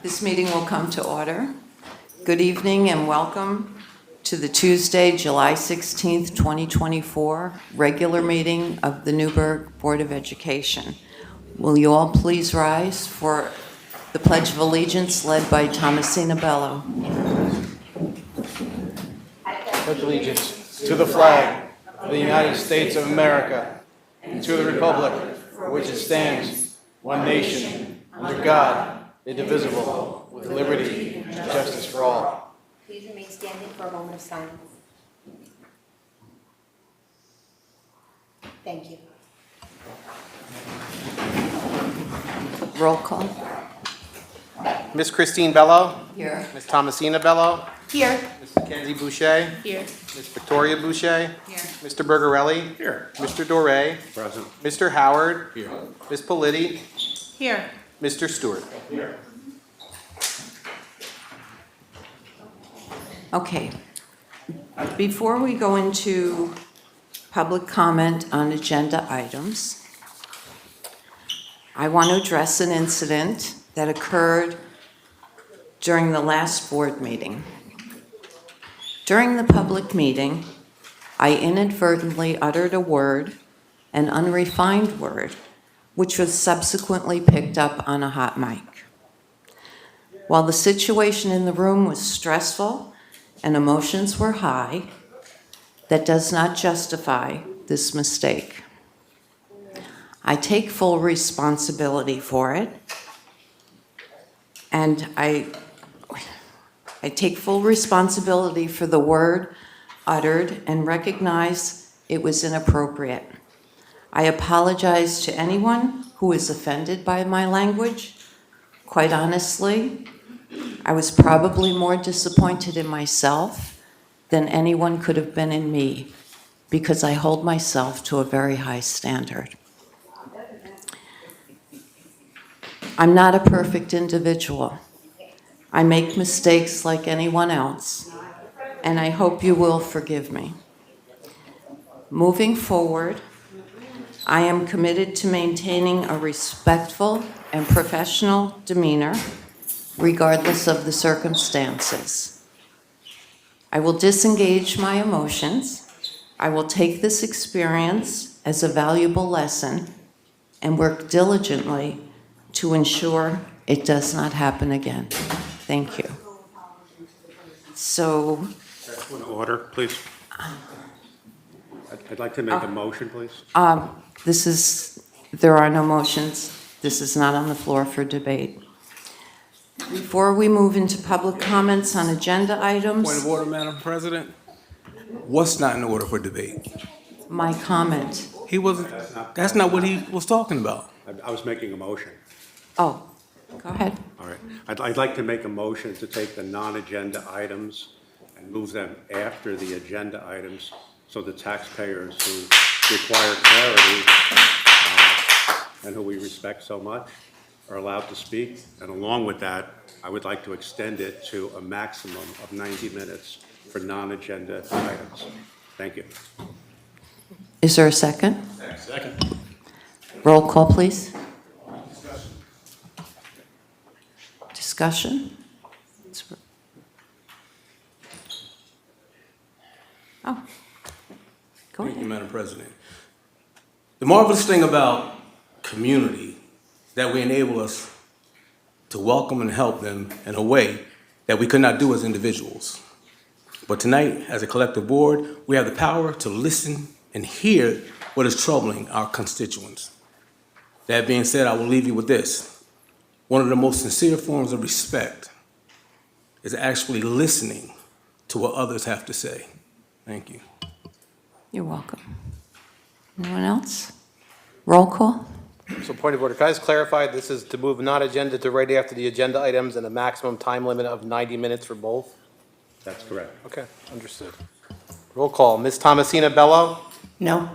This meeting will come to order. Good evening and welcome to the Tuesday, July 16th, 2024 regular meeting of the Newburgh Board of Education. Will you all please rise for the Pledge of Allegiance led by Thomasina Bello. Pledge allegiance to the flag of the United States of America and to the republic for which it stands, one nation, under God, indivisible, with liberty and justice for all. Please remain standing for a moment of silence. Thank you. Roll call. Miss Christine Bello. Here. Miss Thomasina Bello. Here. Miss Mackenzie Boucher. Here. Miss Victoria Boucher. Here. Mr. Bergarelli. Here. Mr. Doré. Present. Mr. Howard. Here. Miss Politi. Here. Mr. Stewart. Here. Okay. Before we go into public comment on agenda items, I want to address an incident that occurred during the last board meeting. During the public meeting, I inadvertently uttered a word, an unrefined word, which was subsequently picked up on a hot mic. While the situation in the room was stressful and emotions were high, that does not justify this mistake. I take full responsibility for it, and I take full responsibility for the word uttered and recognize it was inappropriate. I apologize to anyone who is offended by my language. Quite honestly, I was probably more disappointed in myself than anyone could have been in me, because I hold myself to a very high standard. I'm not a perfect individual. I make mistakes like anyone else, and I hope you will forgive me. Moving forward, I am committed to maintaining a respectful and professional demeanor, regardless of the circumstances. I will disengage my emotions. I will take this experience as a valuable lesson and work diligently to ensure it does not happen again. Thank you. So, Point of order, please. I'd like to make a motion, please. there are no motions. This is not on the floor for debate. Before we move into public comments on agenda items, Point of order, Madam President. What's not in order for debate? my comment. He wasn't, that's not what he was talking about. I was making a motion. Oh, go ahead. All right. I'd like to make a motion to take the non-agenda items and move them after the agenda items so the taxpayers who require clarity and who we respect so much are allowed to speak. And along with that, I would like to extend it to a maximum of 90 minutes for non-agenda items. Thank you. Is there a second? Second. Roll call, please. Discussion? Oh, go Thank you, ahead. Madam President. The marvelous thing about community that we enable us to welcome and help them in a way that we could not do as individuals. But tonight, as a collective board, we have the power to listen and hear what is troubling our constituents. That being said, I will leave you with this. One of the most sincere forms of respect is actually listening to what others have to say. Thank you. You're welcome. Anyone else? Roll call? So point of order, can I just clarify, this is to move non-agenda to right after the agenda items and a maximum time limit of 90 minutes for both? That's correct. Okay, understood. Roll call, Ms. Thomasina Bello, No.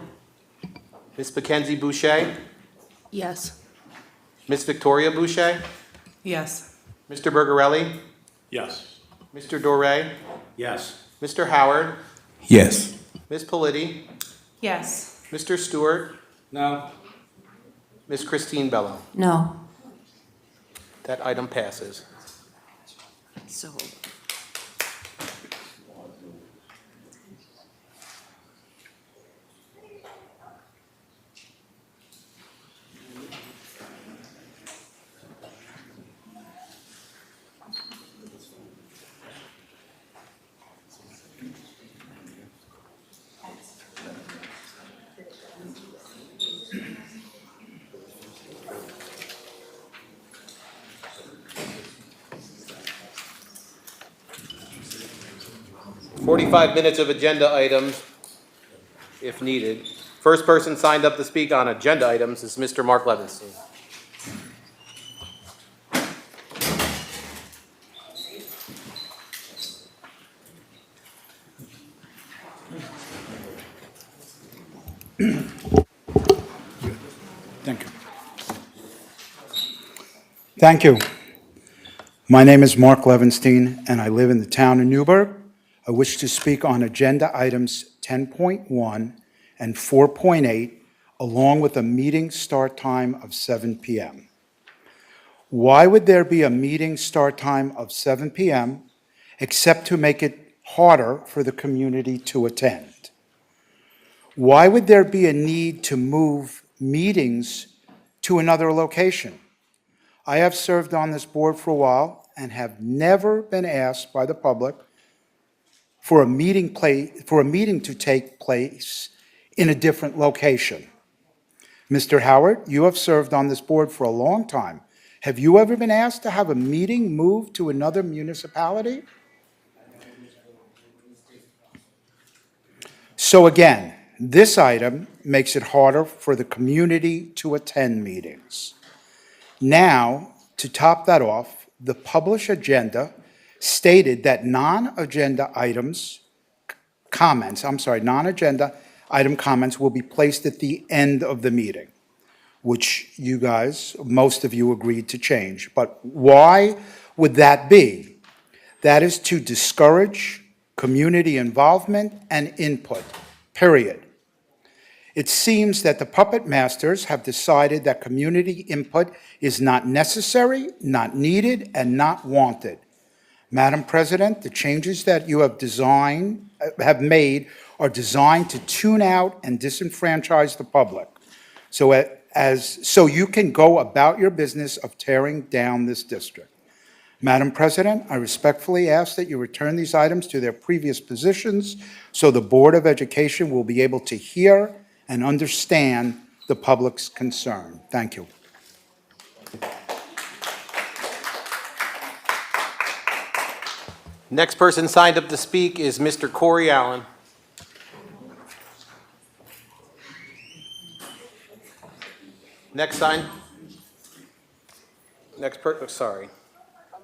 Ms. Mackenzie Boucher, Yes. Ms. Victoria Boucher, Yes. Mr. Bergarelli, Yes. Mr. Doré, Yes. Mr. Howard, Yes. Ms. Politi, Yes. Mr. Stewart, No. Ms. Christine Bello. No. That item passes. So, 45 minutes of agenda items, if needed. First person signed up to speak on agenda items is Mr. Mark Levinson. Thank you. Thank you. My name is Mark Levinstein, and I live in the town of Newburgh. I wish to speak on agenda items 10.1 and 4.8, along with a meeting start time of 7 p.m. Why would there be a meeting start time of 7 p.m. except to make it harder for the community to attend? Why would there be a need to move meetings to another location? I have served on this board for a while and have never been asked by the public for a meeting to take place in a different location. Mr. Howard, you have served on this board for a long time. Have you ever been asked to have a meeting moved to another municipality? So again, this item makes it harder for the community to attend meetings. Now, to top that off, the published agenda stated that non-agenda item comments will be placed at the end of the meeting, which you guys, most of you agreed to change. But why would that be? That is to discourage community involvement and input, period. It seems that the puppet masters have decided that community input is not necessary, not needed, and not wanted. Madam President, the changes that you have made are designed to tune out and disenfranchise the public, so you can go about your business of tearing down this district. Madam President, I respectfully ask that you return these items to their previous positions so the Board of Education will be able to hear and understand the public's concern. Thank you. Next person signed up to speak is Mr. Corey Allen. Next sign. Sorry,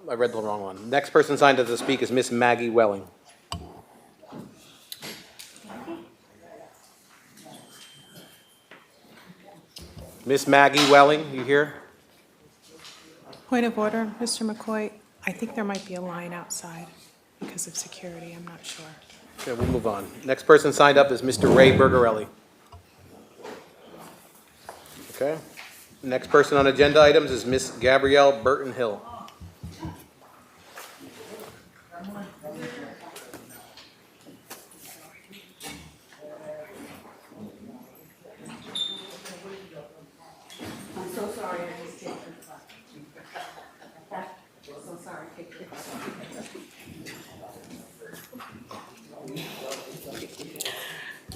I read the wrong one. Next person signed up to speak is Miss Maggie Welling. Miss Maggie Welling, you here? Point of order, Mr. McCoy. I think there might be a line outside because of security. I'm not sure. Okay, we'll move on. Next person signed up is Mr. Ray Bergarelli. Okay. Next person on agenda items is Miss Gabrielle Burton Hill. I'm so sorry, I just did. So sorry.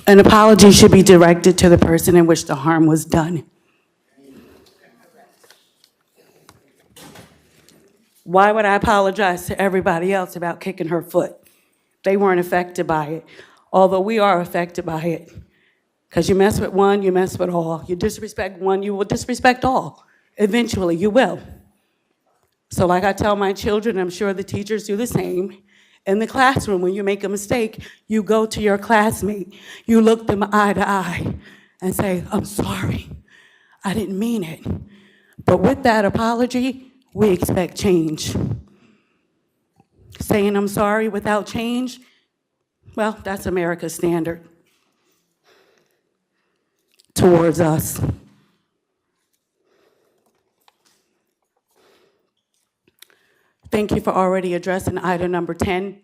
An apology should be directed to the person in which the harm was done. Why would I apologize to everybody else about kicking her foot? They weren't affected by it, although we are affected by it. Because you mess with one, you mess with all. You disrespect one, you will disrespect all. Eventually, you will. So like I tell my children, I'm sure the teachers do the same. In the classroom, when you make a mistake, you go to your classmate, you look them eye to eye and say, I'm sorry, I didn't mean it. But with that apology, we expect change. Saying I'm sorry without change, well, that's America's standard towards us. Thank you for already addressing item number 10,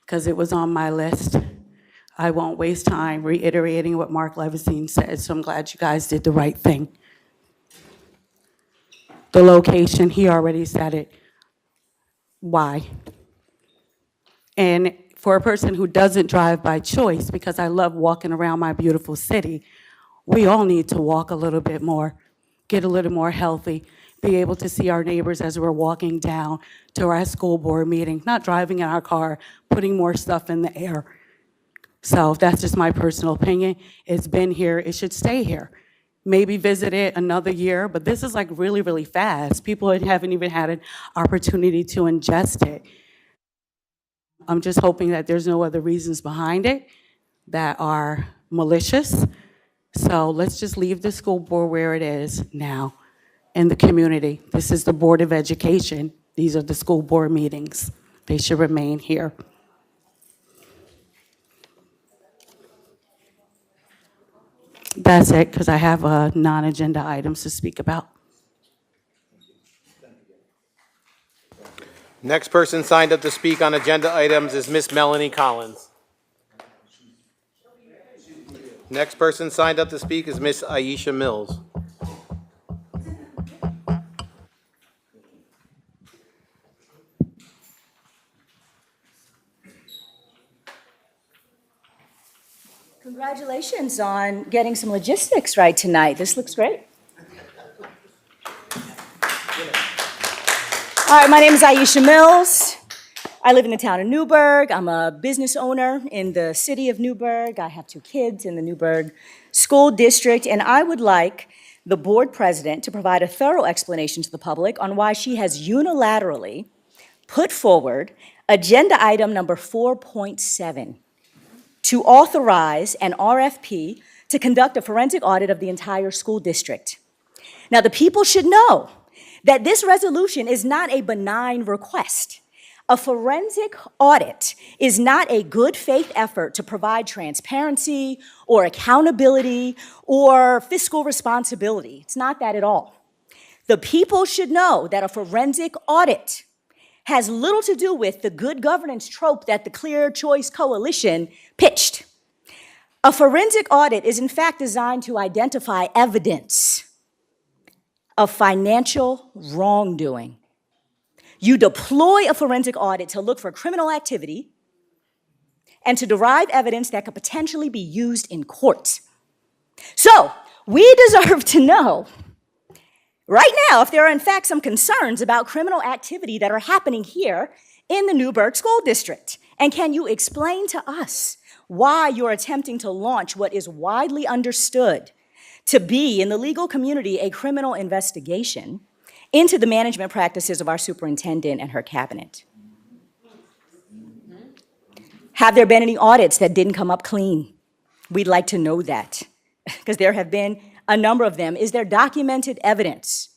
because it was on my list. I won't waste time reiterating what Mark Levinstein said, so I'm glad you guys did the right thing. The location, he already said it. Why? And for a person who doesn't drive by choice, because I love walking around my beautiful city, we all need to walk a little bit more, get a little more healthy, be able to see our neighbors as we're walking down to our school board meeting, not driving in our car, putting more stuff in the air. So that's just my personal opinion. It's been here, it should stay here. Maybe visit it another year, but this is like really, really fast. People haven't even had an opportunity to ingest it. I'm just hoping that there's no other reasons behind it that are malicious. So let's just leave the school board where it is now in the community. This is the Board of Education. These are the school board meetings. They should remain here. That's it, because I have non-agenda items to speak about. Next person signed up to speak on agenda items is Miss Melanie Collins. Next person signed up to speak is Miss Aisha Mills. Congratulations on getting some logistics right tonight. This looks great. All right, my name is Aisha Mills. I live in the town of Newburgh. I'm a business owner in the city of Newburgh. I have 2 kids in the Newburgh School District, and I would like the board president to provide a thorough explanation to the public on why she has unilaterally put forward agenda item number 4.7 to authorize an RFP to conduct a forensic audit of the entire school district. Now, the people should know that this resolution is not a benign request. A forensic audit is not a good faith effort to provide transparency or accountability or fiscal responsibility. It's not that at all. The people should know that a forensic audit has little to do with the good governance trope that the Clear Choice Coalition pitched. A forensic audit is in fact designed to identify evidence of financial wrongdoing. You deploy a forensic audit to look for criminal activity and to derive evidence that could potentially be used in court. So, we deserve to know right now if there are in fact some concerns about criminal activity that are happening here in the Newburgh School District. And can you explain to us why you're attempting to launch what is widely understood to be in the legal community a criminal investigation into the management practices of our superintendent and her cabinet? Have there been any audits that didn't come up clean? We'd like to know that, because there have been a number of them. Is there documented evidence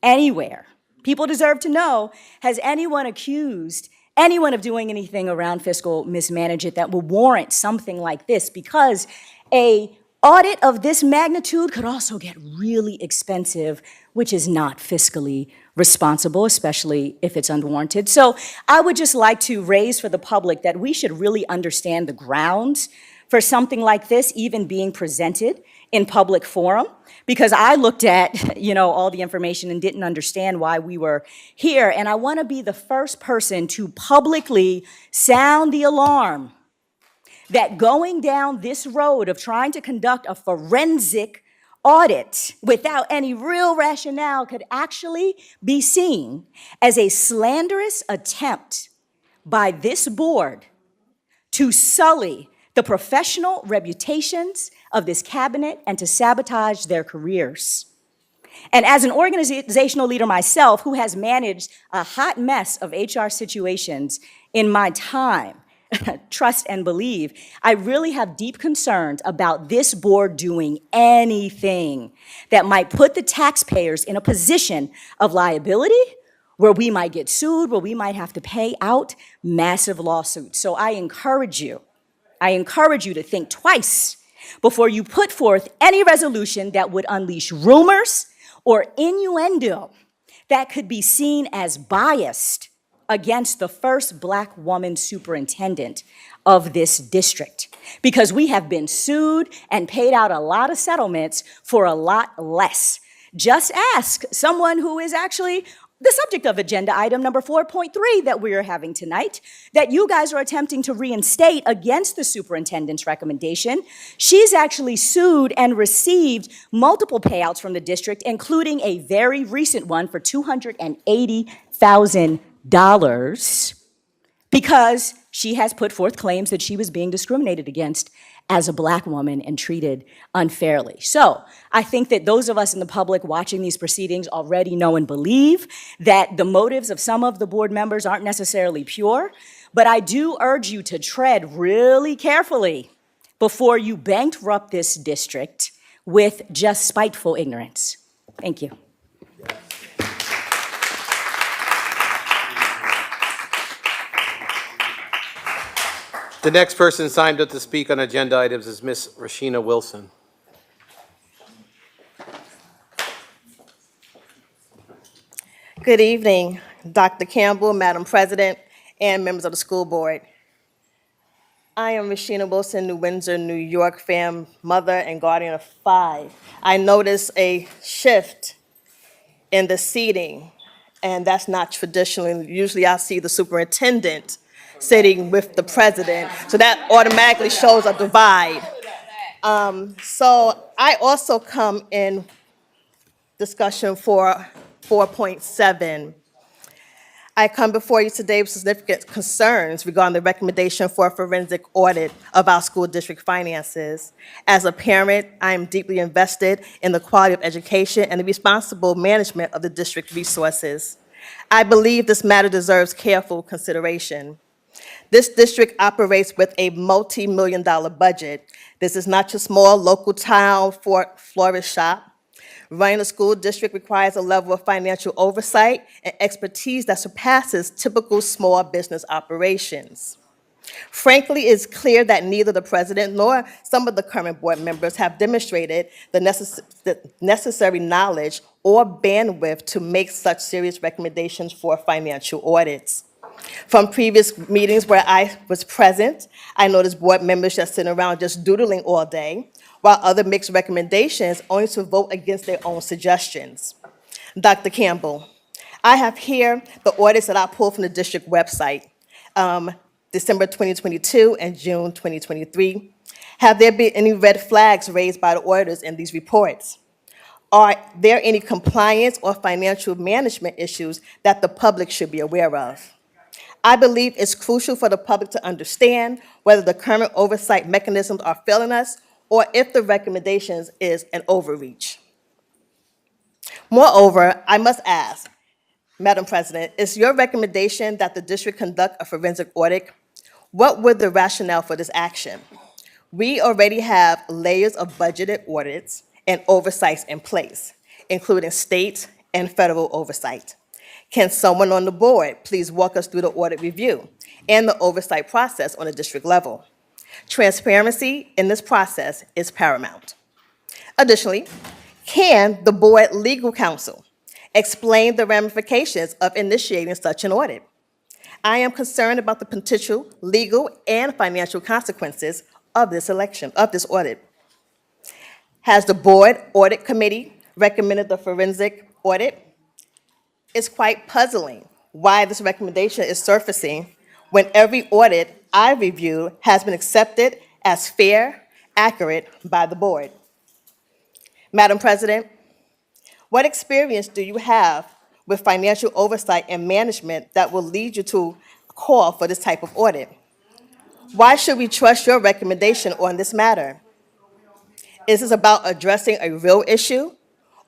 anywhere? People deserve to know, has anyone accused anyone of doing anything around fiscal mismanagement that will warrant something like this? Because a audit of this magnitude could also get really expensive, which is not fiscally responsible, especially if it's unwarranted. So I would just like to raise for the public that we should really understand the grounds for something like this even being presented in public forum, because I looked at, all the information and didn't understand why we were here. And I want to be the first person to publicly sound the alarm that going down this road of trying to conduct a forensic audit without any real rationale could actually be seen as a slanderous attempt by this board to sully the professional reputations of this cabinet and to sabotage their careers. And as an organizational leader myself who has managed a hot mess of HR situations in my time, trust and believe, I really have deep concerns about this board doing anything that might put the taxpayers in a position of liability where we might get sued, where we might have to pay out massive lawsuits. So I encourage you to think twice before you put forth any resolution that would unleash rumors or innuendo that could be seen as biased against the first Black woman superintendent of this district. Because we have been sued and paid out a lot of settlements for a lot less. Just ask someone who is actually the subject of agenda item number 4.3 that we are having tonight, that you guys are attempting to reinstate against the superintendent's recommendation. She's actually sued and received multiple payouts from the district, including a very recent one for $280,000 because she has put forth claims that she was being discriminated against as a Black woman and treated unfairly. So I think that those of us in the public watching these proceedings already know and believe that the motives of some of the board members aren't necessarily pure, but I do urge you to tread really carefully before you bankrupt this district with just spiteful ignorance. Thank you. The next person signed up to speak on agenda items is Ms. Rashina Wilson. Good evening, Dr. Campbell, Madam President, and members of the school board. I am Rashina Wilson, New Windsor, New York fam, mother and guardian of 5. I noticed a shift in the seating, and that's not traditional. Usually I see the superintendent sitting with the president, so that automatically shows a divide. So I also come in discussion for 4.7. I come before you today with significant concerns regarding the recommendation for a forensic audit of our school district finances. As a parent, I am deeply invested in the quality of education and the responsible management of the district resources. I believe this matter deserves careful consideration. This district operates with a multi-million-dollar budget. This is not your small local town florist shop. Running a school district requires a level of financial oversight and expertise that surpasses typical small business operations. Frankly, it's clear that neither the president nor some of the current board members have demonstrated the necessary knowledge or bandwidth to make such serious recommendations for financial audits. From previous meetings where I was present, I noticed board members just sitting around just doodling all day, while other mixed recommendations only to vote against their own suggestions. Dr. Campbell, I have here the audits that I pulled from the district website, December 2022 and June 2023. Have there been any red flags raised by the auditors in these reports? Are there any compliance or financial management issues that the public should be aware of? I believe it's crucial for the public to understand whether the current oversight mechanisms are failing us or if the recommendations is an overreach. Moreover, I must ask, Madam President, is your recommendation that the district conduct a forensic audit? What would the rationale for this action? We already have layers of budgeted audits and oversights in place, including state and federal oversight. Can someone on the board please walk us through the audit review and the oversight process on a district level? Transparency in this process is paramount. Additionally, can the board legal counsel explain the ramifications of initiating such an audit? I am concerned about the potential legal and financial consequences of this audit. Has the board audit committee recommended the forensic audit? It's quite puzzling why this recommendation is surfacing when every audit I reviewed has been accepted as fair, accurate by the board. Madam President, what experience do you have with financial oversight and management that will lead you to call for this type of audit? Why should we trust your recommendation on this matter? Is this about addressing a real issue,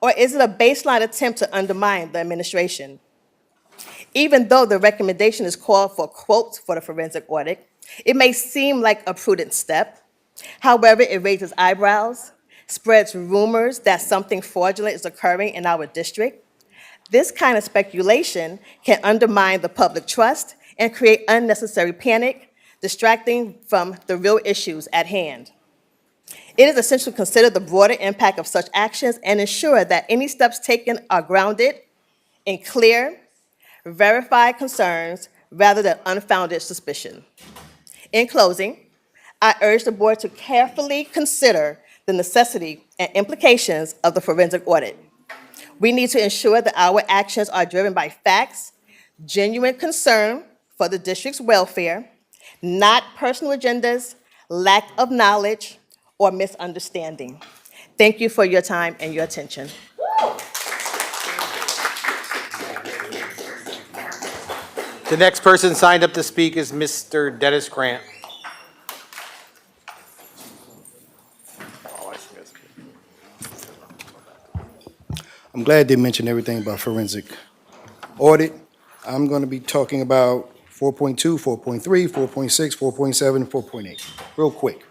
or is it a baseline attempt to undermine the administration? Even though the recommendation is called for quotes for the forensic audit, it may seem like a prudent step. However, it raises eyebrows, spreads rumors that something fraudulent is occurring in our district. This kind of speculation can undermine the public trust and create unnecessary panic, distracting from the real issues at hand. It is essential to consider the broader impact of such actions and ensure that any steps taken are grounded in clear, verified concerns rather than unfounded suspicion. In closing, I urge the board to carefully consider the necessity and implications of the forensic audit. We need to ensure that our actions are driven by facts, genuine concern for the district's welfare, not personal agendas, lack of knowledge, or misunderstanding. Thank you for your time and your attention. The next person signed up to speak is Mr. Dennis Grant. I'm glad they mentioned everything about forensic audit. I'm going to be talking about 4.2, 4.3, 4.6, 4.7, and 4.8, real quick.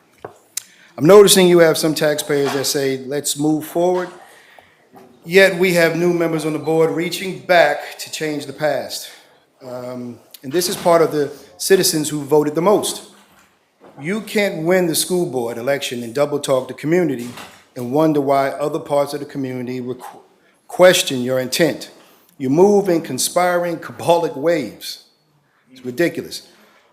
I'm noticing you have some taxpayers that say, let's move forward, yet we have new members on the board reaching back to change the past. And this is part of the citizens who voted the most. You can't win the school board election and double talk the community and wonder why other parts of the community question your intent. You move in conspiring, cabalic waves. It's ridiculous.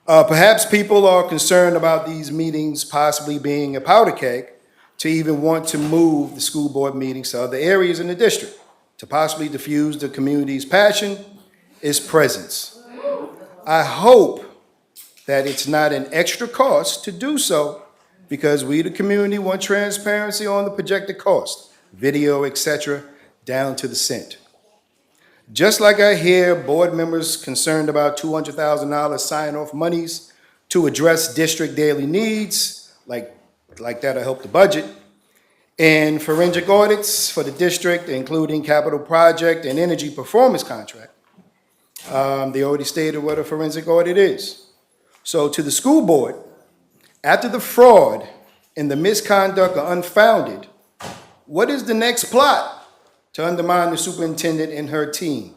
Perhaps people are concerned about these meetings possibly being a powder keg to even want to move the school board meetings to other areas in the district, to possibly diffuse the community's passion, its presence. I hope that it's not an extra cost to do so, because we, the community, want transparency on the projected cost, video, etc., down to the cent. Just like I hear board members concerned about $200,000 sign-off monies to address district daily needs, like that'll help the budget, and forensic audits for the district, including capital project and energy performance contract. They already stated what a forensic audit is. So to the school board, after the fraud and the misconduct are unfounded, what is the next plot to undermine the superintendent and her team?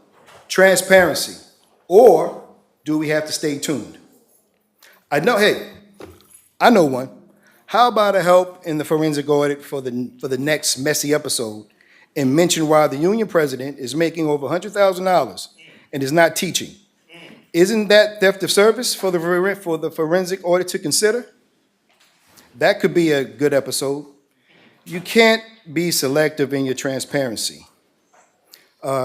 Transparency, or do we have to stay tuned? I know one. How about a help in the forensic audit for the next messy episode and mention why the union president is making over $100,000 and is not teaching? Isn't that theft of service for the forensic audit to consider? That could be a good episode. You can't be selective in your transparency.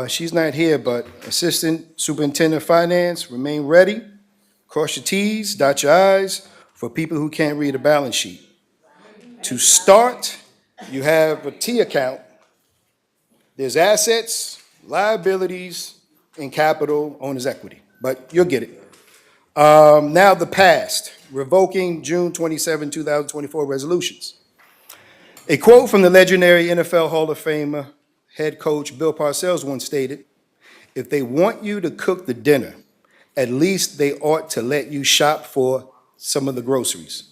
She's not here, but Assistant Superintendent of Finance, remain ready. Cross your T's, dot your I's for people who can't read a balance sheet. To start, you have a T account. There's assets, liabilities, and capital, owner's equity, but you'll get it. Now the past, revoking June 27, 2024 resolutions. A quote from the legendary NFL Hall of Famer head coach Bill Parcells once stated, "If they want you to cook the dinner, at least they ought to let you shop for some of the groceries."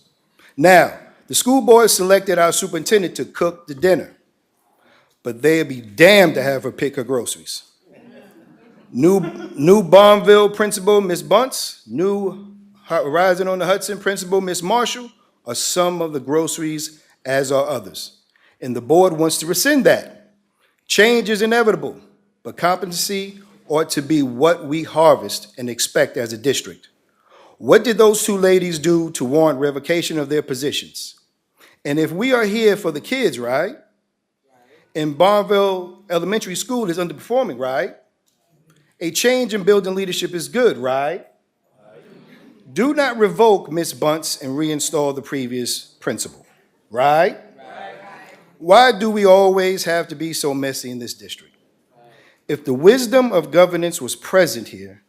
Now, the school board selected our superintendent to cook the dinner, but they'd be damned to have her pick her groceries. New Barnville principal, Ms. Bunce, new Horizon on the Hudson principal, Ms. Marshall, are some of the groceries, as are others. And the board wants to rescind that. Change is inevitable, but competency ought to be what we harvest and expect as a district. What did those two ladies do to warrant revocation of their positions? And if we are here for the kids, right? And Barnville Elementary School is underperforming, right? A change in building leadership is good, right? Do not revoke Ms. Bunce and reinstall the previous principal, right? Why do we always have to be so messy in this district? If the wisdom of governance was present here,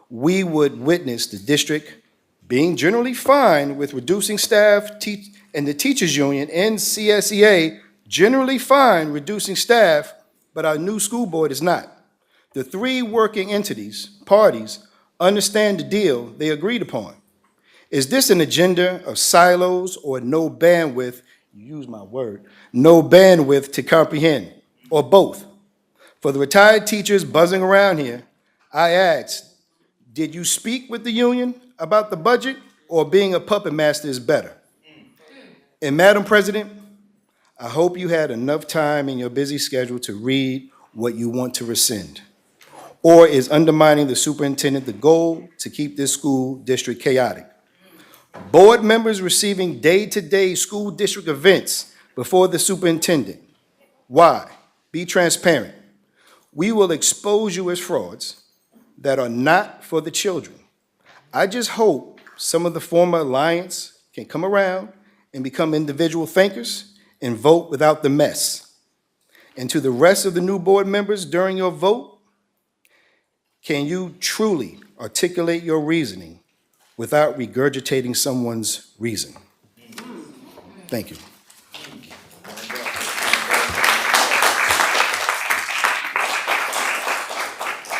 we would witness the district being generally fine with reducing staff, and the teachers union and CSEA generally fine reducing staff, but our new school board is not. The three working parties, understand the deal they agreed upon. Is this an agenda of silos or no bandwidth, use my word, no bandwidth to comprehend, or both? For the retired teachers buzzing around here, I asked, did you speak with the union about the budget, or being a puppet master is better? And Madam President, I hope you had enough time in your busy schedule to read what you want to rescind. Or is undermining the superintendent the goal to keep this school district chaotic? Board members receiving day-to-day school district events before the superintendent. Why? Be transparent. We will expose you as frauds that are not for the children. I just hope some of the former alliance can come around and become individual thinkers and vote without the mess. And to the rest of the new board members during your vote, can you truly articulate your reasoning without regurgitating someone's reason? Thank you.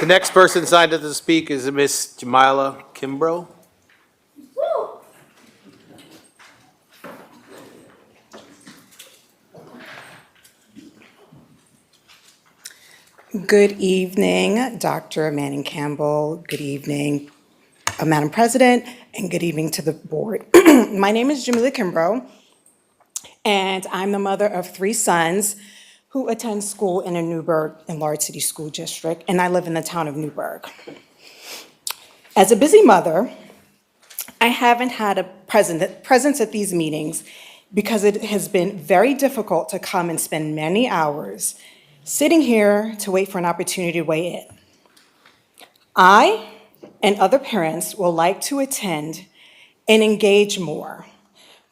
The next person signed up to speak is Ms. Jamila Kimbrough. Good evening, Dr. Manning Campbell. Good evening, Madam President, and good evening to the board. My name is Jamila Kimbrough, and I'm the mother of 3 sons who attend school in a Newburgh and Large City School District, and I live in the town of Newburgh. As a busy mother, I haven't had a presence at these meetings because it has been very difficult to come and spend many hours sitting here to wait for an opportunity to weigh in. I and other parents will like to attend and engage more,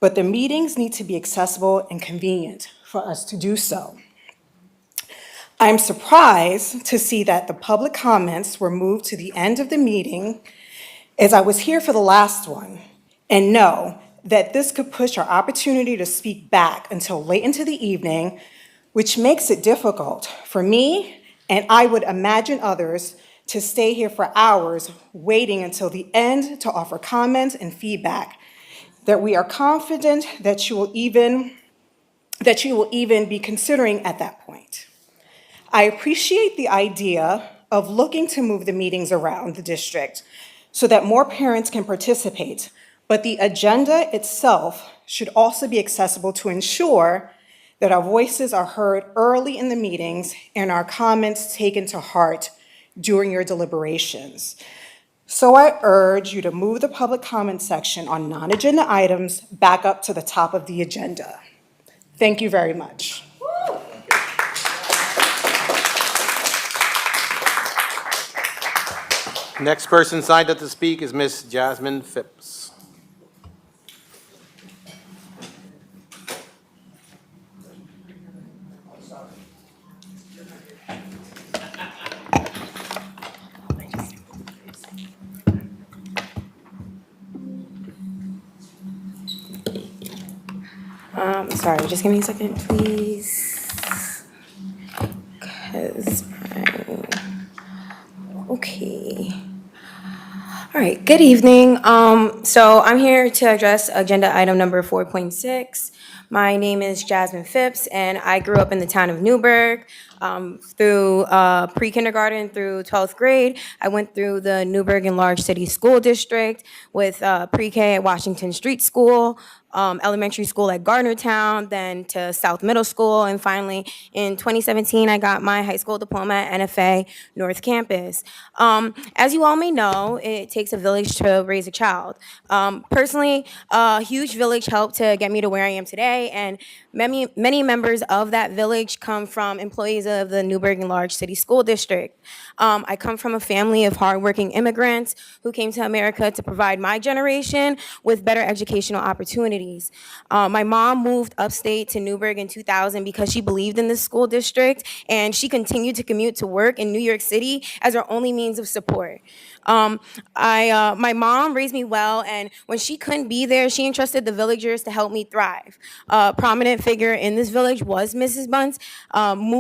but the meetings need to be accessible and convenient for us to do so. I'm surprised to see that the public comments were moved to the end of the meeting, as I was here for the last one, and know that this could push our opportunity to speak back until late into the evening, which makes it difficult for me, and I would imagine others, to stay here for hours waiting until the end to offer comments and feedback that we are confident that you will even be considering at that point. I appreciate the idea of looking to move the meetings around the district so that more parents can participate, but the agenda itself should also be accessible to ensure that our voices are heard early in the meetings and our comments taken to heart during your deliberations. So I urge you to move the public comment section on non-agenda items back up to the top of the agenda. Thank you very much. Next person signed up to speak is Ms. Jasmine Phipps. Sorry, just give me a second, please. Okay. All right, good evening. So I'm here to address agenda item number 4.6. My name is Jasmine Phipps, and I grew up in the town of Newburgh. Through pre-kindergarten through 12th grade, I went through the Newburgh and Large City School District with pre-K at Washington Street School, elementary school at Gardnertown, then to South Middle School, and finally in 2017 I got my high school diploma at NFA North Campus. As you all may know, it takes a village to raise a child. Personally, a huge village helped to get me to where I am today, and many members of that village come from employees of the Newburgh and Large City School District. I come from a family of hardworking immigrants who came to America to provide my generation with better educational opportunities. My mom moved upstate to Newburgh in 2000 because she believed in this school district, and she continued to commute to work in New York City as her only means of support. My mom raised me well, and when she couldn't be there, she entrusted the villagers to help me thrive. A prominent figure in this village was Mrs. Bunce.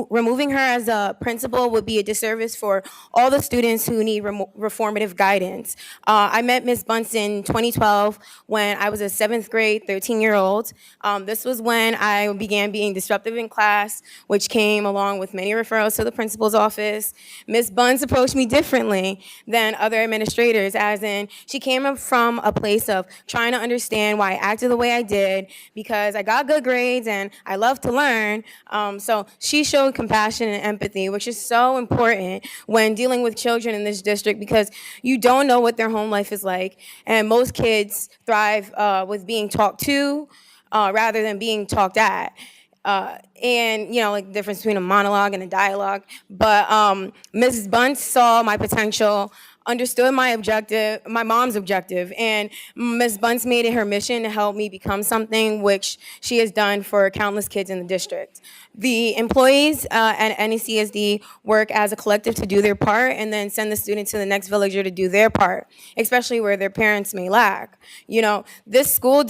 Removing her as a principal would be a disservice for all the students who need reformative guidance. I met Ms. Bunce in 2012 when I was a 7th grade, 13-year-old. This was when I began being disruptive in class, which came along with many referrals to the principal's office. Ms. Bunce approached me differently than other administrators, as in she came up from a place of trying to understand why I acted the way I did, because I got good grades and I love to learn. So she showed compassion and empathy, which is so important when dealing with children in this district, because you don't know what their home life is like, and most kids thrive with being talked to rather than being talked at. And, like the difference between a monologue and a dialogue. But Mrs. Bunce saw my potential, understood my objective, my mom's objective, and Ms. Bunce made it her mission to help me become something, which she has done for countless kids in the district. The employees at NECSD work as a collective to do their part and then send the student to the next villager to do their part, especially where their parents may lack. This school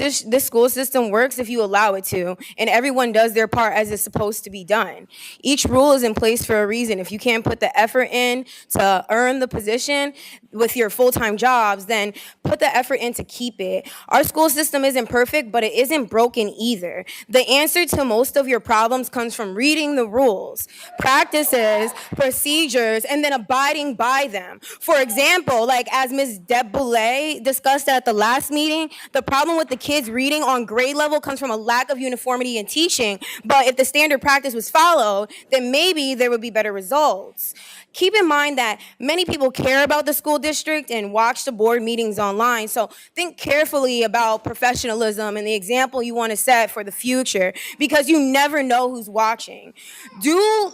system works if you allow it to, and everyone does their part as it's supposed to be done. Each rule is in place for a reason. If you can't put the effort in to earn the position with your full-time jobs, then put the effort in to keep it. Our school system isn't perfect, but it isn't broken either. The answer to most of your problems comes from reading the rules, practices, procedures, and then abiding by them. For example, like as Ms. Deb Boulay discussed at the last meeting, the problem with the kids reading on grade level comes from a lack of uniformity in teaching. But if the standard practice was followed, then maybe there would be better results. Keep in mind that many people care about the school district and watch the board meetings online, so think carefully about professionalism and the example you want to set for the future, because you never know who's watching. Do you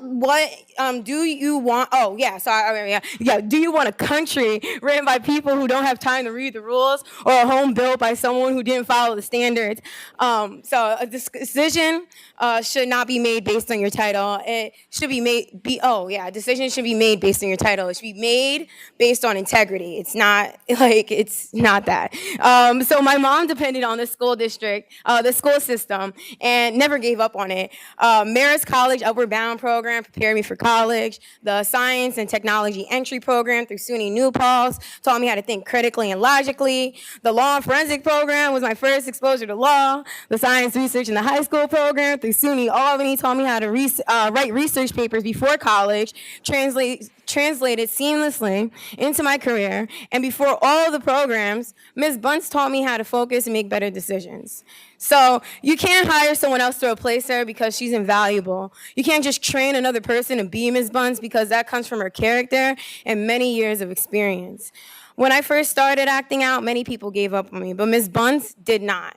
want a country ran by people who don't have time to read the rules, or a home built by someone who didn't follow the standards? So a decision should not be made based on your title. It should be a decision should be made based on your title. It should be made based on integrity. It's not that. So my mom depended on the school district, the school system, and never gave up on it. Marist College Upward Bound program prepared me for college. The Science and Technology Entry program through SUNY New Paltz taught me how to think critically and logically. The Law and Forensic program was my first exposure to law. The Science Research in the High School program through SUNY Albany taught me how to write research papers before college, translated seamlessly into my career. And before all of the programs, Ms. Bunce taught me how to focus and make better decisions. So you can't hire someone else to replace her because she's invaluable. You can't just train another person to be Ms. Bunce, because that comes from her character and many years of experience. When I first started acting out, many people gave up on me, but Ms. Bunce did not.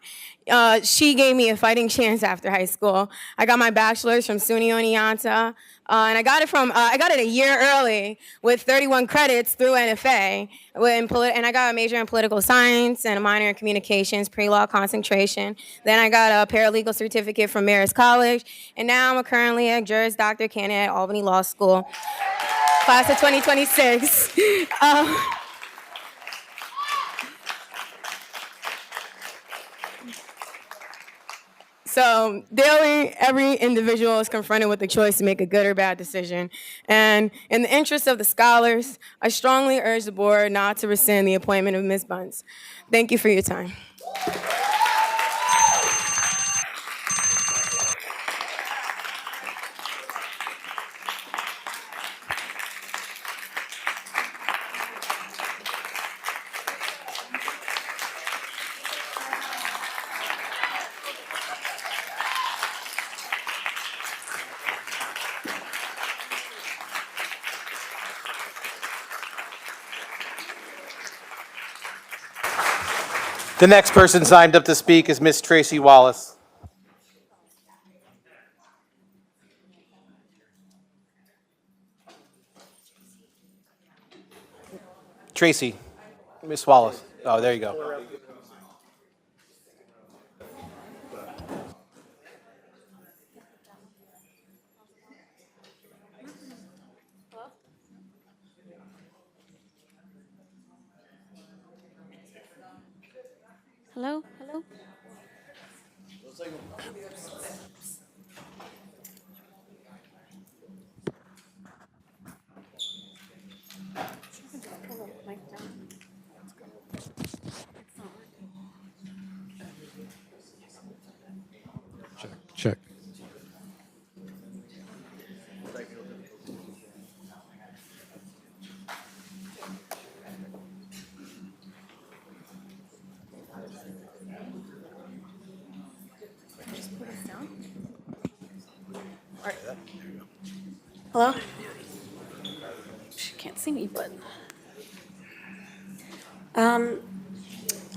She gave me a fighting chance after high school. I got my bachelor's from SUNY Oneonta, and I got it a year early with 31 credits through NFA, and I got a major in political science and a minor in communications, pre-law concentration. Then I got a paralegal certificate from Marist College, and now I'm currently a Juris Doctor candidate at Albany Law School, class of 2026. So daily, every individual is confronted with the choice to make a good or bad decision. And in the interest of the scholars, I strongly urge the board not to rescind the appointment of Ms. Bunce. Thank you for your time. The next person signed up to speak is Miss Tracy Wallace. Tracy, Miss Wallace. Oh, there you go. Hello? Hello? Check. Hello? She can't see me, but.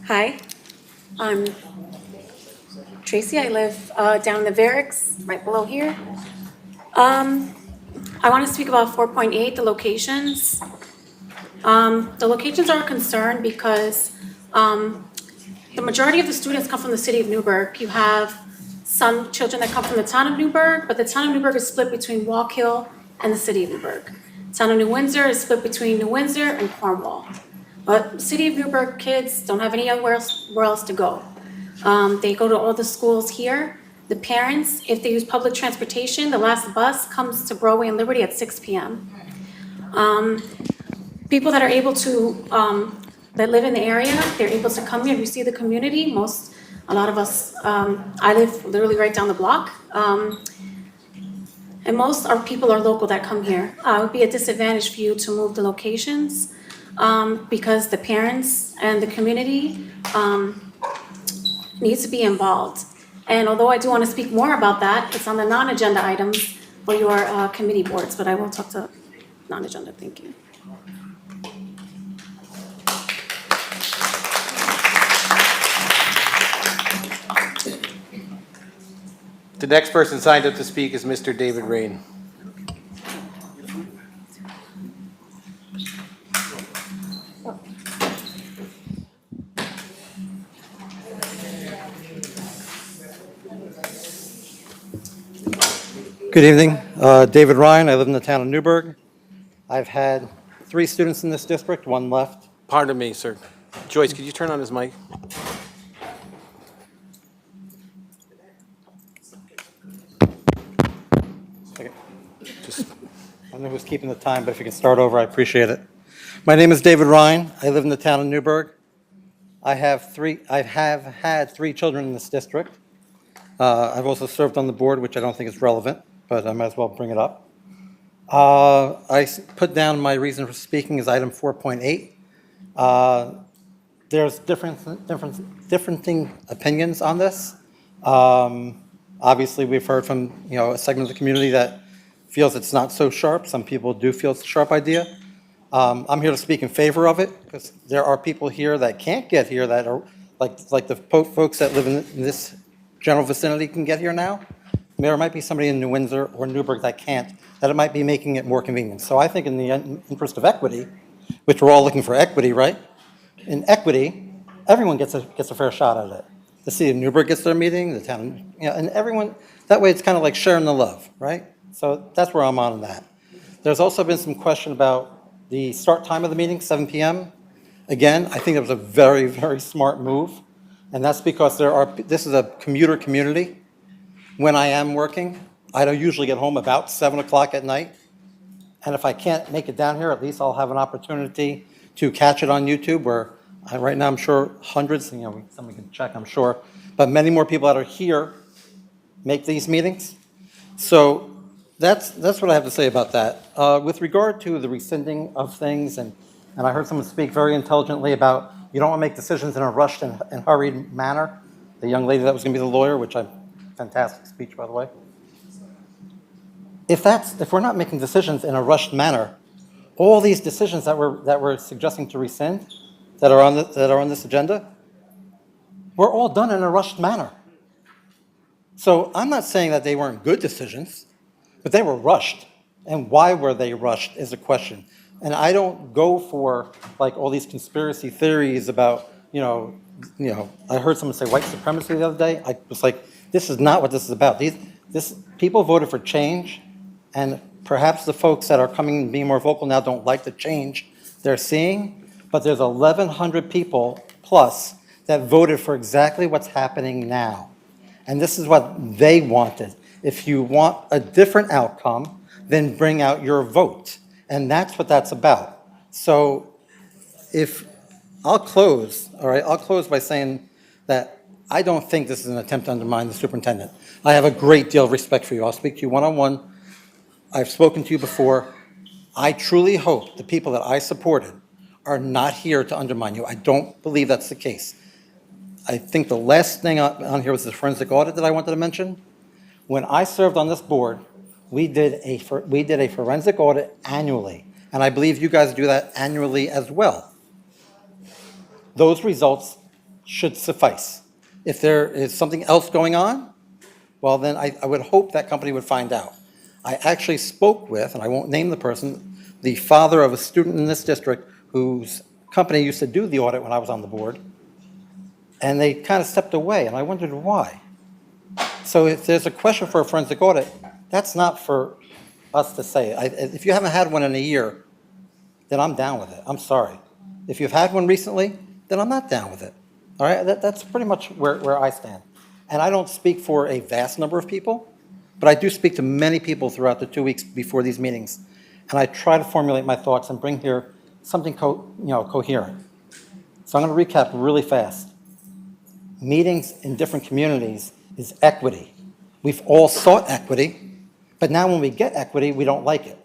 Hi, I'm Tracy. I live down in the Barracks, right below here. I want to speak about 4.8, the locations. The locations are a concern because the majority of the students come from the city of Newburgh. You have some children that come from the town of Newburgh, but the town of Newburgh is split between Walk Hill and the city of Newburgh. Town of New Windsor is split between New Windsor and Cornwall. But city of Newburgh kids don't have anywhere else to go. They go to all the schools here. The parents, if they use public transportation, the last bus comes to Broadway and Liberty at 6 p.m. People that are able to, that live in the area, they're able to come here. You see the community, a lot of us, I live literally right down the block. And most our people are local that come here. It would be a disadvantage for you to move the locations because the parents and the community needs to be involved. And although I do want to speak more about that, it's on the non-agenda items for your committee boards, but I will talk to non-agenda. Thank you. The next person signed up to speak is Mr. David Rain. Good evening. David Ryan. I live in the town of Newburgh. I've had 3 students in this district, 1 left. Pardon me, sir. Joyce, could you turn on his mic? Okay. I don't know who's keeping the time, but if you can start over, I appreciate it. My name is David Ryan. I live in the town of Newburgh. I have had 3 children in this district. I've also served on the board, which I don't think is relevant, but I might as well bring it up. I put down my reason for speaking as item 4.8. There's different opinions on this. Obviously, we've heard from a segment of the community that feels it's not so sharp. Some people do feel it's a sharp idea. I'm here to speak in favor of it because there are people here that can't get here that are like the folks that live in this general vicinity can get here now. There might be somebody in New Windsor or Newburgh that can't, that it might be making it more convenient. So I think in the interest of equity, which we're all looking for equity, right? In equity, everyone gets a fair shot at it. The city of Newburgh gets their meeting, the town, and everyone, that way it's kind of like sharing the love, right? So that's where I'm on that. There's also been some question about the start time of the meeting, 7 p.m. Again, I think it was a very, very smart move. And that's because this is a commuter community. When I am working, I don't usually get home about 7 o'clock at night. And if I can't make it down here, at least I'll have an opportunity to catch it on YouTube where right now I'm sure hundreds, somebody can check, I'm sure, but many more people that are here make these meetings. So that's what I have to say about that. With regard to the rescinding of things, and I heard someone speak very intelligently about you don't want to make decisions in a rushed and hurried manner. The young lady that was going to be the lawyer, fantastic speech, by the way. If we're not making decisions in a rushed manner, all these decisions that we're suggesting to rescind, that are on this agenda, were all done in a rushed manner. So I'm not saying that they weren't good decisions, but they were rushed. And why were they rushed is a question. And I don't go for all these conspiracy theories about, I heard someone say white supremacy the other day. I was like, this is not what this is about. People voted for change, and perhaps the folks that are coming and being more vocal now don't like the change they're seeing, but there's 1,100 people plus that voted for exactly what's happening now. And this is what they wanted. If you want a different outcome, then bring out your vote. And that's what that's about. So I'll close, all right? I'll close by saying that I don't think this is an attempt to undermine the superintendent. I have a great deal of respect for you. I'll speak to you one-on-one. I've spoken to you before. I truly hope the people that I supported are not here to undermine you. I don't believe that's the case. I think the last thing on here was the forensic audit that I wanted to mention. When I served on this board, we did a forensic audit annually, and I believe you guys do that annually as well. Those results should suffice. If there is something else going on, well, then I would hope that company would find out. I actually spoke with, and I won't name the person, the father of a student in this district whose company used to do the audit when I was on the board, and they kind of stepped away, and I wondered why. So if there's a question for a forensic audit, that's not for us to say. If you haven't had one in a year, then I'm down with it. I'm sorry. If you've had one recently, then I'm not down with it. All right? That's pretty much where I stand. And I don't speak for a vast number of people, but I do speak to many people throughout the 2 weeks before these meetings. And I try to formulate my thoughts and bring here something coherent. So I'm going to recap really fast. Meetings in different communities is equity. We've all sought equity, but now when we get equity, we don't like it.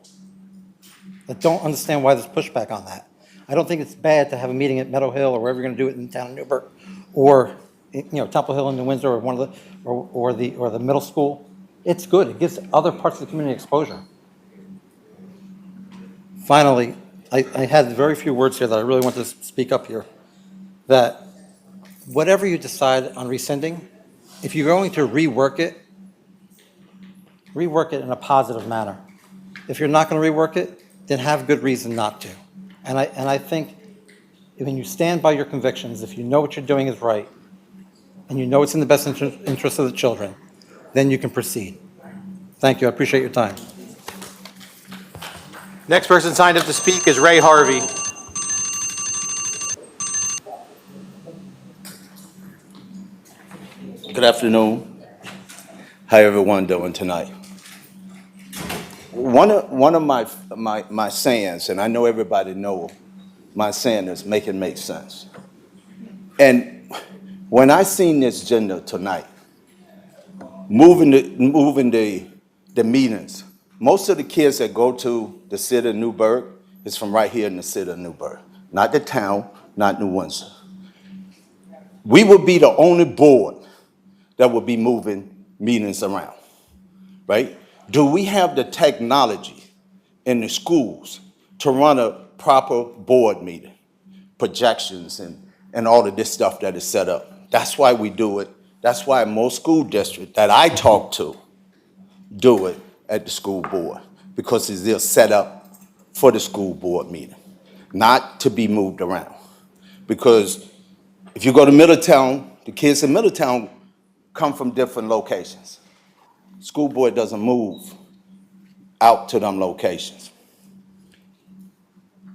I don't understand why there's pushback on that. I don't think it's bad to have a meeting at Meadow Hill or wherever you're going to do it in the town of Newburgh, or Temple Hill in New Windsor, or one of the or the middle school. It's good. It gives other parts of the community exposure. Finally, I had very few words here that I really want to speak up here. That whatever you decide on rescinding, if you're going to rework it in a positive manner. If you're not going to rework it, then have good reason not to. And I think when you stand by your convictions, if you know what you're doing is right, and you know it's in the best interest of the children, then you can proceed. Thank you. I appreciate your time. Next person signed up to speak is Ray Harvey. Good afternoon. How everyone doing tonight? One of my sayings, and I know everybody know my saying is make it make sense. And when I seen this agenda tonight, moving the meetings, most of the kids that go to the city of Newburgh is from right here in the city of Newburgh, not the town, not New Windsor. We would be the only board that would be moving meetings around, right? Do we have the technology in the schools to run a proper board meeting, projections and all of this stuff that is set up? That's why we do it. That's why most school districts that I talk to do it at the school board, because it's still set up for the school board meeting, not to be moved around. Because if you go to Middletown, the kids in Middletown come from different locations. School board doesn't move out to them locations.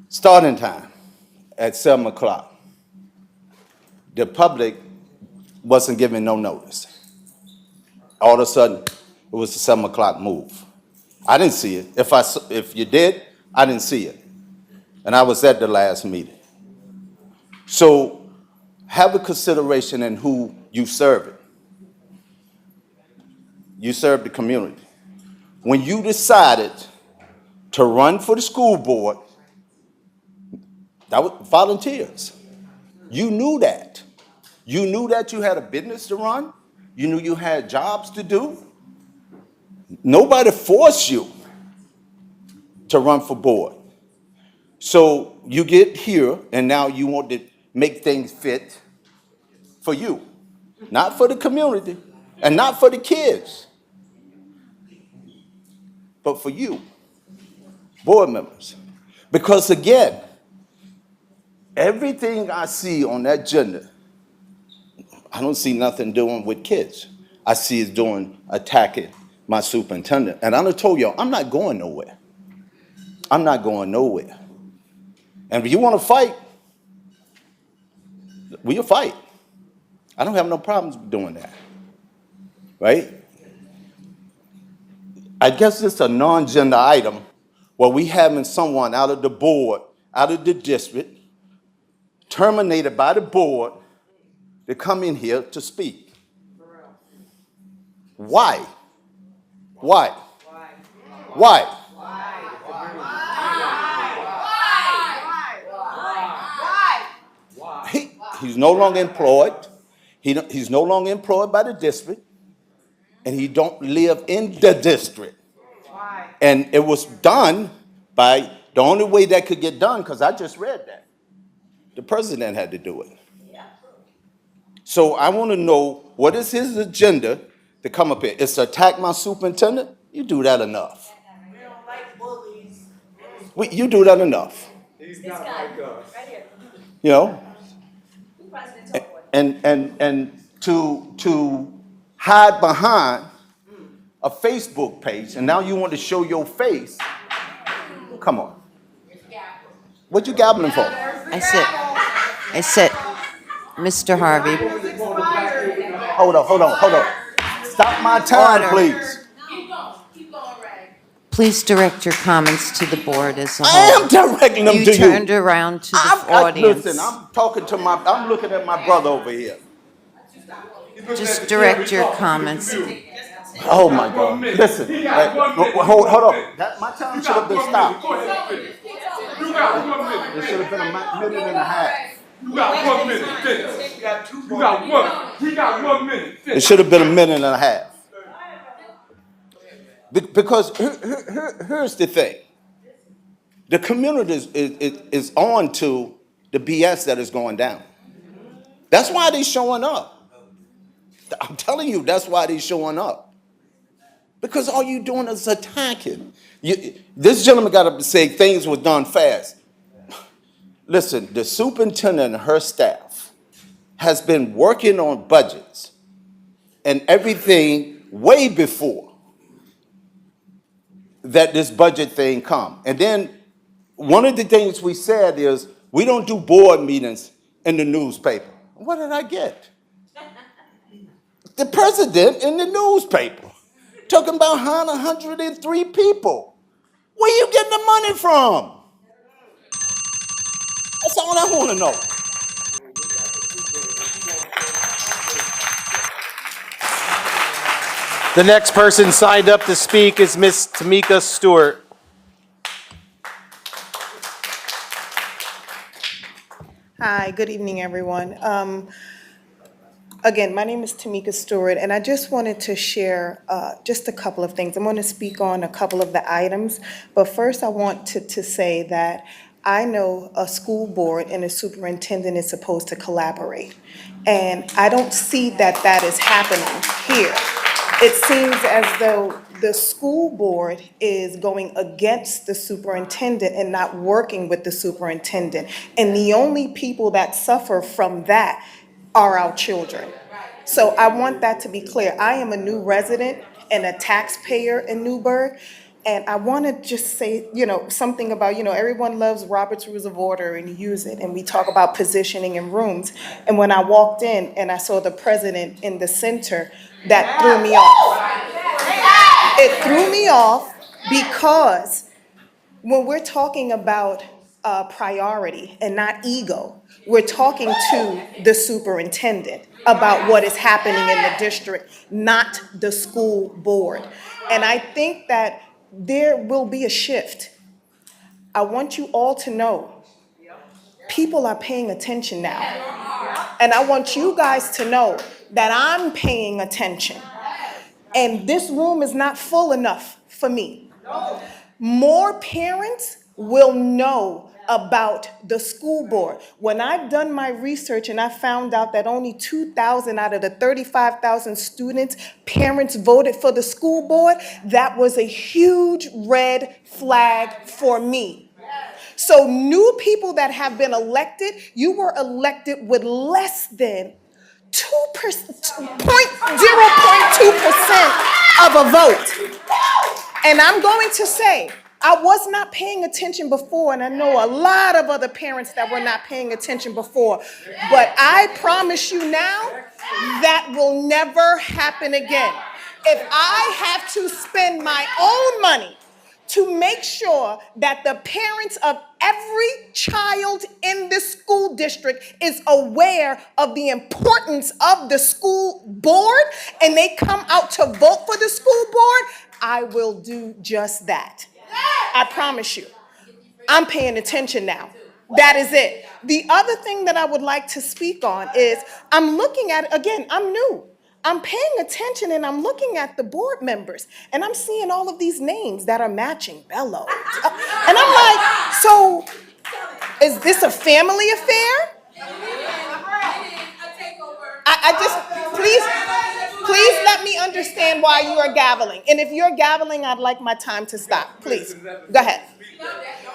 Starting time at 7 o'clock. The public wasn't given no notice. All of a sudden, it was a 7 o'clock move. I didn't see it. If you did, I didn't see it. And I was at the last meeting. So have a consideration in who you serve it. You serve the community. When you decided to run for the school board, that was volunteers. You knew that. You knew that you had a business to run. You knew you had jobs to do. Nobody forced you to run for board. So you get here, and now you want to make things fit for you, not for the community, and not for the kids, but for you, board members. Because again, everything I see on that agenda, I don't see nothing doing with kids. I see it doing attacking my superintendent. And I done told y'all, I'm not going nowhere. I'm not going nowhere. And if you want to fight, we'll fight. I don't have no problems doing that, right? I guess it's a non-agenda item where we having someone out of the board, out of the district, terminated by the board to come in here to speak. Why? Why? Why? He's no longer employed. He's no longer employed by the district, and he don't live in the district. And it was done by the only way that could get done, because I just read that. The president had to do it. So I want to know, what is his agenda to come up here? It's to attack my superintendent? You do that enough. We don't like bullies. You do that enough. He's not like us. Right here. You know? And to hide behind a Facebook page, and now you want to show your face. Come on. What you gabbling for? I said, Mr. Harvey. Hold on. Stop my time, Order. please. Keep going, Ray. Please direct your comments to the board as a I whole. am directing them to you. You turned around to the audience. Listen, I'm looking at my brother over here. Just direct your comments. Oh my God. Listen. Hold on. My time should have been stopped. You got 1 minute. It should have been a minute and a half. You got 1 minute. Finish. We got 1 minute. It should have been a minute and a half. Because here's the thing. The community is on to the BS that is going down. That's why they're showing up. I'm telling you, that's why they're showing up. Because all you're doing is attacking. This gentleman got up to say things were done fast. Listen, the superintendent and her staff has been working on budgets and everything way before that this budget thing come. And then one of the things we said is, we don't do board meetings in the newspaper. What did I get? The president in the newspaper talking about 103 people. Where you getting the money from? That's all I want to know. The next person signed up to speak is Ms. Tamika Stewart. Hi, good evening, everyone. Again, my name is Tamika Stewart, and I just wanted to share just a couple of things. I'm going to speak on a couple of the items, but first I want to say that I know a school board and a superintendent is supposed to collaborate, and I don't see that that is happening here. It seems as though the school board is going against the superintendent and not working with the superintendent, and the only people that suffer from that are our children. So I want that to be clear. I am a new resident and a taxpayer in Newburgh, and I want to just say, something about, everyone loves Robert's Rules of Order and use it, and we talk about positioning in rooms. And when I walked in and I saw the president in the center, that threw me off. It threw me off because when we're talking about priority and not ego, we're talking to the superintendent about what is happening in the district, not the school board. And I think that there will be a shift. I want you all to know, people are paying attention now. And I want you guys to know that I'm paying attention. And this room is not full enough for me. More parents will know about the school board. When I've done my research and I found out that only 2,000 out of the 35,000 students, parents voted for the school board, that was a huge red flag for me. So new people that have been elected, you were elected with less than 0.2% of a vote. And I'm going to say, I was not paying attention before, and I know a lot of other parents that were not paying attention before. But I promise you now, that will never happen again. If I have to spend my own money to make sure that the parents of every child in the school district is aware of the importance of the school board and they come out to vote for the school board, I will do just that. I promise you. I'm paying attention now. That is it. The other thing that I would like to speak on is I'm looking at, again, I'm new. I'm paying attention and I'm looking at the board members and I'm seeing all of these names that are matching Bello. And I'm like, so is this a family affair? I just, please let me understand why you are gaveling. And if you're gaveling, I'd like my time to stop. Please, go ahead.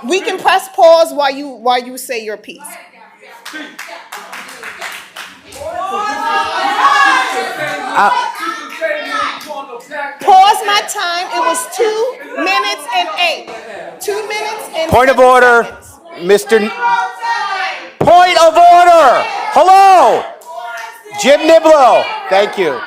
We can press pause while you say your piece. Pause my time. It was 2 minutes and 8. 2 minutes and Point of order, Mr. Point of order. Hello. Jim Niblo. Thank you.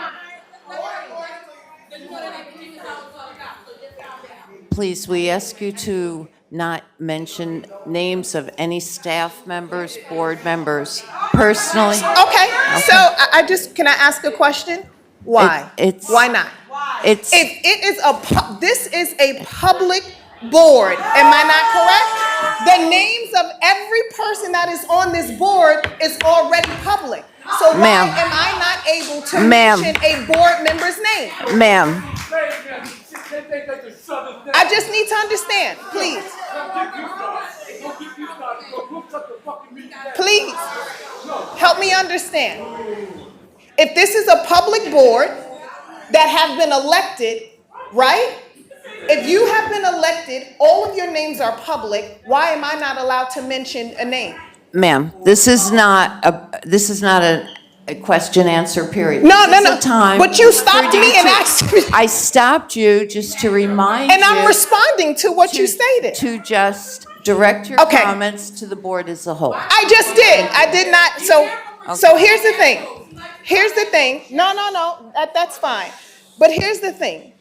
Please, we ask you to not mention names of any staff members, board members, personally. Okay. So I just, can I ask a question? Why? Why not? It's This is a public board. Am I not correct? The names of every person that is on this board is already public. So why am I not able to mention a board member's name? Ma'am. I just need to understand, please. Please, help me understand. If this is a public board that have been elected, right? If you have been elected, all of your names are public, why am I not allowed to mention a name? Ma'am, this is not a question answer period. No. Time but you stopped me and asked me. I stopped you just to remind you. And I'm responding to what you stated. To just direct your comments to the board as a whole. I just did. I did not. So here's the thing. Here's the thing. No. That's fine. But here's the thing.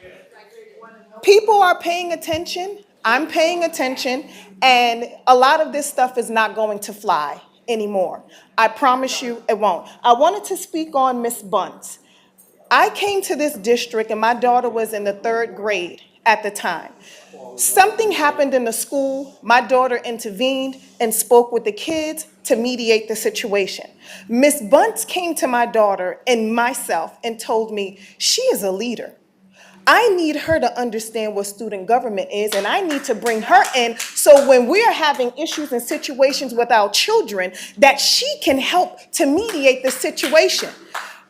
People are paying attention. I'm paying attention. And a lot of this stuff is not going to fly anymore. I promise you it won't. I wanted to speak on Miss Bunce. I came to this district and my daughter was in the 3rd grade at the time. Something happened in the school. My daughter intervened and spoke with the kids to mediate the situation. Miss Bunce came to my daughter and myself and told me she is a leader. I need her to understand what student government is, and I need to bring her in so when we're having issues and situations with our children, that she can help to mediate the situation.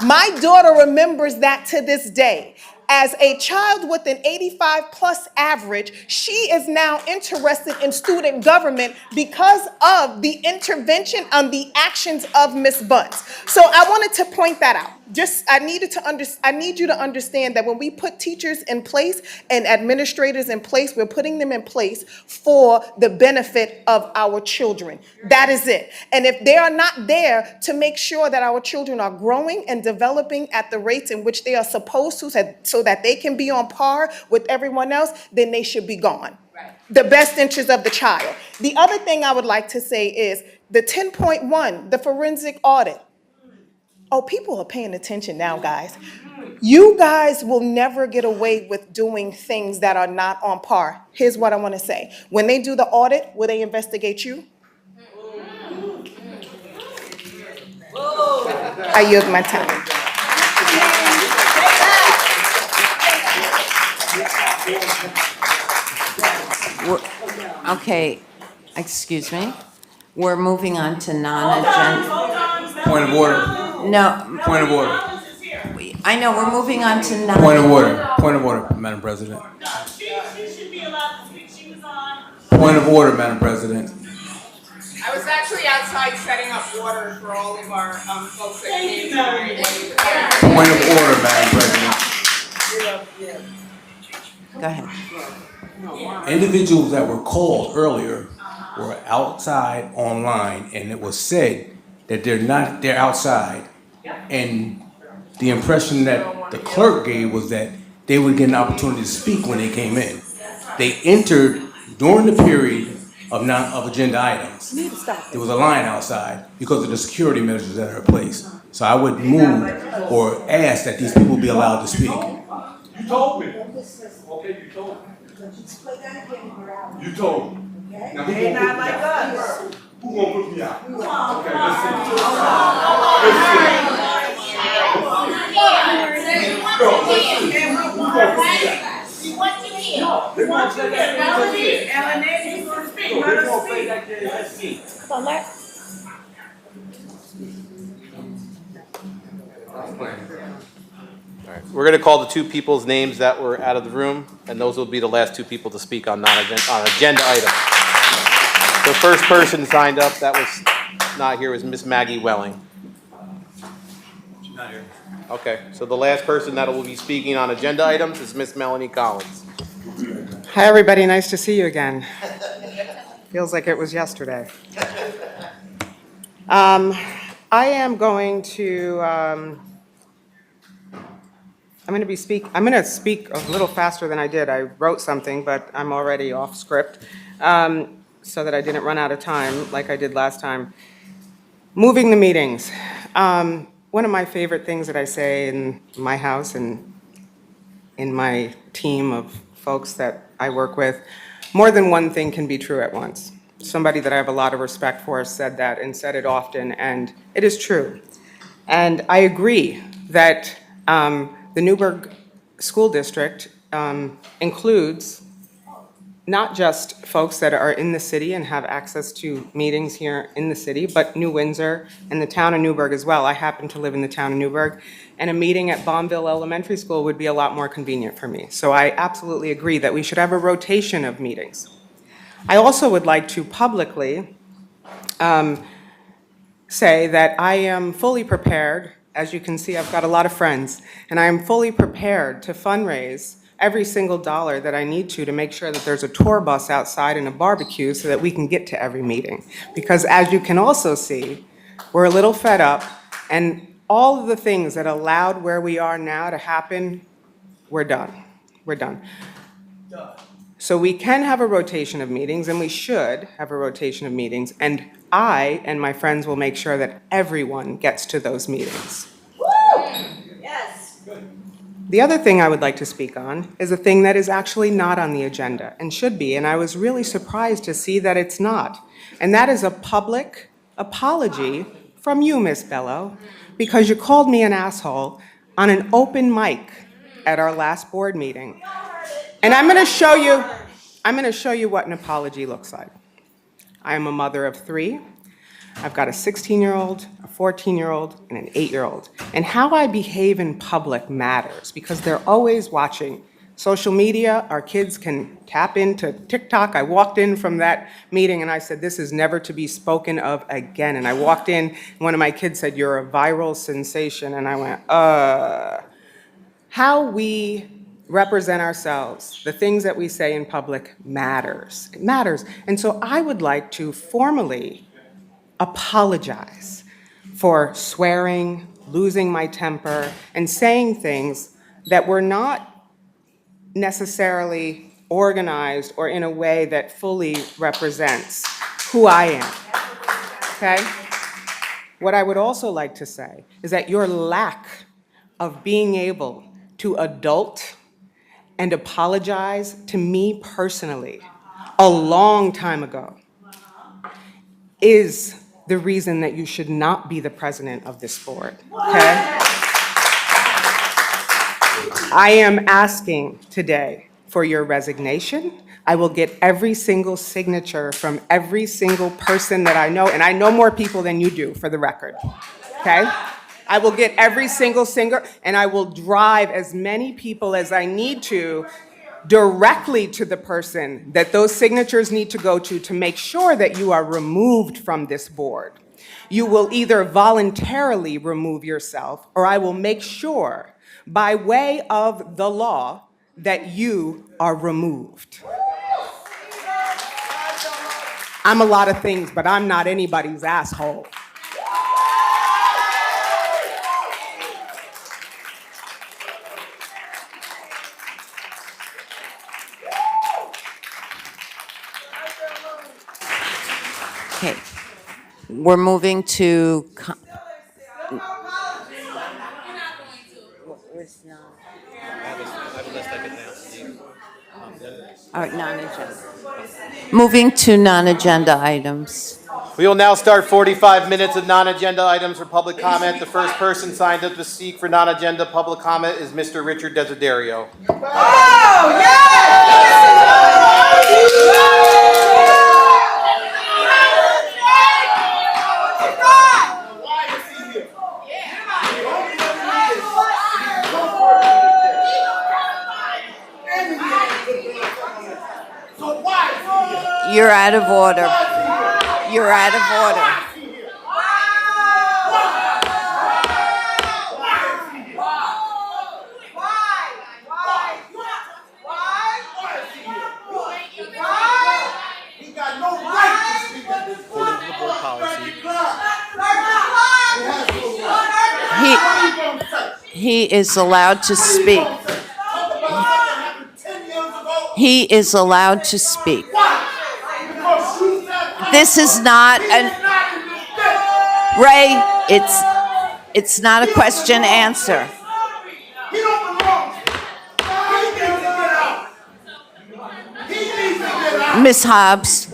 My daughter remembers that to this day. As a child with an 85+ average, she is now interested in student government because of the intervention and the actions of Miss Bunce. So I wanted to point that out. I need you to understand that when we put teachers in place and administrators in place, we're putting them in place for the benefit of our children. That is it. And if they are not there to make sure that our children are growing and developing at the rates in which they are supposed to, so that they can be on par with everyone else, then they should be gone. Right. The best interest of the child. The other thing I would like to say is the 10.1, the forensic audit. Oh, people are paying attention now, guys. You guys will never get away with doing things that are not on par. Here's what I want to say. When they do the audit, will they investigate you? I yield my time. Okay, excuse me. We're moving on to non-agenda. Point of order. No. Point of order. I know, we're moving on to non. Point of order. Point of order, Madam President. She should be allowed to speak. She was on. Point of order, Madam President. I was actually outside setting up water for all of our folks that came tonight. Point of order, Madam President. Go ahead. Individuals that were called earlier were outside online, and it was said that they're outside. And the impression that the clerk gave was that they would get an opportunity to speak when they came in. They entered during the period of agenda items. There was a line outside because of the security measures that are in place. So I would move or ask that these people be allowed to speak. You told me. Okay, you told me. You told me. Now, They're not like us. Who gonna put me out? Okay, We want you here. We want you here. Melanie, Ellen, you gonna speak. Let us speak. Come on, Larry. All right, we're going to call the two people's names that were out of the room, and those will be the last two people to speak on agenda items. The first person signed up that was not here was Miss Maggie Welling. She's not here. Okay, so the last person that will be speaking on agenda items is Miss Melanie Collins. Hi, everybody. Nice to see you again. Feels like it was yesterday. I am going to I'm going to speak a little faster than I did. I wrote something, but I'm already off script, so that I didn't run out of time like I did last time. Moving the meetings. One of my favorite things that I say in my house and in my team of folks that I work with, more than one thing can be true at once. Somebody that I have a lot of respect for said that and said it often, and it is true. And I agree that the Newburgh School District includes not just folks that are in the city and have access to meetings here in the city, but New Windsor and the town of Newburgh as well. I happen to live in the town of Newburgh, and a meeting at Baumville Elementary School would be a lot more convenient for me. So I absolutely agree that we should have a rotation of meetings. I also would like to publicly say that I am fully prepared. As you can see, I've got a lot of friends, and I am fully prepared to fundraise every single dollar that I need to make sure that there's a tour bus outside and a barbecue so that we can get to every meeting. Because as you can also see, we're a little fed up, and all of the things that allowed where we are now to happen, we're done. We're done. So we can have a rotation of meetings, and we should have a rotation of meetings, and I and my friends will make sure that everyone gets to those meetings. Yes. The other thing I would like to speak on is a thing that is actually not on the agenda and should be, and I was really surprised to see that it's not. And that is a public apology from you, Miss Bello, because you called me an asshole on an open mic at our last board meeting. And I'm going to show you what an apology looks like. I am a mother of 3. I've got a 16-year-old, a 14-year-old, and an 8-year-old. And how I behave in public matters because they're always watching. Social media, our kids can tap into TikTok. I walked in from that meeting and I said, this is never to be spoken of again. And I walked in, and one of my kids said, you're a viral sensation. And I went, How we represent ourselves, the things that we say in public matters. It matters. And so I would like to formally apologize for swearing, losing my temper, and saying things that were not necessarily organized or in a way that fully represents who I am. Okay? What I would also like to say is that your lack of being able to adult and apologize to me personally a long time ago is the reason that you should not be the president of this board, okay? I am asking today for your resignation. I will get every single signature from every single person that I know, and I know more people than you do, for the record, okay? I will get every single singer, and I will drive as many people as I need to directly to the person that those signatures need to go to make sure that you are removed from this board. You will either voluntarily remove yourself, or I will make sure, by way of the law, that you are removed. I'm a lot of things, but I'm not anybody's asshole. Okay. We're moving to. All right, non-agenda. Moving to non-agenda items. We will now start 45 minutes of non-agenda items for public comment. The first person signed up to speak for non-agenda public comment is Mr. Richard Desiderio. You're out of order. You're out of order. He is allowed to speak. He is allowed to speak. This is not an, Ray, it's not a question answer. Ms. Hobbs.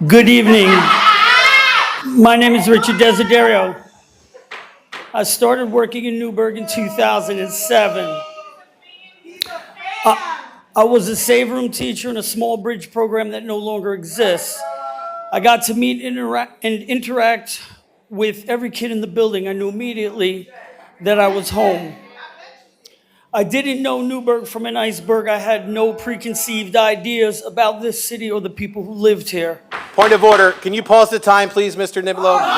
Good evening. My name is Richard Desiderio. I started working in Newburgh in 2007. I was a save room teacher in a small bridge program that no longer exists. I got to meet and interact with every kid in the building. I knew immediately that I was home. I didn't know Newburgh from an iceberg. I had no preconceived ideas about this city or the people who lived here. Point of order. Can you pause the time, please, Mr. Niblo? Hold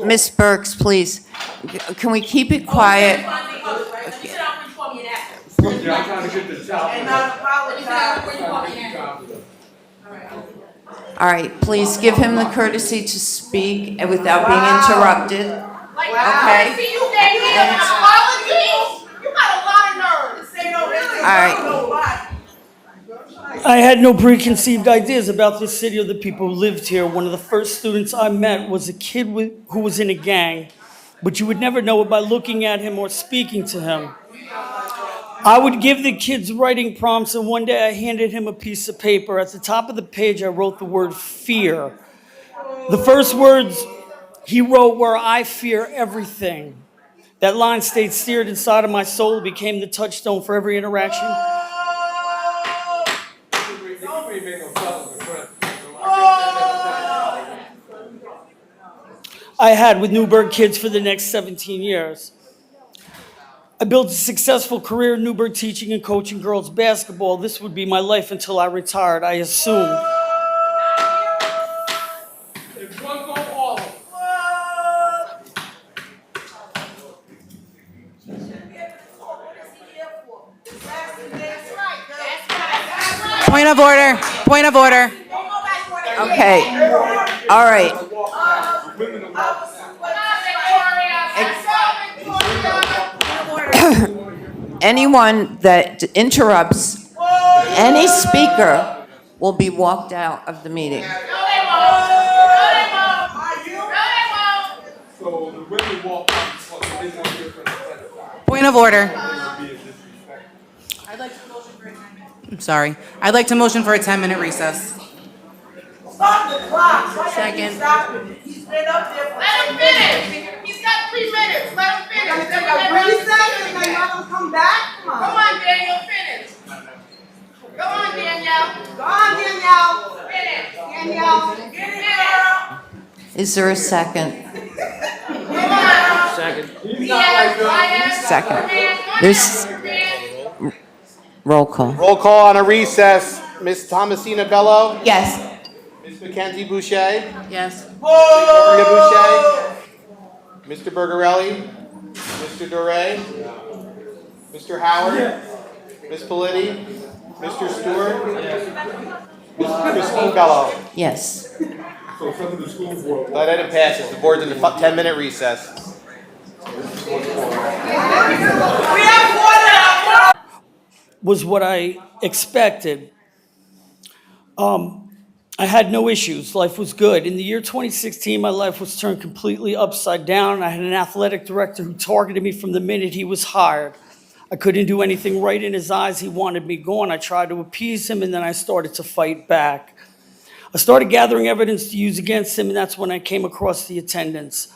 on. Miss Burks, please. Can we keep it quiet? All right, please give him the courtesy to speak and without being interrupted. Okay? All right. I had no preconceived ideas about this city or the people who lived here. One of the first students I met was a kid who was in a gang, but you would never know it by looking at him or speaking to him. I would give the kids writing prompts, and one day I handed him a piece of paper. At the top of the page, I wrote the word fear. The first words he wrote were, "I fear everything." That line stayed seared inside of my soul. It became the touchstone for every interaction. I had with Newburgh kids for the next 17 years. I built a successful career in Newburgh teaching and coaching girls basketball. This would be my life until I retired, I assumed. Point of order, point of order. Okay, all right. Anyone that interrupts any speaker will be walked out of the meeting. Point of order. I'm sorry. I'd like to motion for a 10-minute recess. Stop the clock. Second. He's been up there. Let him finish. He's got 3 minutes. Let him finish. Then we'll let him come back. Come on, Daniel, finish. Go on, Danielle. Go on, Danielle. Finish. Danielle. Get it, girl. Is there a second? Come on. Second. Second. There's roll call. Roll call on a recess. Ms. Thomasina Bello? Yes. Ms. Mackenzie Boucher? Yes. Mr. Boucher? Mr. Bergarelli? Mr. Doré? Mr. Howard? Ms. Politti? Mr. Stewart? Ms. Christine Bello? Yes. That item passes. The board's in the 10-minute recess. Was what I expected. I had no issues. Life was good. In the year 2016, my life was turned completely upside down. I had an athletic director who targeted me from the minute he was hired. I couldn't do anything right in his eyes. He wanted me gone. I tried to appease him, and then I started to fight back. I started gathering evidence to use against him, and that's when I came across the attendance.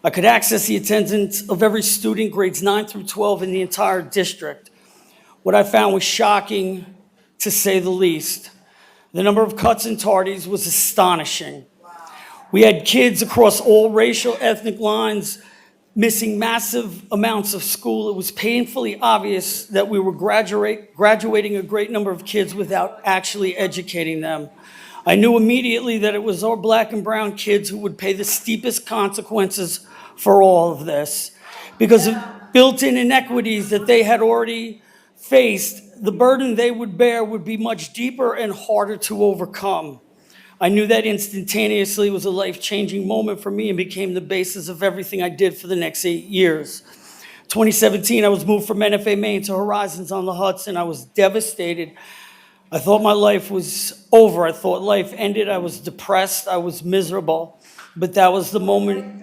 I could access the attendance of every student, grades 9 through 12 in the entire district. What I found was shocking, to say the least. The number of cuts and tardies was astonishing. We had kids across all racial, ethnic lines missing massive amounts of school. It was painfully obvious that we were graduating a great number of kids without actually educating them. I knew immediately that it was our black and brown kids who would pay the steepest consequences for all of this. Because of built-in inequities that they had already faced, the burden they would bear would be much deeper and harder to overcome. I knew that instantaneously was a life-changing moment for me and became the basis of everything I did for the next 8 years. 2017, I was moved from NFA Maine to Horizons on the Hudson. I was devastated. I thought my life was over. I thought life ended. I was depressed. I was miserable. But that was the moment.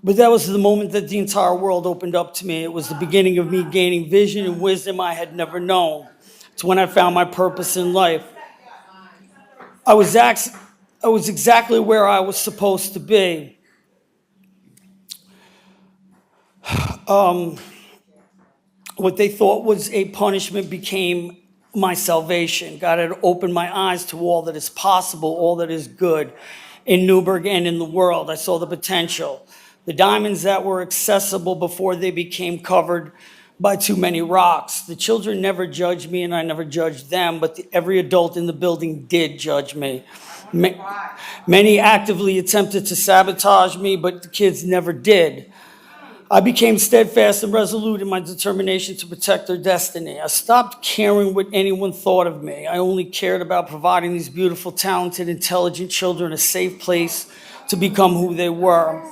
But that was the moment that the entire world opened up to me. It was the beginning of me gaining vision and wisdom I had never known. It's when I found my purpose in life. I was exactly where I was supposed to be. What they thought was a punishment became my salvation. God had opened my eyes to all that is possible, all that is good in Newburgh and in the world. I saw the potential. The diamonds that were accessible before they became covered by too many rocks. The children never judged me and I never judged them, but every adult in the building did judge me. Many actively attempted to sabotage me, but the kids never did. I became steadfast and resolute in my determination to protect their destiny. I stopped caring what anyone thought of me. I only cared about providing these beautiful, talented, intelligent children a safe place to become who they were.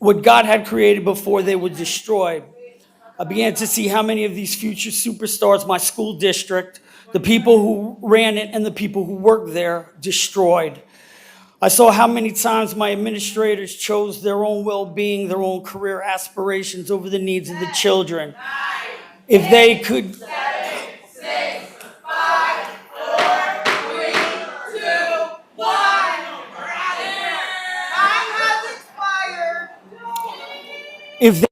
What God had created before they were destroyed. I began to see how many of these future superstars my school district, the people who ran it and the people who worked there, destroyed. I saw how many times my administrators chose their own well-being, their own career aspirations over the needs of the children. If they could, 6, 5, 4, 3, 2, 1. Time has expired. if they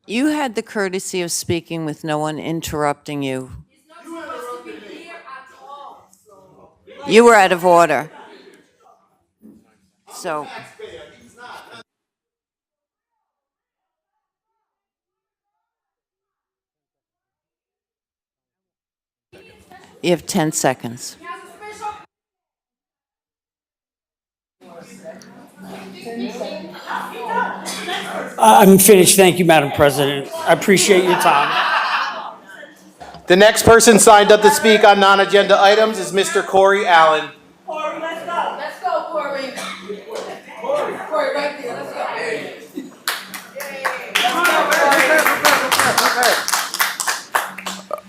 You had the courtesy of speaking with no one interrupting you. You were out of order. So, you have 10 seconds. I'm finished. Thank you, Madam President. I appreciate your time. The next person signed up to speak on non-agenda items is Mr. Corey Allen. Corey, let's go. Let's go, Corey. Corey, right there. Let's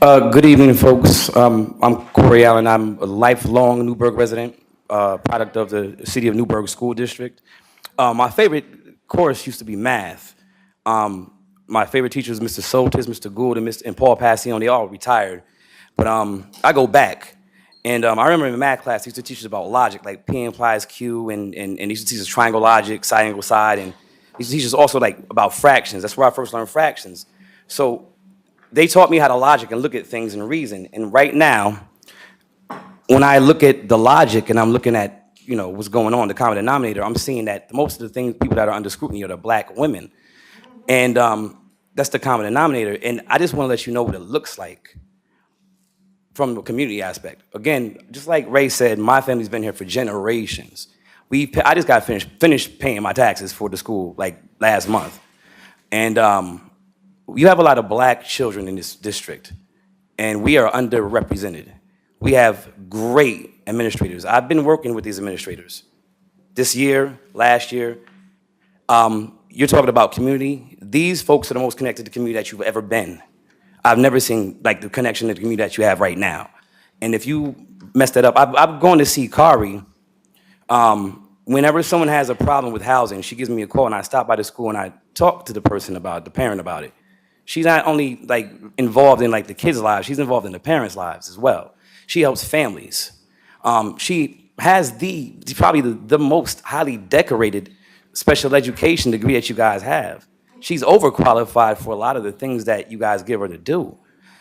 go. Good evening, folks. I'm Corey Allen. I'm a lifelong Newburgh resident, product of the City of Newburgh School District. My favorite course used to be math. My favorite teachers, Mr. Soltis, Mr. Gould, and Paul Passion. They all retired. But I go back, and I remember in math class, they used to teach us about logic, like P implies Q, and they used to teach us triangle logic, side angle side, and they used to teach us also like about fractions. That's where I first learned fractions. So they taught me how to logic and look at things and reason. And right now, when I look at the logic and I'm looking at, what's going on, the common denominator, I'm seeing that most of the things, people that are under scrutiny are the black women. And that's the common denominator. And I just want to let you know what it looks like from the community aspect. Again, just like Ray said, my family's been here for generations. I just got finished paying my taxes for the school like last month. And you have a lot of black children in this district, and we are underrepresented. We have great administrators. I've been working with these administrators this year, last year. You're talking about community. These folks are the most connected to the community that you've ever been. I've never seen like the connection to the community that you have right now. And if you mess that up, I've gone to see Kari. Whenever someone has a problem with housing, she gives me a call, and I stop by the school and I talk to the person about it, the parent about it. She's not only like involved in like the kids' lives, she's involved in the parents' lives as well. She helps families. She has probably the most highly decorated special education degree that you guys have. She's overqualified for a lot of the things that you guys give her to do.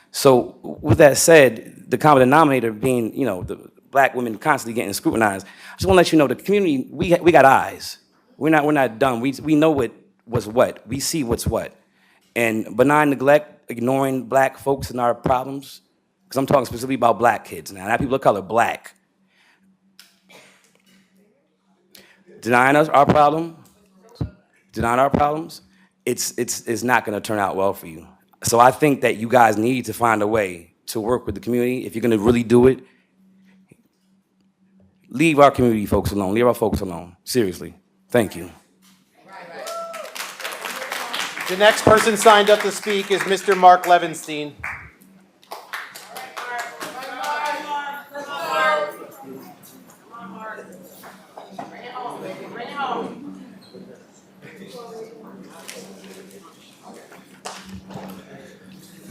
So with that said, the common denominator being, the black women constantly getting scrutinized, I just want to let you know the community, we got eyes. We're not dumb. We know what's what. We see what's what. And benign neglect, ignoring black folks and our problems, because I'm talking specifically about black kids now, not people of color, black. Denying us our problems, it's not going to turn out well for you. So I think that you guys need to find a way to work with the community. If you're going to really do it, leave our community folks alone. Leave our folks alone. Seriously. Thank you. The next person signed up to speak is Mr. Mark Levenstein.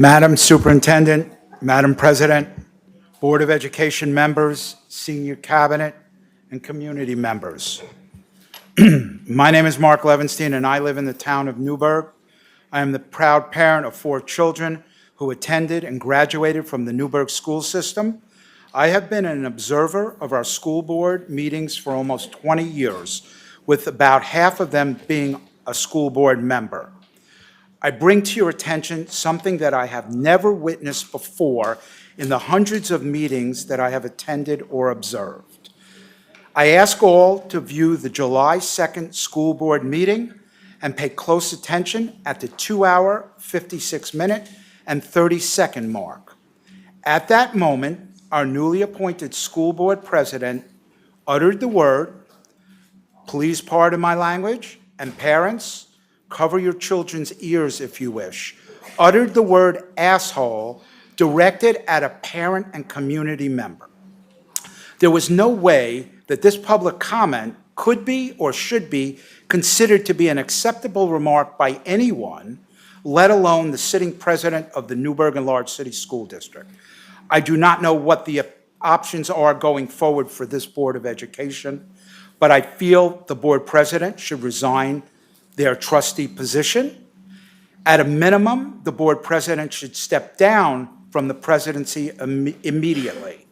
Madam Superintendent, Madam President, Board of Education members, senior cabinet, and community members. My name is Mark Levenstein, and I live in the town of Newburgh. I am the proud parent of 4 children who attended and graduated from the Newburgh school system. I have been an observer of our school board meetings for almost 20 years, with about half of them being a school board member. I bring to your attention something that I have never witnessed before in the hundreds of meetings that I have attended or observed. I ask all to view the July 2nd school board meeting and pay close attention at the 2-hour, 56-minute, and 30-second mark. At that moment, our newly appointed school board president uttered the word, please pardon my language, and parents, cover your children's ears if you wish, uttered the word asshole directed at a parent and community member. There was no way that this public comment could be or should be considered to be an acceptable remark by anyone, let alone the sitting president of the Newburgh Enlarged City School District. I do not know what the options are going forward for this Board of Education, but I feel the board president should resign their trustee position. At a minimum, the board president should step down from the presidency immediately.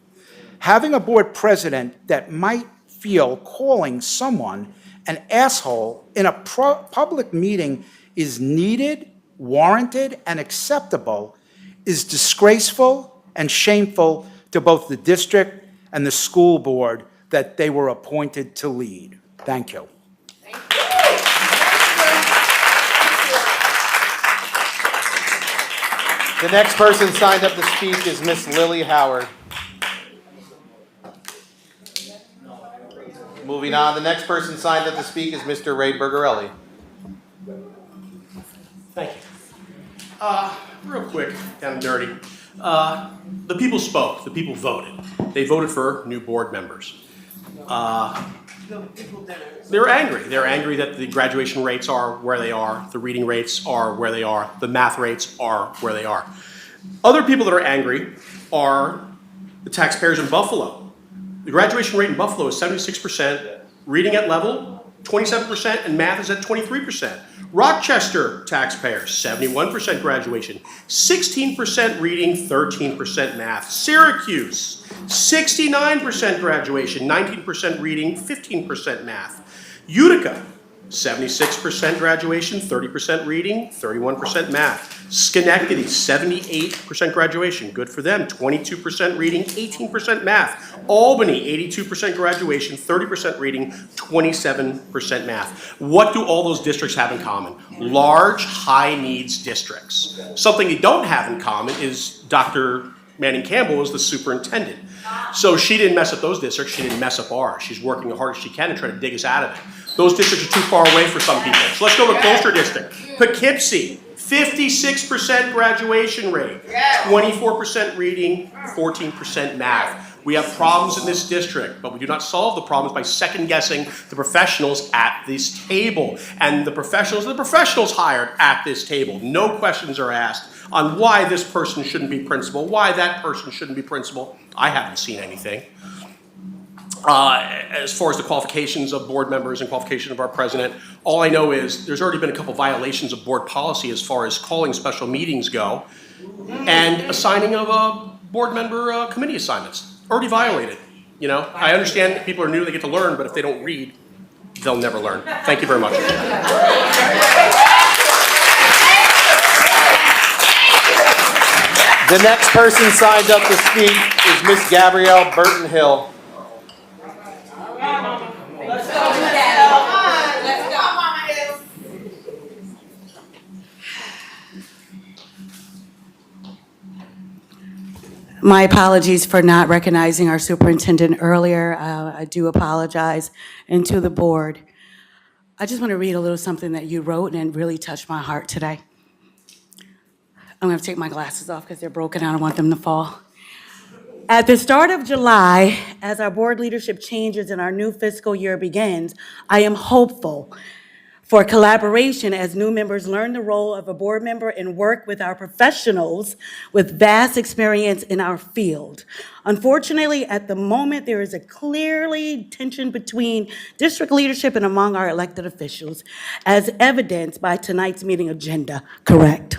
Having a board president that might feel calling someone an asshole in a public meeting is needed, warranted, and acceptable is disgraceful and shameful to both the district and the school board that they were appointed to lead. Thank you. The next person signed up to speak is Miss Lily Howard. Moving on, the next person signed up to speak is Mr. Ray Bergarelli. Thank you. Real quick, down and dirty. The people spoke, the people voted. They voted for new board members. They're angry. They're angry that the graduation rates are where they are, the reading rates are where they are, the math rates are where they are. Other people that are angry are the taxpayers in Buffalo. The graduation rate in Buffalo is 76%, reading at level 27%, and math is at 23%. Rochester taxpayers, 71% graduation, 16% reading, 13% math. Syracuse, 69% graduation, 19% reading, 15% math. Utica, 76% graduation, 30% reading, 31% math. Schenectady, 78% graduation, good for them, 22% reading, 18% math. Albany, 82% graduation, 30% reading, 27% math. What do all those districts have in common? Large, high-needs districts. Something they don't have in common is Dr. Manning Campbell is the superintendent. So she didn't mess up those districts, she didn't mess up ours. She's working the hardest she can to try to dig us out of it. Those districts are too far away for some people. So let's go to a closer district. Poughkeepsie, 56% graduation rate, 24% reading, 14% math. We have problems in this district, but we do not solve the problems by second-guessing the professionals at this table. And the professionals hired at this table. No questions are asked on why this person shouldn't be principal, why that person shouldn't be principal. I haven't seen anything. As far as the qualifications of board members and qualification of our president, all I know is there's already been a couple violations of board policy as far as calling special meetings go and assigning of board member committee assignments. Already violated. You know, I understand that people are new, they get to learn, but if they don't read, they'll never learn. Thank you very much. The next person signed up to speak is Miss Gabrielle Burton Hill. My apologies for not recognizing our superintendent earlier. I do apologize. And to the board, I just want to read a little something that you wrote and it really touched my heart today. I'm going to take my glasses off because they're broken. I don't want them to fall. At the start of July, as our board leadership changes and our new fiscal year begins, I am hopeful for collaboration as new members learn the role of a board member and work with our professionals with vast experience in our field. Unfortunately, at the moment, there is a clearly tension between district leadership and among our elected officials, as evidenced by tonight's meeting agenda, correct?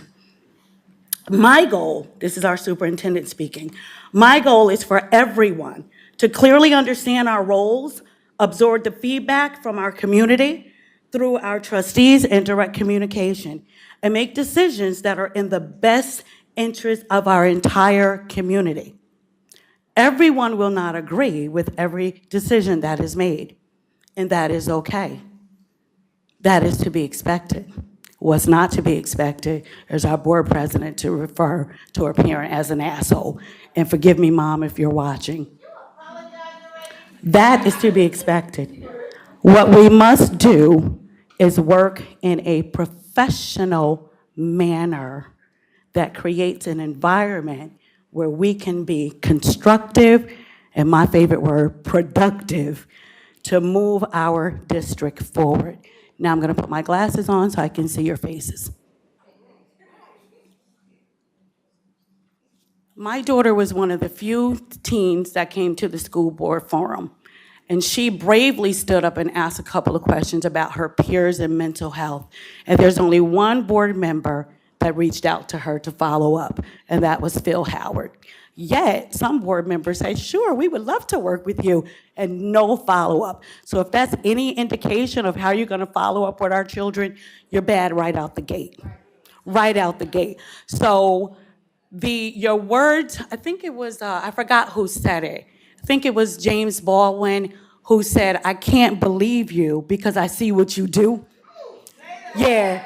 My goal, this is our superintendent speaking, my goal is for everyone to clearly understand our roles, absorb the feedback from our community, through our trustees and direct communication, and make decisions that are in the best interest of our entire community. Everyone will not agree with every decision that is made, and that is okay. That is to be expected. What's not to be expected is our board president to refer to her parent as an asshole. And forgive me, Mom, if you're watching. That is to be expected. What we must do is work in a professional manner that creates an environment where we can be constructive and my favorite word, productive, to move our district forward. Now I'm going to put my glasses on so I can see your faces. My daughter was one of the few teens that came to the school board forum, and she bravely stood up and asked a couple of questions about her peers and mental health. And there's only one board member that reached out to her to follow up, and that was Phil Howard. Yet, some board members say, sure, we would love to work with you, and no follow-up. So if that's any indication of how you're gonna follow up with our children, you're bad right out the gate. Right out the gate. So your words, I think it was, I forgot who said it. I think it was James Baldwin who said, I can't believe you because I see what you do. Yeah,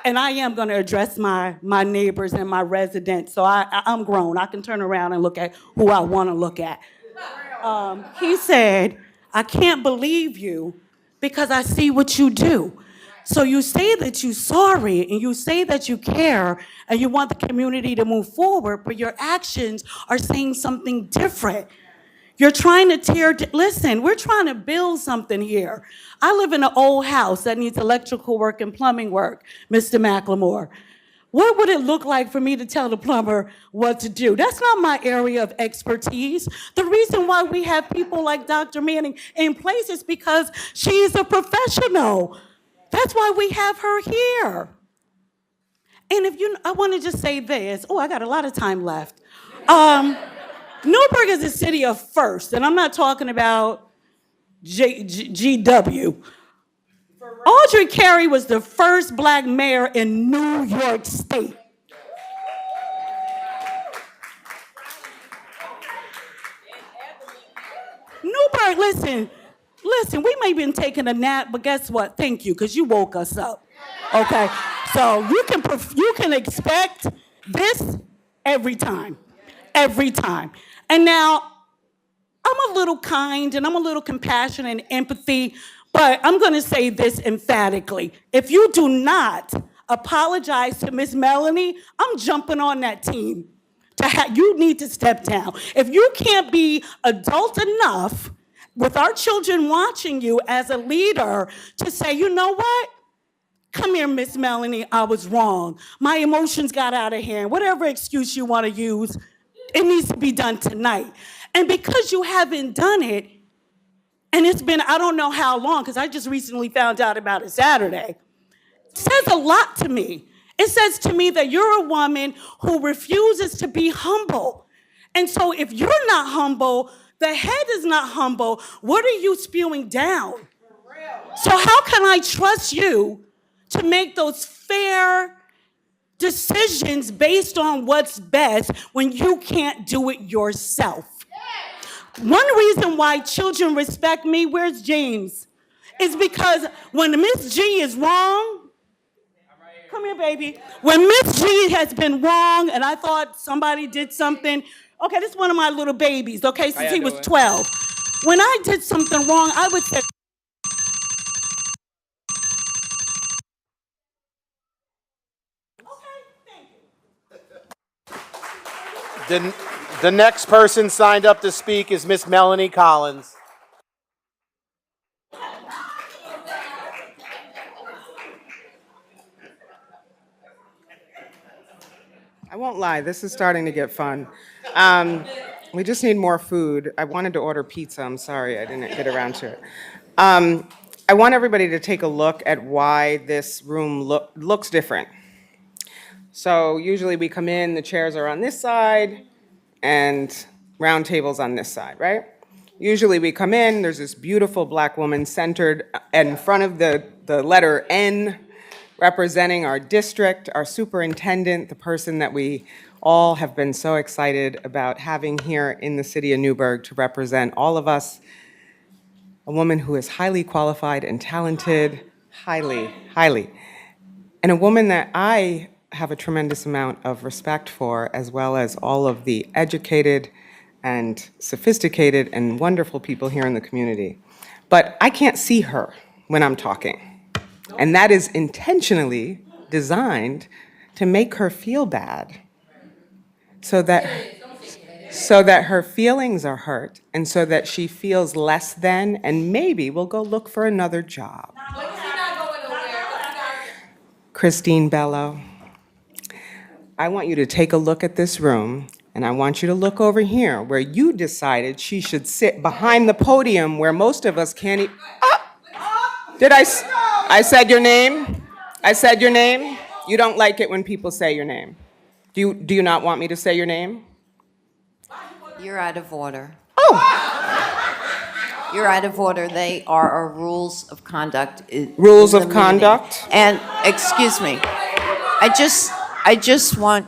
and I am going to address my neighbors and my residents, so I'm grown. I can turn around and look at who I want to look at. He said, I can't believe you because I see what you do. So you say that you're sorry and you say that you care and you want the community to move forward, but your actions are saying something different. You're trying to listen, we're trying to build something here. I live in an old house that needs electrical work and plumbing work, Mr. McLemore. What would it look like for me to tell the plumber what to do? That's not my area of expertise. The reason why we have people like Dr. Manning in place is because she's a professional. That's why we have her here. And I want to just say this. Oh, I got a lot of time left. Newburgh is a city of first, and I'm not talking about GW. Audrey Carey was the first Black mayor in New York State. Newburgh, listen, we may have been taking a nap, but guess what? Thank you, because you woke us up, okay? So you can expect this every time. And now, I'm a little kind and I'm a little compassionate and empathy, but I'm gonna say this emphatically. If you do not apologize to Miss Melanie, I'm jumping on that team. You need to step down. If you can't be adult enough with our children watching you as a leader to say, you know what? Come here, Miss Melanie, I was wrong. My emotions got out of hand. Whatever excuse you wanna use, it needs to be done tonight. And because you haven't done it, and it's been, I don't know how long, because I just recently found out about it Saturday, it says a lot to me. It says to me that you're a woman who refuses to be humble. And so if you're not humble, the head is not humble, what are you spewing down? So how can I trust you to make those fair decisions based on what's best when you can't do it yourself? One reason why children respect me, where's James? Is because when Miss G is wrong, come here, baby. When Miss G has been wrong and I thought somebody did something, okay, this is one of my little babies, okay, since he was 12. When I did something wrong, I would say, The next person signed up to speak is Miss Melanie Collins. I won't lie, this is starting to get fun. We just need more food. I wanted to order pizza, I'm sorry, I didn't get around to it. I want everybody to take a look at why this room looks different. So usually we come in, the chairs are on this side, and round tables on this side, right? Usually we come in, there's this beautiful Black woman centered in front of the letter N, representing our district, our superintendent, the person that we all have been so excited about having here in the city of Newburgh to represent all of us. A woman who is highly qualified and talented, highly. And a woman that I have a tremendous amount of respect for, as well as all of the educated and sophisticated and wonderful people here in the community. But I can't see her when I'm talking. And that is intentionally designed to make her feel bad. So that, so that her feelings are hurt and so that she feels less than and maybe will go look for another job. Christine Bello, I want you to take a look at this room, and I want you to look over here where you decided she should sit behind the podium where most of us can't even. I said your name? I said your name? You don't like it when people say your name. Do you not want me to say your name? You're out of order. Oh! You're out of order. They are our rules of conduct. Rules in of the conduct? meeting. And, excuse me, I just want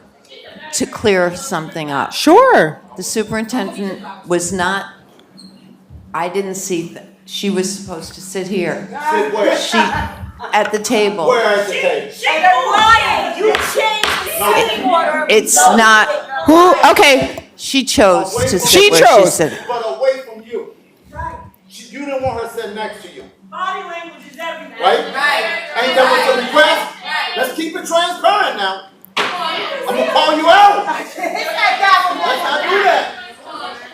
to clear something up. Sure. The superintendent was not, I didn't see, she was supposed to sit here. Sit where? She, at the table. Where at the table? You changed the sitting order. It's not, Who? Okay. she chose to sit She where chose. she's sitting. But away from you. You didn't want her sitting next to you. Body language is everything. Right? Ain't that what the request? Let's keep it transparent now. I'm gonna call you out. Let's not do that.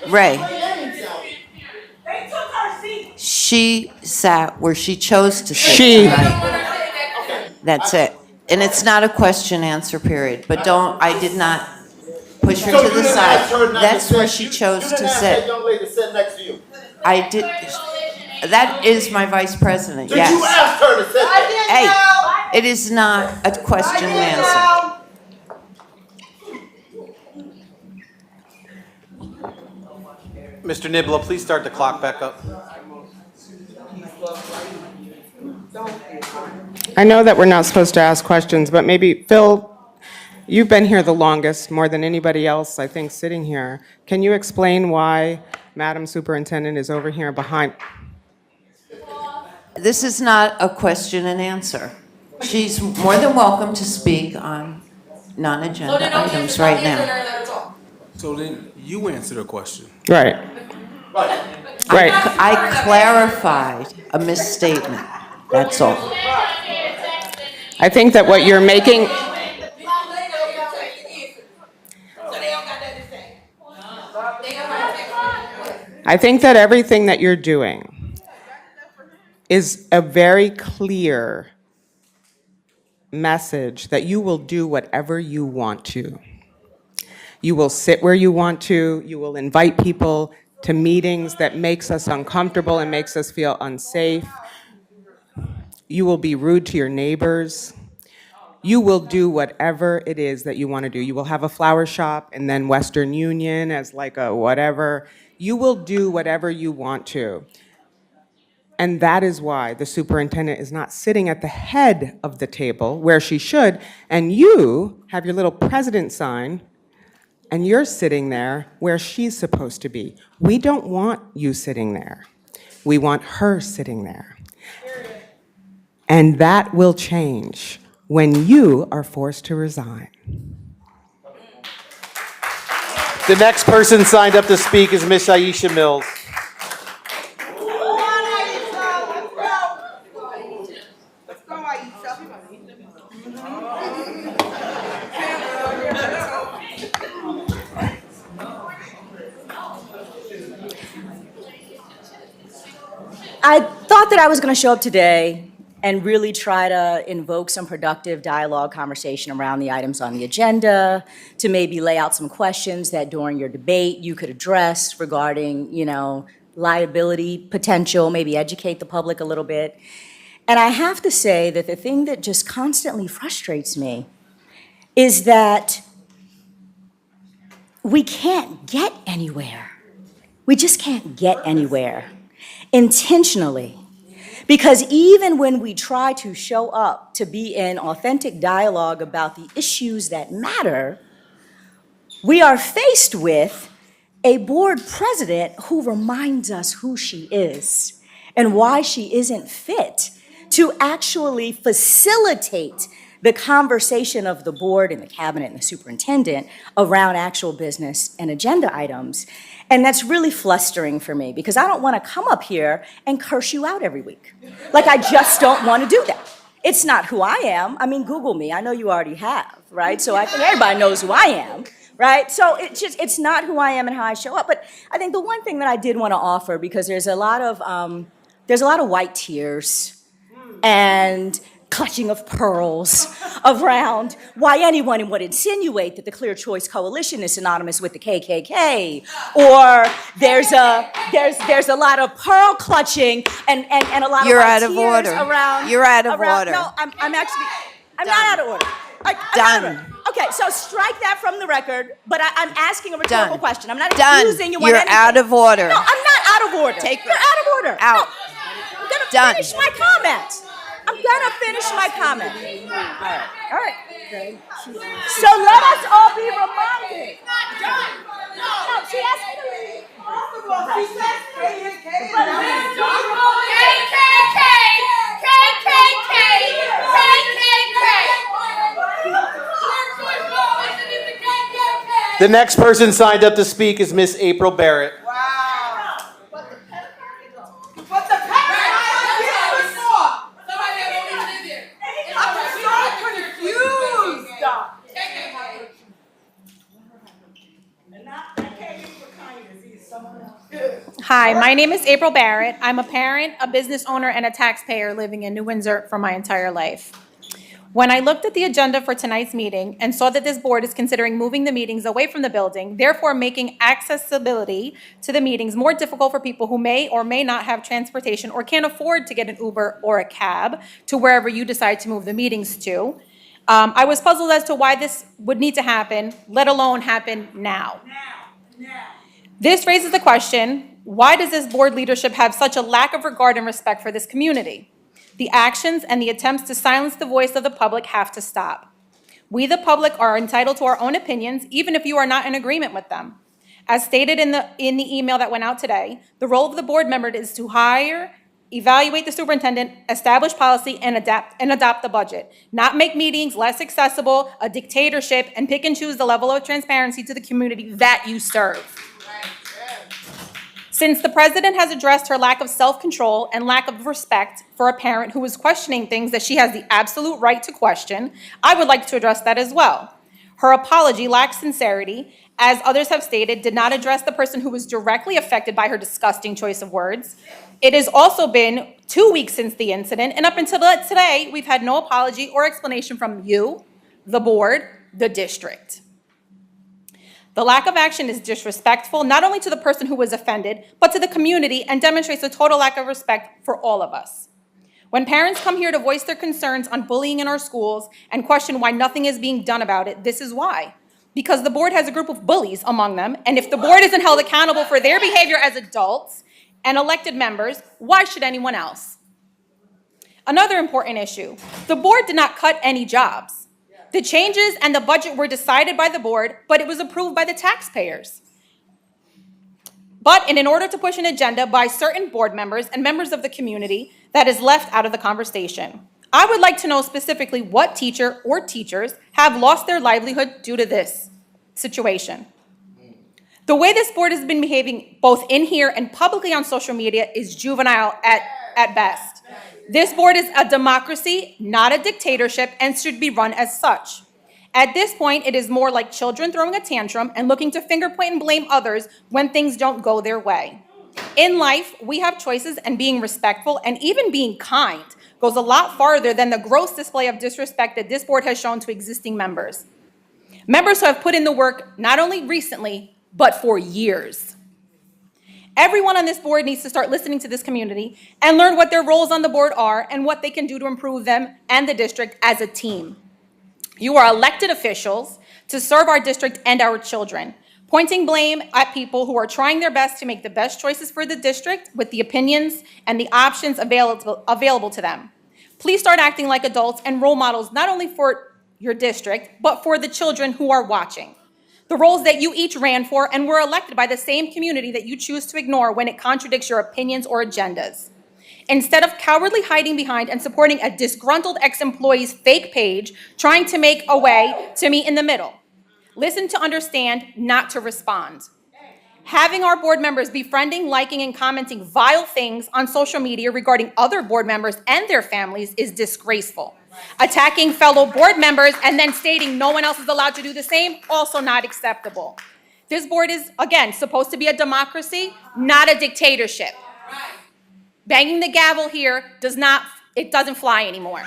Ray, They took her seat. she sat where she chose to sit She. tonight. That's it. And it's not a question-answer period, but I did not push her So to you the didn't ask her side. not That's to where sit. she You chose didn't to ask that sit. young lady to sit next to you. I did, that is my vice president, Did you yes. ask her to sit there? Hey, it is not a question and answer. Mr. Niblo, please start the clock back up. I know that we're not supposed to ask questions, but maybe, Phil, you've been here the longest, more than anybody else, I think, sitting here. Can you explain why Madam Superintendent is over here behind? This is not a question and answer. She's more than welcome to speak on non-agenda items right now. So then you answer the question. Right. Right. I clarified a misstatement, that's all. I think that what you're making, I think that everything that you're doing is a very clear message that you will do whatever you want to. You will sit where you want to. You will invite people to meetings that makes us uncomfortable and makes us feel unsafe. You will be rude to your neighbors. You will do whatever it is that you want to do. You will have a flower shop and then Western Union as like a whatever. You will do whatever you want to. And that is why the superintendent is not sitting at the head of the table where she should, and you have your little president sign and you're sitting there where she's supposed to be. We don't want you sitting there. We want her sitting there. And that will change when you are forced to resign. The next person signed up to speak is Miss Aisha Mills. I thought that I was going to show up today and really try to invoke some productive dialogue, conversation around the items on the agenda, to maybe lay out some questions that during your debate you could address regarding, liability potential, maybe educate the public a little bit. And I have to say that the thing that just constantly frustrates me is that we can't get anywhere. We just can't get anywhere intentionally. Because even when we try to show up to be in authentic dialogue about the issues that matter, we are faced with a board president who reminds us who she is and why she isn't fit to actually facilitate the conversation of the board and the cabinet and the superintendent around actual business and agenda items. And that's really flustering for me because I don't want to come up here and curse you out every week. Like, I just don't want to do that. It's not who I am. I mean, Google me. I know you already have, right? So I think everybody knows who I am, right? So it's not who I am and how I show up. But I think the one thing that I did want to offer, because there's a lot of white tears and clutching of pearls around why anyone would insinuate that the Clear Choice Coalition is synonymous with the KKK, or there's a lot of pearl clutching and a lot You're of white out of tears order. around. You're out of around- order. No, I'm not out of order. I'm out of order. Okay, so strike that from the record. But I'm asking a rhetorical Done. question. I'm not Done. accusing you. You're out of order. No, I'm not out of order. Take You're out of order. Out. No, I'm gonna Done. finish my comment. I'm gonna finish my comment. All right. So let us all be reminded. No, she asked me to leave. She says KKK. The next person signed up to speak is Miss April Barrett. Hi, my name is April Barrett. I'm a parent, a business owner, and a taxpayer living in New Windsor for my entire life. When I looked at the agenda for tonight's meeting and saw that this board is considering moving the meetings away from the building, therefore making accessibility to the meetings more difficult for people who may or may not have transportation or can't afford to get an Uber or a cab to wherever you decide to move the meetings to, I was puzzled as to why this would need to happen, let alone happen now. This raises the question, why does this board leadership have such a lack of regard and respect for this community? The actions and the attempts to silence the voice of the public have to stop. We, the public, are entitled to our own opinions, even if you are not in agreement with them. As stated in the email that went out today, the role of the board member is to hire, evaluate the superintendent, establish policy, and adopt the budget. Not make meetings less accessible, a dictatorship, and pick and choose the level of transparency to the community that you serve. Since the president has addressed her lack of self-control and lack of respect for a parent who is questioning things that she has the absolute right to question, I would like to address that as well. Her apology lacks sincerity, as others have stated, did not address the person who was directly affected by her disgusting choice of words. It has also been 2 weeks since the incident, and up until today, we've had no apology or explanation from you, the board, the district. The lack of action is disrespectful, not only to the person who was offended, but to the community, and demonstrates a total lack of respect for all of us. When parents come here to voice their concerns on bullying in our schools and question why nothing is being done about it, this is why. Because the board has a group of bullies among them, and if the board isn't held accountable for their behavior as adults and elected members, why should anyone else? Another important issue, the board did not cut any jobs. The changes and the budget were decided by the board, but it was approved by the taxpayers. But in order to push an agenda by certain board members and members of the community, that is left out of the conversation. I would like to know specifically what teacher or teachers have lost their livelihood due to this situation. The way this board has been behaving both in here and publicly on social media is juvenile at best. This board is a democracy, not a dictatorship, and should be run as such. At this point, it is more like children throwing a tantrum and looking to finger point and blame others when things don't go their way. In life, we have choices, and being respectful and even being kind goes a lot farther than the gross display of disrespect that this board has shown to existing members. Members who have put in the work not only recently, but for years. Everyone on this board needs to start listening to this community and learn what their roles on the board are and what they can do to improve them and the district as a team. You are elected officials to serve our district and our children, pointing blame at people who are trying their best to make the best choices for the district with the opinions and the options available to them. Please start acting like adults and role models, not only for your district, but for the children who are watching. The roles that you each ran for and were elected by the same community that you choose to ignore when it contradicts your opinions or agendas. Instead of cowardly hiding behind and supporting a disgruntled ex-employee's fake page, trying to make a way to meet in the middle. Listen to understand, not to respond. Having our board members befriending, liking, and commenting vile things on social media regarding other board members and their families is disgraceful. Attacking fellow board members and then stating no one else is allowed to do the same, also not acceptable. This board is, again, supposed to be a democracy, not a dictatorship. Banging the gavel here doesn't fly anymore.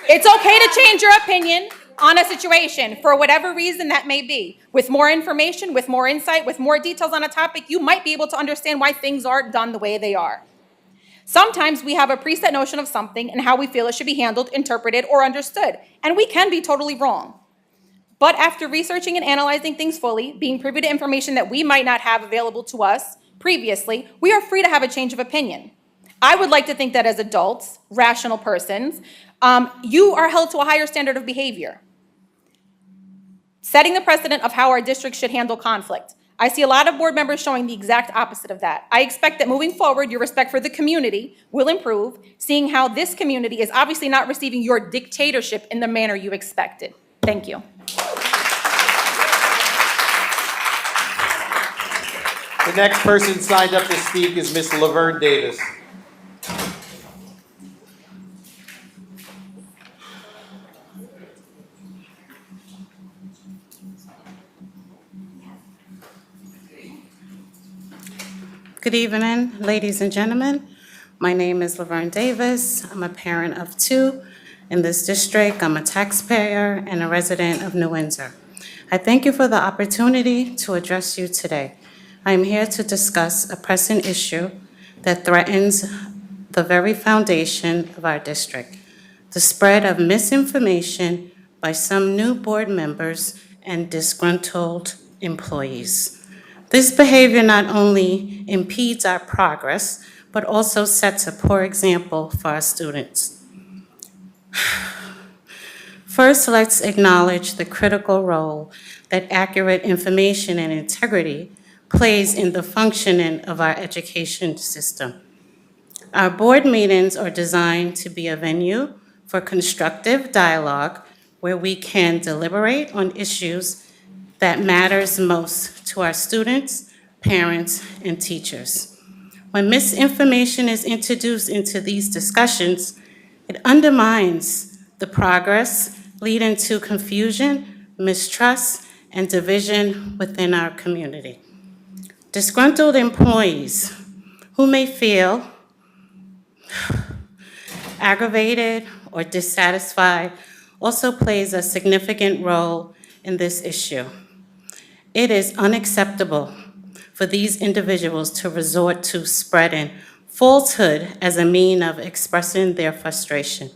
It's okay to change your opinion on a situation for whatever reason that may be. With more information, with more insight, with more details on a topic, you might be able to understand why things aren't done the way they are. Sometimes we have a preset notion of something and how we feel it should be handled, interpreted, or understood, and we can be totally wrong. But after researching and analyzing things fully, being privy to information that we might not have available to us previously, we are free to have a change of opinion. I would like to think that as adults, rational persons, you are held to a higher standard of behavior, setting the precedent of how our district should handle conflict. I see a lot of board members showing the exact opposite of that. I expect that moving forward, your respect for the community will improve, seeing how this community is obviously not receiving your dictatorship in the manner you expected. Thank you. The next person signed up to speak is Ms. Laverne Davis. Good evening, ladies and gentlemen. My name is Laverne Davis. I'm a parent of 2 in this district. I'm a taxpayer and a resident of New Windsor. I thank you for the opportunity to address you today. I am here to discuss a pressing issue that threatens the very foundation of our district, the spread of misinformation by some new board members and disgruntled employees. This behavior not only impedes our progress, but also sets a poor example for our students. First, let's acknowledge the critical role that accurate information and integrity plays in the functioning of our education system. Our board meetings are designed to be a venue for constructive dialogue where we can deliberate on issues that matters most to our students, parents, and teachers. When misinformation is introduced into these discussions, it undermines the progress, leading to confusion, mistrust, and division within our community. Disgruntled employees who may feel aggravated or dissatisfied also plays a significant role in this issue. It is unacceptable for these individuals to resort to spreading falsehood as a means of expressing their frustration.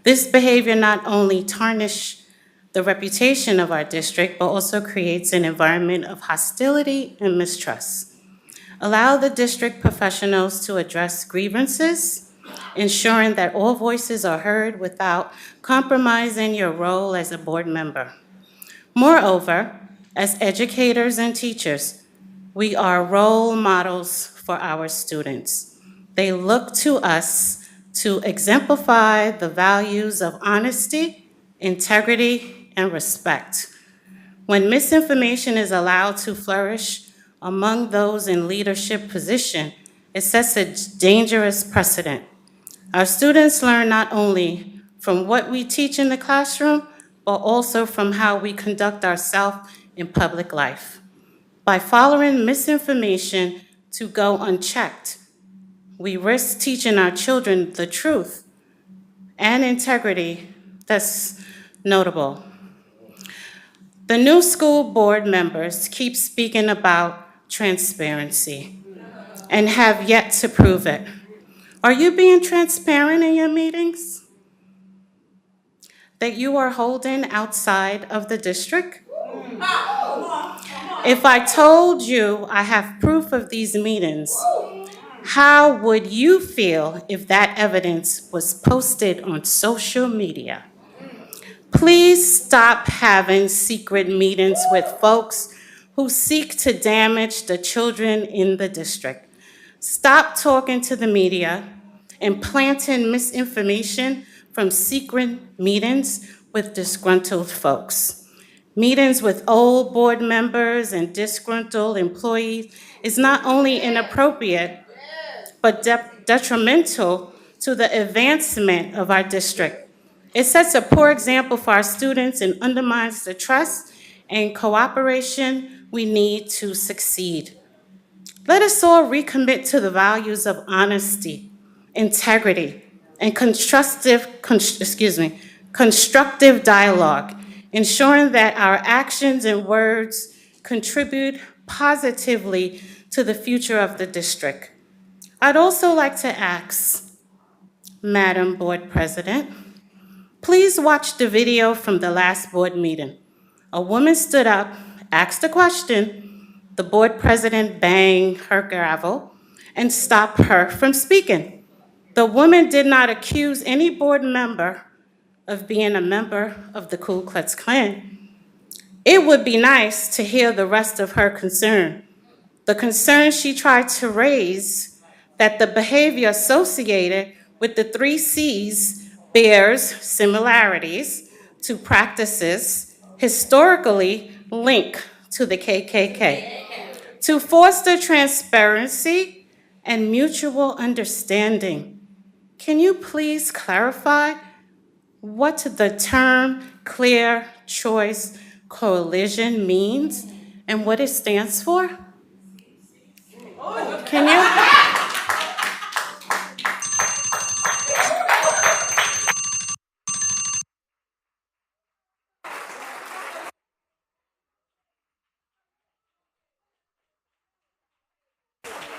This behavior not only tarnishes the reputation of our district, but also creates an environment of hostility and mistrust. Allow the district professionals to address grievances, ensuring that all voices are heard without compromising your role as a board member. Moreover, as educators and teachers, we are role models for our students. They look to us to exemplify the values of honesty, integrity, and respect. When misinformation is allowed to flourish among those in leadership position, it sets a dangerous precedent. Our students learn not only from what we teach in the classroom, but also from how we conduct ourselves in public life. By following misinformation to go unchecked, we risk teaching our children the truth and integrity that's notable. The new school board members keep speaking about transparency and have yet to prove it. Are you being transparent in your meetings that you are holding outside of the district? If I told you I have proof of these meetings, how would you feel if that evidence was posted on social media? Please stop having secret meetings with folks who seek to damage the children in the district. Stop talking to the media and planting misinformation from secret meetings with disgruntled folks. Meetings with old board members and disgruntled employees is not only inappropriate, but detrimental to the advancement of our district. It sets a poor example for our students and undermines the trust and cooperation we need to succeed. Let us all recommit to the values of honesty, integrity, and constructive dialogue, ensuring that our actions and words contribute positively to the future of the district. I'd also like to ask, Madam Board President, please watch the video from the last board meeting. A woman stood up, asked a question, the board president banged her gavel and stopped her from speaking. The woman did not accuse any board member of being a member of the Ku Klux Klan. It would be nice to hear the rest of her concern. The concern she tried to raise that the behavior associated with the 3 C's bears similarities to practices historically linked to the KKK. To foster transparency and mutual understanding, can you please clarify what the term Clear Choice Coalition means and what it stands for? Can you?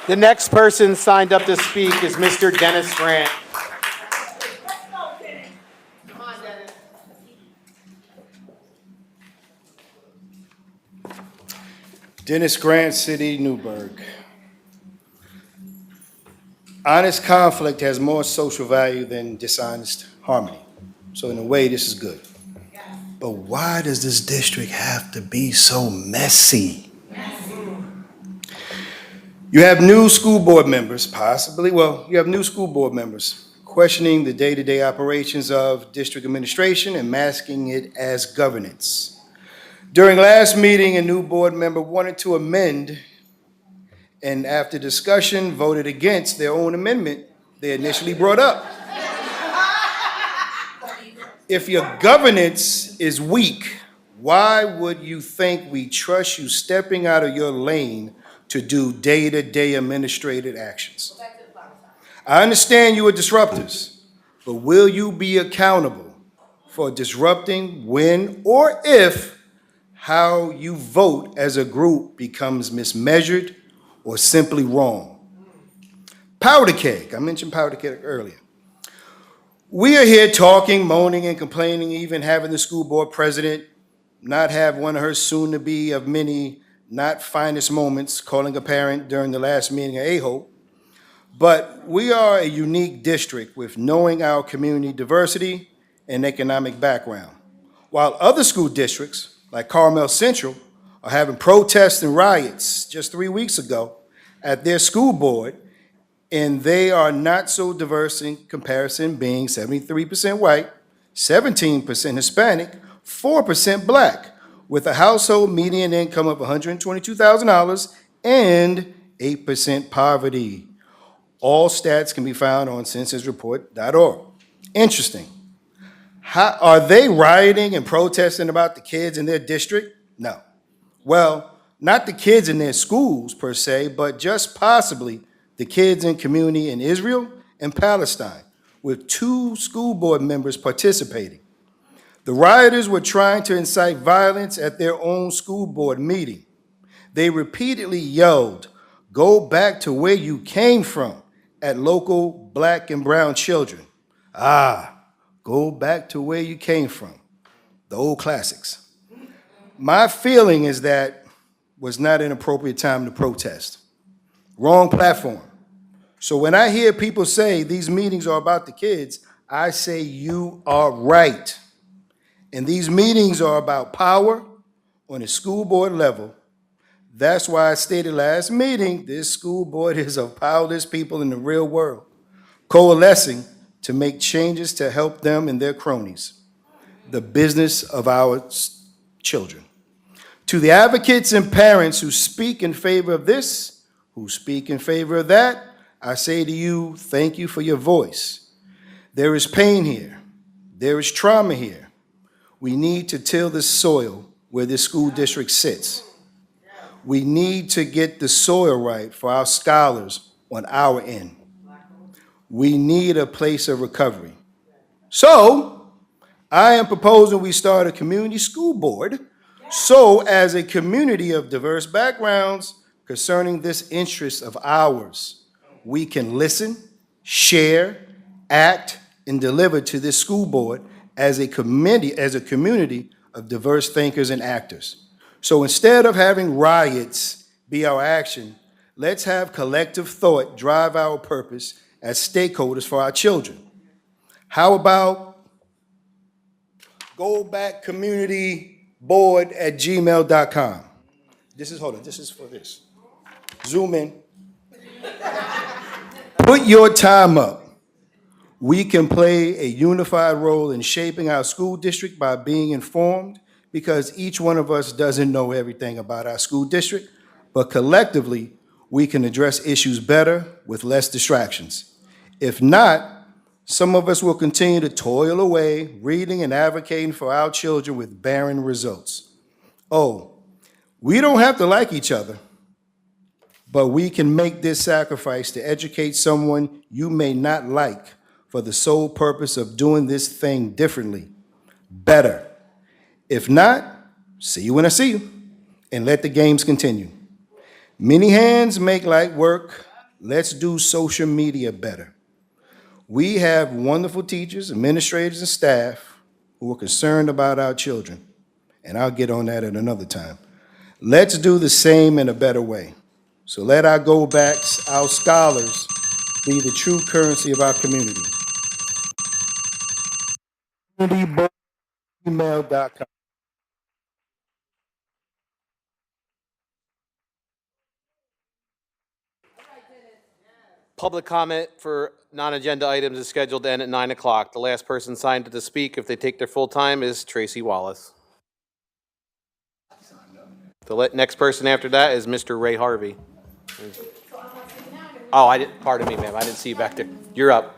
The next person signed up to speak is Mr. Dennis Grant. Dennis Grant, City, Newburgh. Honest conflict has more social value than dishonest harmony. So in a way, this is good. But why does this district have to be so messy? You have new school board members, you have new school board members questioning the day-to-day operations of district administration and masking it as governance. During last meeting, a new board member wanted to amend, and after discussion, voted against their own amendment they initially brought up. If your governance is weak, why would you think we trust you stepping out of your lane to do day-to-day administrative actions? I understand you are disruptors, but will you be accountable for disrupting when or if how you vote as a group becomes mismeasured or simply wrong? Powder keg, I mentioned powder keg earlier. We are here talking, moaning, and complaining, even having the school board president not have one of her soon-to-be of many not finest moments calling a parent during the last meeting of a-hole. But we are a unique district with knowing our community diversity and economic background. While other school districts, like Carmel Central, are having protests and riots just 3 weeks ago at their school board, and they are not so diverse in comparison, being 73% white, 17% Hispanic, 4% Black, with a household median income of $122,000 and 8% poverty. All stats can be found on censusreport.org. Interesting. Are they rioting and protesting about the kids in their district? No. Well, not the kids in their schools per se, but just possibly the kids in community in Israel and Palestine, with 2 school board members participating. The rioters were trying to incite violence at their own school board meeting. They repeatedly yelled, "Go back to where you came from," at local Black and brown children. Go back to where you came from. The old classics. My feeling is that was not an appropriate time to protest. Wrong platform. So when I hear people say these meetings are about the kids, I say you are right. And these meetings are about power on a school board level. That's why I stated last meeting, this school board is of powerless people in the real world, coalescing to make changes to help them and their cronies. The business of our children. To the advocates and parents who speak in favor of this, who speak in favor of that, I say to you, thank you for your voice. There is pain here. There is trauma here. We need to till the soil where this school district sits. We need to get the soil right for our scholars on our end. We need a place of recovery. So, I am proposing we start a community school board, so as a community of diverse backgrounds concerning this interest of ours, we can listen, share, act, and deliver to this school board as a community of diverse thinkers and actors. So instead of having riots be our action, let's have collective thought drive our purpose as stakeholders for our children. How about gobackcommunityboard@gmail.com? Hold on, this is for this. Zoom in. Put your time up. We can play a unified role in shaping our school district by being informed, because each one of us doesn't know everything about our school district, but collectively, we can address issues better with less distractions. If not, some of us will continue to toil away, reading and advocating for our children with barren results. Oh, we don't have to like each other, but we can make this sacrifice to educate someone you may not like for the sole purpose of doing this thing differently, better. If not, see you when I see you, and let the games continue. Many hands make light work. Let's do social media better. We have wonderful teachers, administrators, and staff who are concerned about our children, and I'll get on that at another time. Let's do the same in a better way. So let our go-backs, our scholars, be the true currency of our community. Email.com. Public comment for non-agenda items is scheduled to end at 9 o'clock. The last person signed up to speak, if they take their full time, is Tracy Wallace. The next person after that is Mr. Ray Harvey. Oh, pardon me, ma'am, I didn't see you back there. You're up.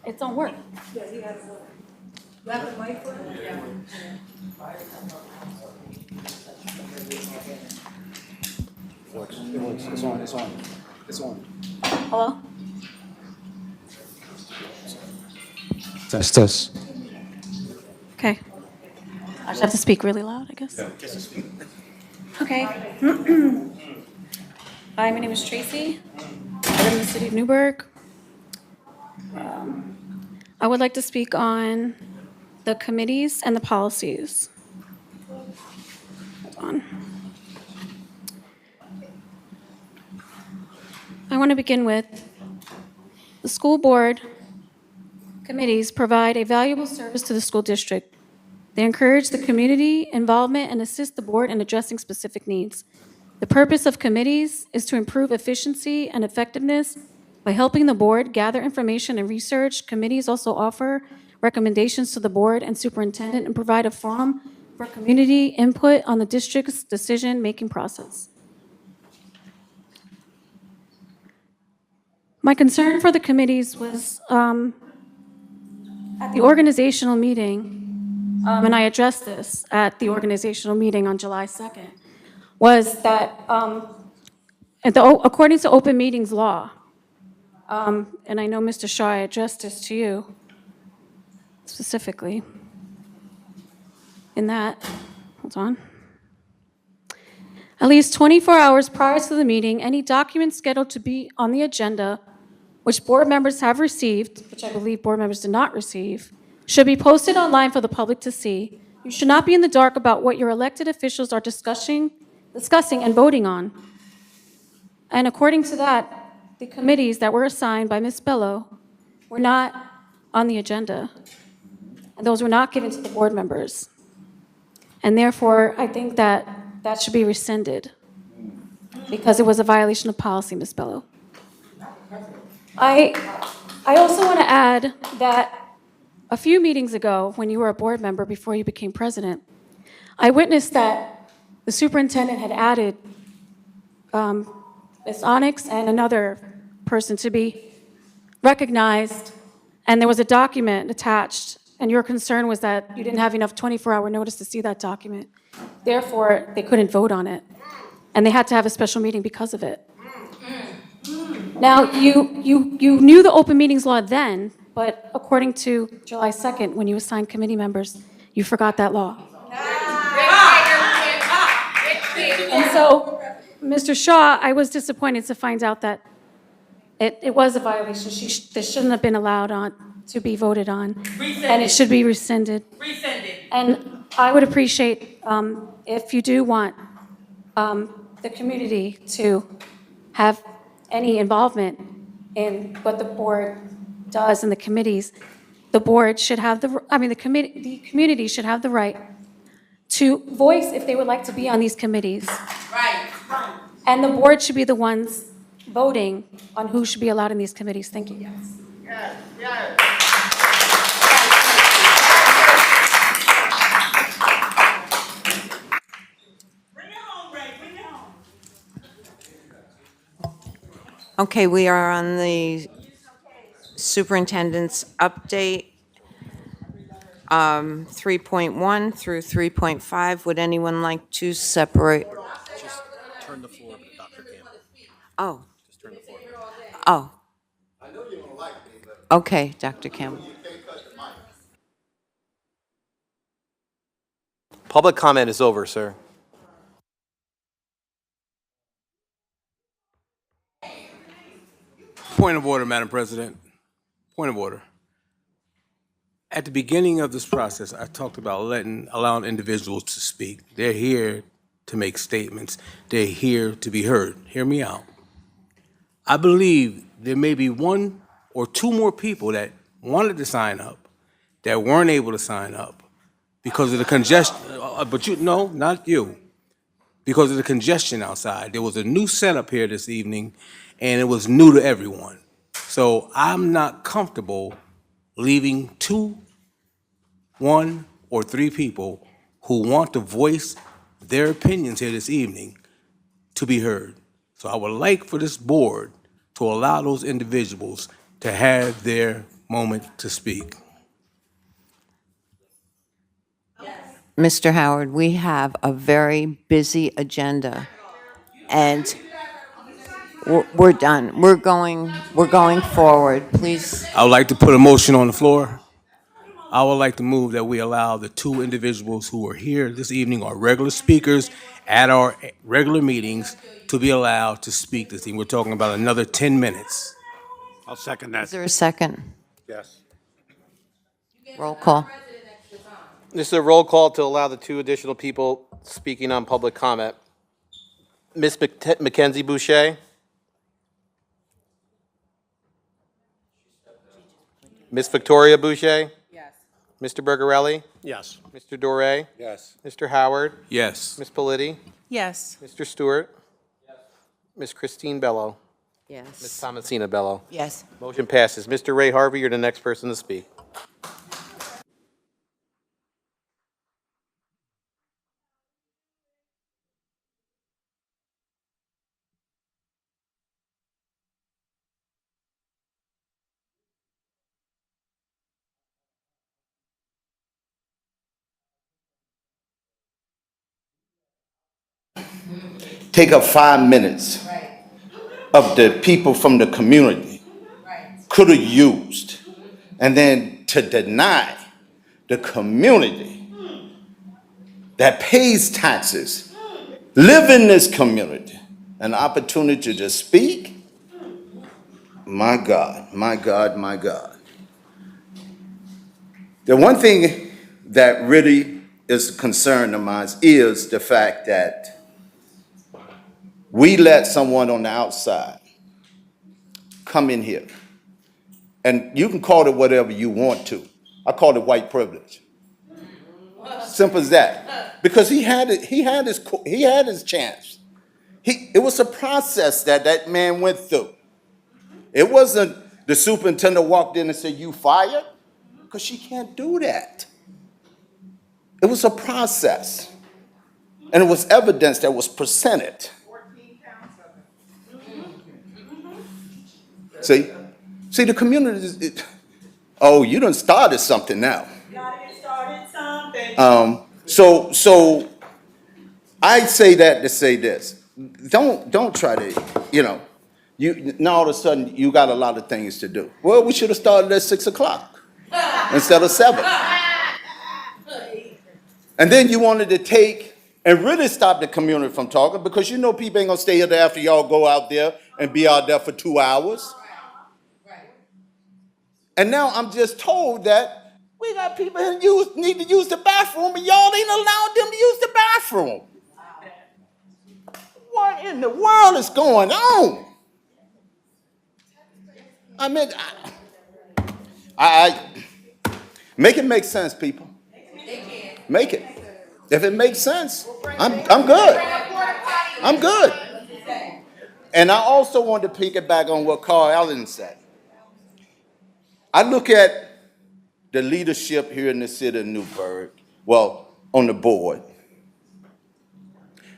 It don't work. You have the mic for it? Yeah. It works. It's on. It's on. Hello? Test. Okay. I just have to speak really loud, I guess. Okay. Hi, my name is Tracy. I live in the city of Newburgh. I would like to speak on the committees and the policies. Hold on. I want to begin with the school board committees provide a valuable service to the school district. They encourage the community involvement and assist the board in addressing specific needs. The purpose of committees is to improve efficiency and effectiveness by helping the board gather information and research. Committees also offer recommendations to the board and superintendent and provide a forum for community input on the district's decision-making process. My concern for the committees was at the organizational meeting, and I addressed this at the organizational meeting on July 2nd, was that according to open meetings law, and I know Mr. Shaw, I addressed this to you specifically in that, hold on. At least 24 hours prior to the meeting, any documents scheduled to be on the agenda which board members have received, which I believe board members did not receive, should be posted online for the public to see. You should not be in the dark about what your elected officials are discussing and voting on. And according to that, the committees that were assigned by Ms. Bello were not on the agenda, and those were not given to the board members. And therefore, I think that that should be rescinded. because it was a violation of policy, Ms. Bello. I also want to add that a few meetings ago, when you were a board member before you became president, I witnessed that the superintendent had added Ms. Onyx and another person to be recognized, and there was a document attached, and your concern was that you didn't have enough 24-hour notice to see that document. Therefore, they couldn't vote on it, and they had to have a special meeting because of it. Now, you knew the open meetings law then, but according to July 2nd, when you assigned committee members, you forgot that law. And so, Mr. Shaw, I was disappointed to find out that it was a violation. This shouldn't have been allowed to be voted on. And it should be rescinded. And I would appreciate if you do want the community to have any involvement in what the board does in the committees, the board should have the community should have the right to voice if they would like to be on these committees. Right. And the board should be the ones voting on who should be allowed in these committees. Thank you. Okay, we are on the superintendent's update, 3.1 through 3.5. Would anyone like to separate? Just turn the floor to Dr. Campbell. Oh. Just turn the floor. Oh. I know you don't like me, but Okay, Dr. Campbell. you can't cut the mic. Public comment is over, sir. Point of order, Madam President. Point of order. At the beginning of this process, I talked about allowing individuals to speak. They're here to make statements. They're here to be heard. Hear me out. I believe there may be one or two more people that wanted to sign up that weren't able to sign up because of the congestion. No, not you. Because of the congestion outside. There was a new setup here this evening, and it was new to everyone. So I'm not comfortable leaving 2, 1, or 3 people who want to voice their opinions here this evening to be heard. So I would like for this board to allow those individuals to have their moment to speak. Mr. Howard, we have a very busy agenda, and we're done. We're going forward. Please. I would like to put a motion on the floor. I would like to move that we allow the 2 individuals who are here this evening, our regular speakers at our regular meetings, to be allowed to speak this evening. We're talking about another 10 minutes. I'll second that. Is there a second? Yes. Roll call. This is a roll call to allow the 2 additional people speaking on public comment. Ms. Mackenzie Boucher? Ms. Victoria Boucher? Yes. Mr. Bergarelli? Yes. Mr. Doré? Yes. Mr. Howard? Yes. Ms. Politi? Yes. Mr. Stewart? Yes. Ms. Christine Bello? Yes. Ms. Thomasina Bello? Yes. Motion passes. Mr. Ray Harvey, you're the next person to speak. Take up 5 minutes of the people from the community could have used, and then to deny the community that pays taxes, live in this community, an opportunity to speak. My God, my God, my God. The one thing that really is a concern of mine is the fact that we let someone on the outside come in here. And you can call it whatever you want to. I call it white privilege. Simple as that. Because he had his chance. It was a process that that man went through. It wasn't the superintendent walked in and said, "You fired," because she can't do that. It was a process. And it was evidence that was presented. See, the community is, oh, you done started something now. So I say that to say this. Don't try to, now all of a sudden you got a lot of things to do. Well, we should have started at 6 o'clock instead of 7. And then you wanted to take and really stop the community from talking, because you know people ain't gonna stay here after y'all go out there and be out there for 2 hours. And now I'm just told that we got people who need to use the bathroom, and y'all ain't allowed them to use the bathroom. What in the world is going on? I mean, I make it make sense, people. Make it. If it makes sense, I'm good. I'm good. And I also want to piggyback on what Carl Allen said. I look at the leadership here in the city of Newburgh, well, on the board,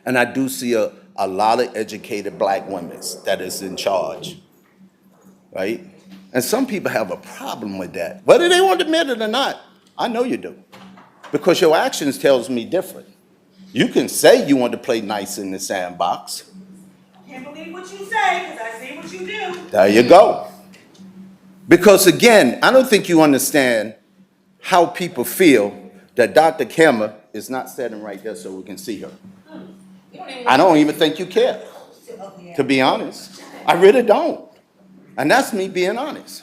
and I do see a lot of educated black women that is in charge, right? And some people have a problem with that, whether they want to admit it or not. I know you do, because your actions tells me different. You can say you want to play nice in the sandbox. Can't believe what you say, because I see what you do. There you go. Because again, I don't think you understand how people feel that Dr. Kemmer is not sitting right there so we can see her. I don't even think you care, to be honest. I really don't. And that's me being honest.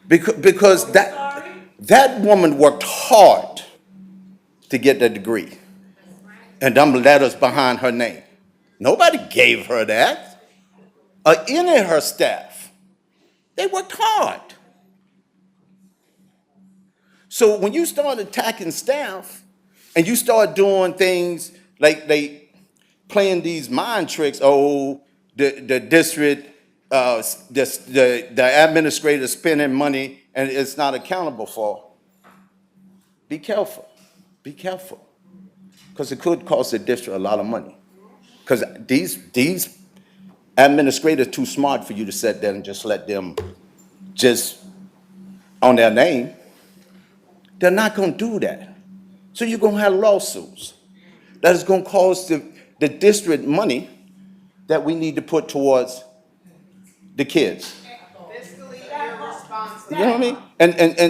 Because that woman worked hard to get that degree. And them letters behind her name. Nobody gave her that. Or any of her staff. They worked hard. So when you start attacking staff and you start doing things like they playing these mind tricks, oh, the district, the administrator spending money and it's not accountable for, be careful. Be careful. Because it could cost the district a lot of money. Because these administrators are too smart for you to sit there and just let them just on their name. They're not going to do that. So you're going to have lawsuits. That is going to cost the district money that we need to put towards the kids. You know what I mean?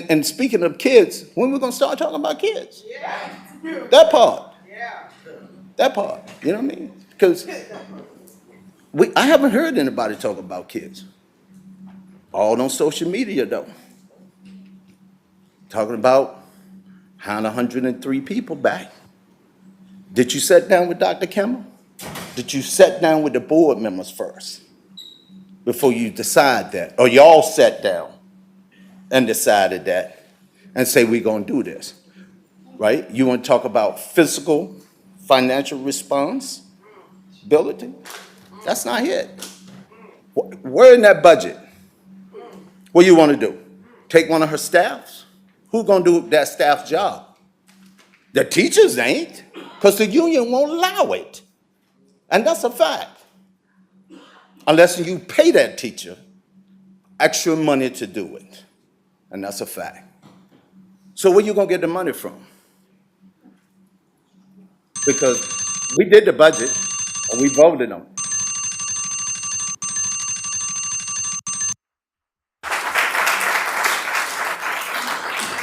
And speaking of kids, when are we going to start talking about kids? That part. That part, you know what I mean? Because I haven't heard anybody talk about kids. All on social media, though. Talking about how 103 people back. Did you sit down with Dr. Kemmer? Did you sit down with the board members first before you decide that? Or y'all sat down and decided that and say, we're going to do this, right? You want to talk about fiscal financial responsibility? That's not it. Where in that budget? What do you want to do? Take one of her staffs? Who's going to do that staff's job? The teachers ain't, because the union won't allow it. And that's a fact. Unless you pay that teacher extra money to do it. And that's a fact. So where you going to get the money from? Because we did the budget, and we voted on it.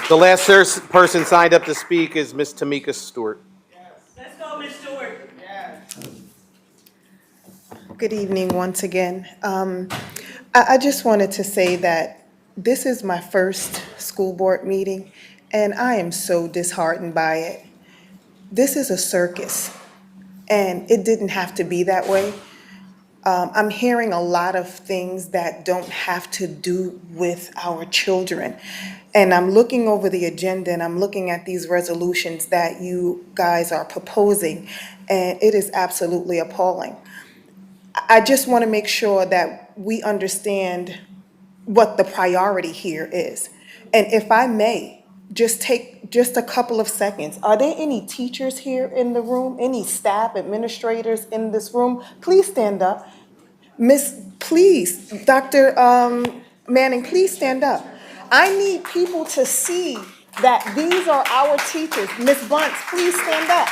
The last person signed up to speak is Ms. Tamika Stewart. Let's go, Ms. Stewart. Good evening once again. I just wanted to say that this is my first school board meeting, and I am so disheartened by it. This is a circus, and it didn't have to be that way. I'm hearing a lot of things that don't have to do with our children. And I'm looking over the agenda and I'm looking at these resolutions that you guys are proposing, and it is absolutely appalling. I just want to make sure that we understand what the priority here is. And if I may, just take just a couple of seconds. Are there any teachers here in the room? Any staff, administrators in this room? Please stand up. Please, Dr. Manning, please stand up. I need people to see that these are our teachers. Ms. Bunce, please stand up.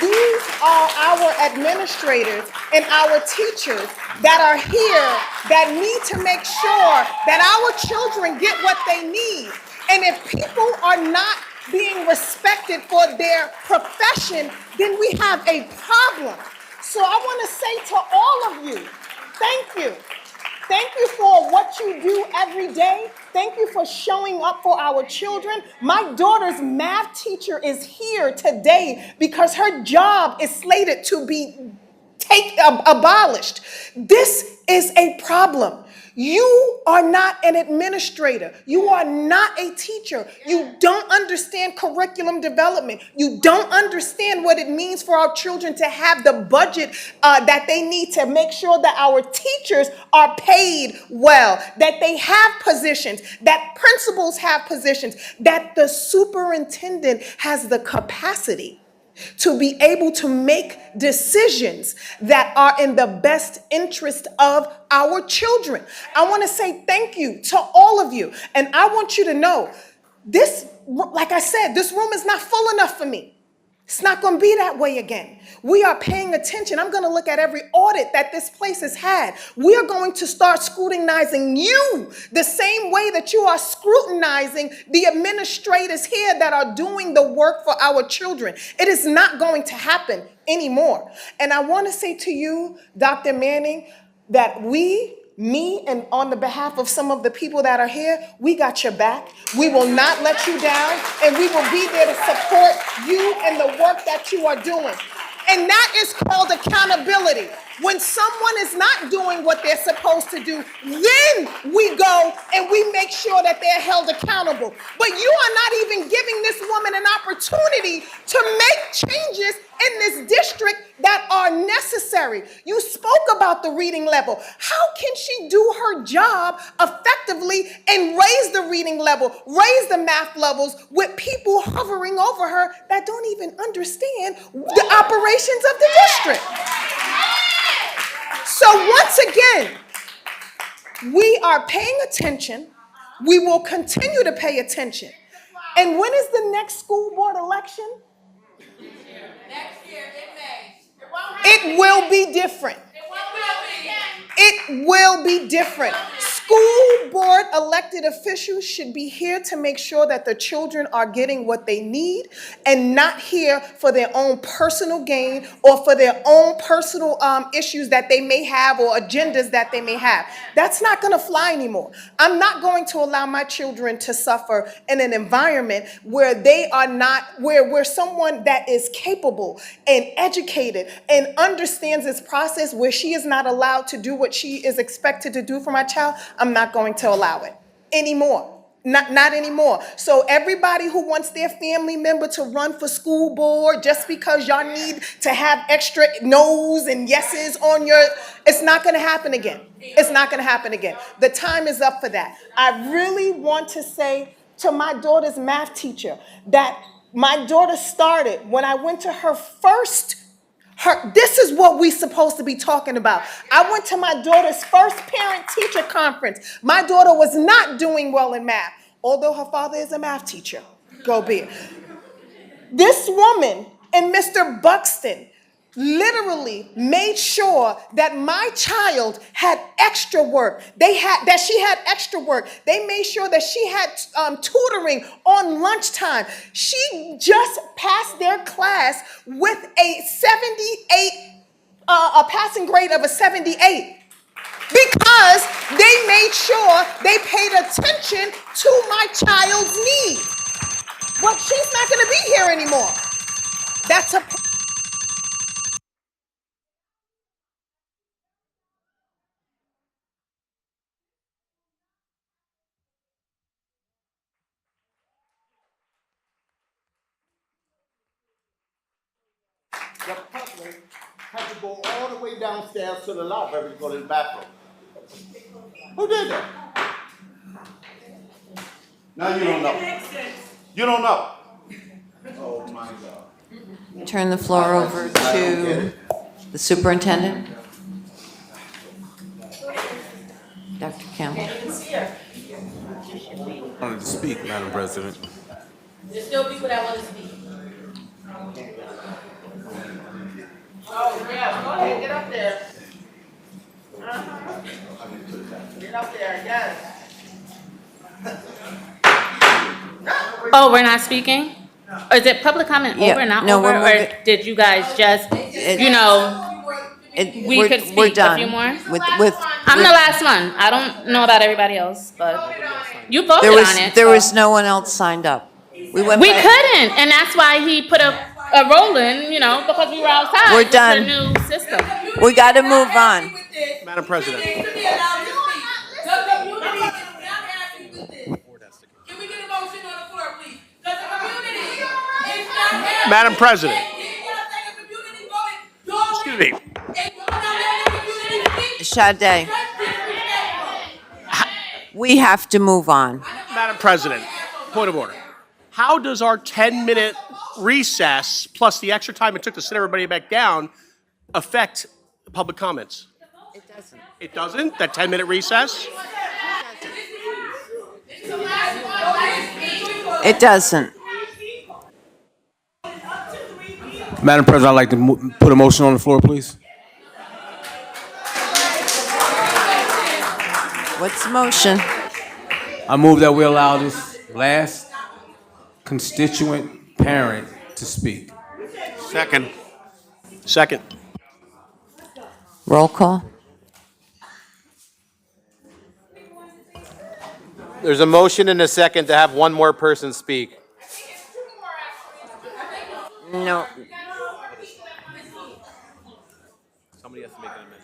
These are our administrators and our teachers that are here that need to make sure that our children get what they need. And if people are not being respected for their profession, then we have a problem. So I want to say to all of you, thank you. Thank you for what you do every day. Thank you for showing up for our children. My daughter's math teacher is here today because her job is slated to be abolished. This is a problem. You are not an administrator. You are not a teacher. You don't understand curriculum development. You don't understand what it means for our children to have the budget that they need to make sure that our teachers are paid well, that they have positions, that principals have positions, that the superintendent has the capacity to be able to make decisions that are in the best interest of our children. I want to say thank you to all of you. And I want you to know this, like I said, this room is not full enough for me. It's not going to be that way again. We are paying attention. I'm going to look at every audit that this place has had. We are going to start scrutinizing you the same way that you are scrutinizing the administrators here that are doing the work for our children. It is not going to happen anymore. And I want to say to you, Dr. Manning, that me and on the behalf of some of the people that are here, we got your back. We will not let you down, and we will be there to support you and the work that you are doing. And that is called accountability. When someone is not doing what they're supposed to do, then we go and we make sure that they're held accountable. But you are not even giving this woman an opportunity to make changes in this district that are necessary. You spoke about the reading level. How can she do her job effectively and raise the reading level, raise the math levels with people hovering over her that don't even understand the operations of the district? So once again, we are paying attention. We will continue to pay attention. And when is the next school board election? Next year in May. It will be different. It will be different. School board elected officials should be here to make sure that the children are getting what they need and not here for their own personal gain or for their own personal issues that they may have or agendas that they may have. That's not going to fly anymore. I'm not going to allow my children to suffer in an environment where they are not, where someone that is capable and educated and understands this process, where she is not allowed to do what she is expected to do for my child. I'm not going to allow it anymore. Not anymore. So everybody who wants their family member to run for school board just because y'all need to have extra no's and yeses on your, it's not going to happen again. It's not going to happen again. The time is up for that. I really want to say to my daughter's math teacher that my daughter started when I went to her first. This is what we're supposed to be talking about. I went to my daughter's first parent-teacher conference. My daughter was not doing well in math, although her father is a math teacher. Go be it. This woman and Mr. Buxton literally made sure that my child had extra work. She had extra work. They made sure that she had tutoring on lunchtime. She just passed their class with a 78, a passing grade of a 78. Because they made sure they paid attention to my child's needs. Well, she's not going to be here anymore. That's a The public had to go all the way downstairs to the library to go to the bathroom? Who did that? Now you don't know. You don't know. Oh my God. Turn the floor over to the superintendent. Dr. Campbell. I wanted to speak, Madam President. There's still people that want to speak. Oh, yeah, go ahead, get up there. Get up there, yes. Oh, we're not speaking? Or is it public comment Yeah, over, not no, over? we're Or moving- did you guys just, you know, we We're- could we're speak a done few more? with I'm the last one. I don't know about everybody else, but you voted there was on it. there so- was no one else signed up. We went. We by- couldn't, and that's why he put a roll in, you know, because we were outside. We're with done. the new system. We got to move on. Madam President. Can we get a motion on the floor, please? Because the community is not happy. Madam President. Excuse me. Sade, we have to move on. Madam President, point of order. How does our 10-minute recess, plus the extra time it took to sit everybody back down, affect public comments? It doesn't. It doesn't? That 10-minute recess? It doesn't. Madam President, I'd like to put a motion on the floor, please. What's the motion? I move that we allow this last constituent parent to speak. Second. Second. Roll call. There's a motion and a second to have one more person speak. No. Somebody has to make an amendment.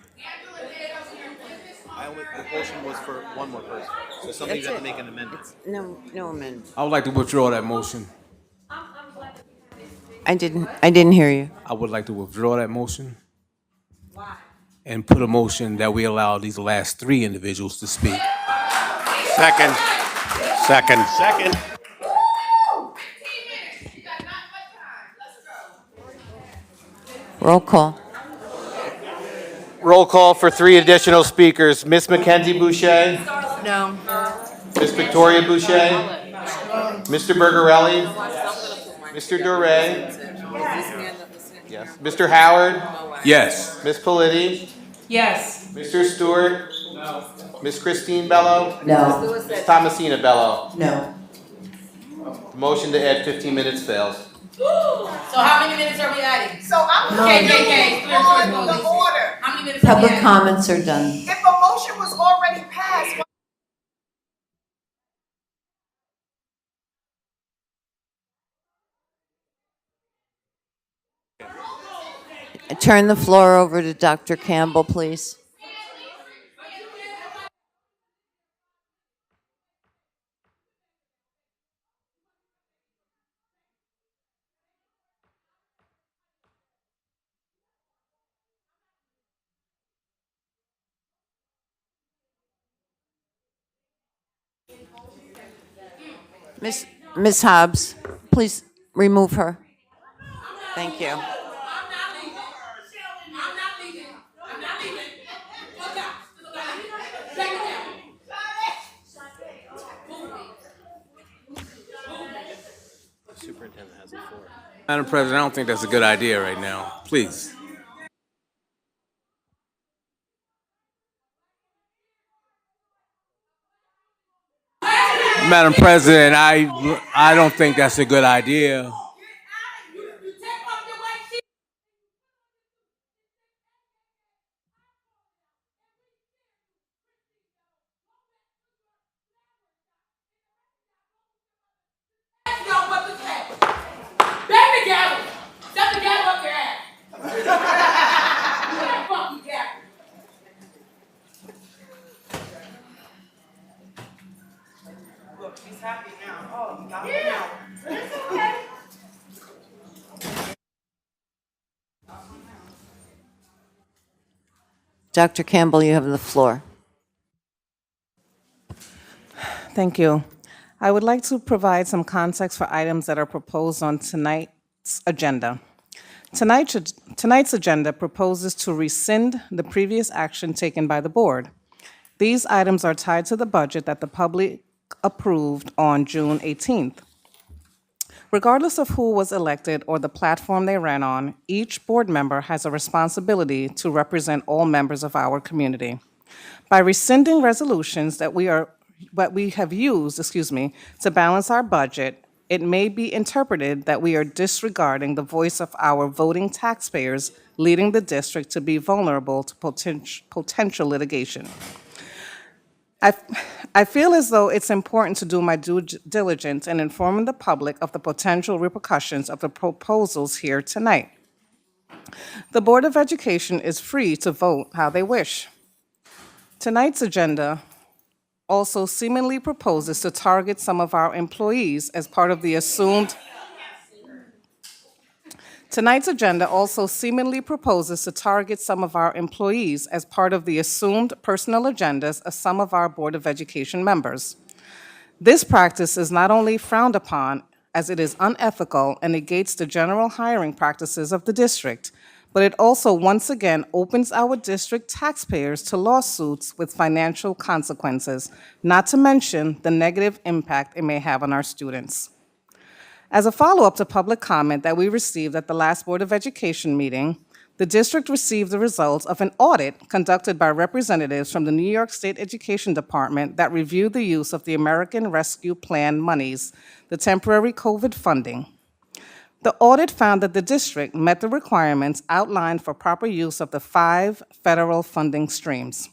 The motion was for one more person, so somebody's got to make an amendment. No amendment. I would like to withdraw that motion. I didn't hear you. I would like to withdraw that motion. Why? And put a motion that we allow these last three individuals to speak. Second. Second. Second. Roll call. Roll call for three additional speakers. Miss Mackenzie Boucher, No. Miss Victoria Boucher, Mr. Bergarelli, Mr. Doré, yes, Mr. Howard, Yes. Miss Politti, Yes. Mr. Stewart, Miss Christine Bello, No. Miss Thomasina Bello. No. Motion to add 15 minutes fails. So how many minutes are we adding? So I'm KKK, on the order. How many minutes are we Public adding? comments are done. If a motion was already passed, Turn the floor over to Dr. Campbell, please. Miss Hobbs, please remove her. Thank you. Superintendent has the floor. Madam President, I don't think that's a good idea right now. Please. Madam President, I don't think that's a good idea. Dr. Campbell, you have the floor. Thank you. I would like to provide some context for items that are proposed on tonight's agenda. Tonight's agenda proposes to rescind the previous action taken by the board. These items are tied to the budget that the public approved on June 18th. Regardless of who was elected or the platform they ran on, each board member has a responsibility to represent all members of our community. By rescinding resolutions that we have used, to balance our budget, it may be interpreted that we are disregarding the voice of our voting taxpayers, leading the district to be vulnerable to potential litigation. I feel as though it's important to do my due diligence in informing the public of the potential repercussions of the proposals here tonight. The Board of Education is free to vote how they wish. Tonight's agenda also seemingly proposes to target some of our employees as part of the assumed Tonight's agenda also seemingly proposes to target some of our employees as part of the assumed personal agendas of some of our Board of Education members. This practice is not only frowned upon, as it is unethical and negates the general hiring practices of the district, but it also once again opens our district taxpayers to lawsuits with financial consequences, not to mention the negative impact it may have on our students. As a follow-up to public comment that we received at the last Board of Education meeting, the district received the results of an audit conducted by representatives from the New York State Education Department that reviewed the use of the American Rescue Plan monies, the temporary COVID funding. The audit found that the district met the requirements outlined for proper use of the 5 federal funding streams.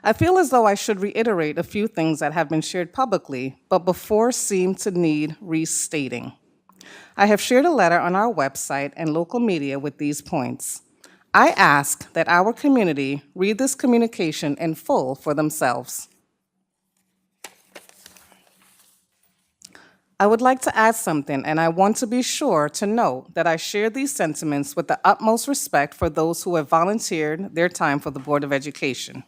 I feel as though I should reiterate a few things that have been shared publicly, but before seem to need restating. I have shared a letter on our website and local media with these points. I ask that our community read this communication in full for themselves. I would like to add something, and I want to be sure to note that I share these sentiments with the utmost respect for those who have volunteered their time for the Board of Education.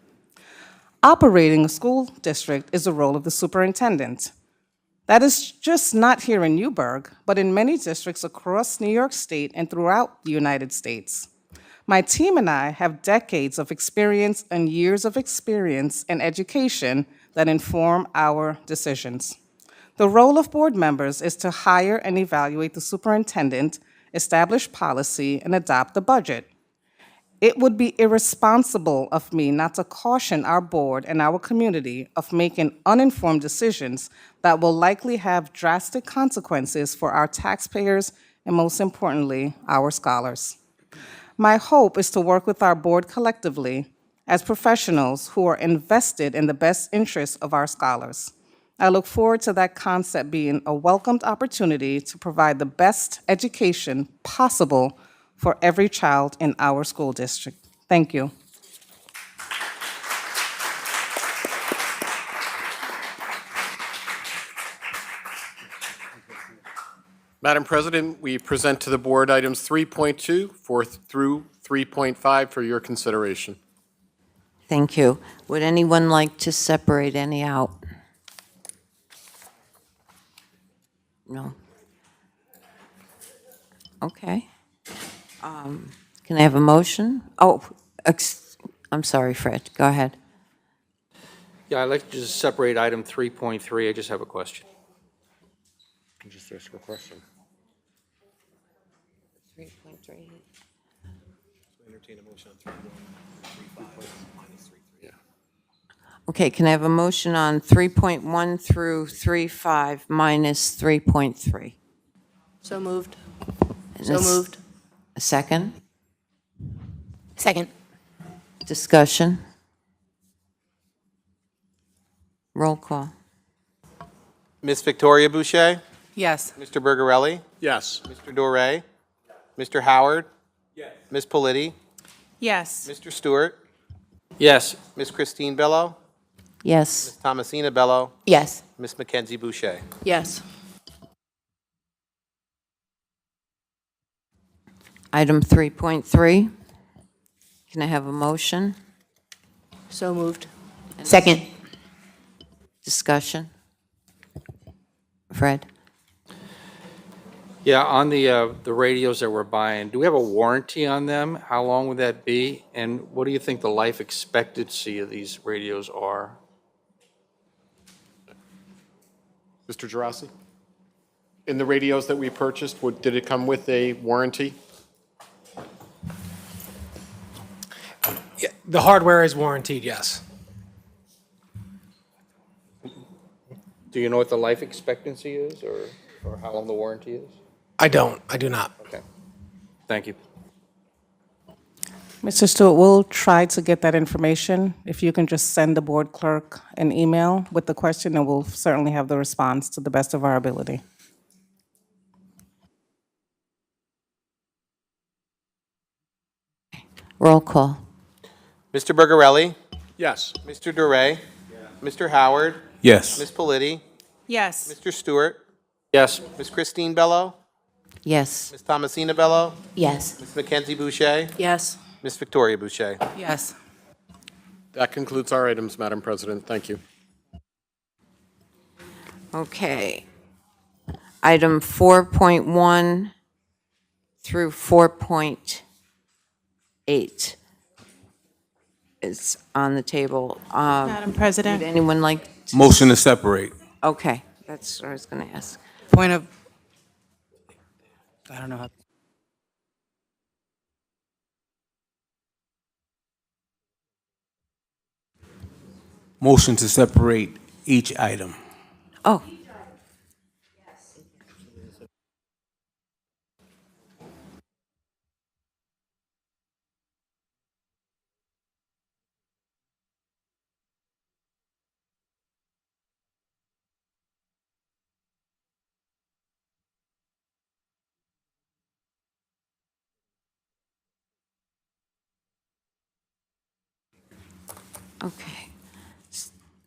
Operating a school district is the role of the superintendent. That is just not here in Newburgh, but in many districts across New York State and throughout the United States. My team and I have decades of experience and years of experience in education that inform our decisions. The role of board members is to hire and evaluate the superintendent, establish policy, and adopt the budget. It would be irresponsible of me not to caution our board and our community of making uninformed decisions that will likely have drastic consequences for our taxpayers and, most importantly, our scholars. My hope is to work with our board collectively as professionals who are invested in the best interests of our scholars. I look forward to that concept being a welcomed opportunity to provide the best education possible for every child in our school district. Thank you. Madam President, we present to the board items 3.2 through 3.5 for your consideration. Thank you. Would anyone like to separate any out? No? Okay. Can I have a motion? Oh, I'm sorry, Fred. Go ahead. Yeah, I'd like to just separate item 3.3. I just have a question. Just ask a question. 3.3. Entertain a motion on 3.5 minus 3.3. Yeah. Okay, can I have a motion on 3.1 through 3.5 minus 3.3? So moved. And So a moved. A second? Second. Discussion? Roll call. Ms. Victoria Boucher? Yes. Mr. Bergarelli? Yes. Mr. Doré? Mr. Howard? Yes. Ms. Politi? Yes. Mr. Stewart? Yes. Ms. Christine Bello? Yes. Ms. Thomasina Bello? Yes. Ms. Mackenzie Boucher? Yes. Item 3.3. Can I have a motion? So moved. Second. Discussion? Fred? Yeah, on the radios that we're buying, do we have a warranty on them? How long would that be? And what do you think the life expectancy of these radios are? Mr. Gerasi? In the radios that we purchased, did it come with a warranty? Yeah, the hardware is warranted, yes. Do you know what the life expectancy is, or how long the warranty is? I do not. Okay, thank you. Mr. Stewart, we'll try to get that information. If you can just send the board clerk an email with the question, and we'll certainly have the response to the best of our ability. Roll call. Mr. Bergarelli? Yes. Mr. Duray? Mr. Howard? Yes. Ms. Politi? Yes. Mr. Stewart? Yes. Ms. Christine Bello? Yes. Ms. Thomasina Bello? Yes. Ms. Mackenzie Boucher? Yes. Ms. Victoria Boucher? Yes. That concludes our items, Madam President. Thank you. Okay. Item 4.1 through 4.8 is on the table. Madam President. Would anyone like to? Motion to separate. Okay, that's what I was going to ask. Point of, I don't know how. Motion to separate each item. Oh. Okay.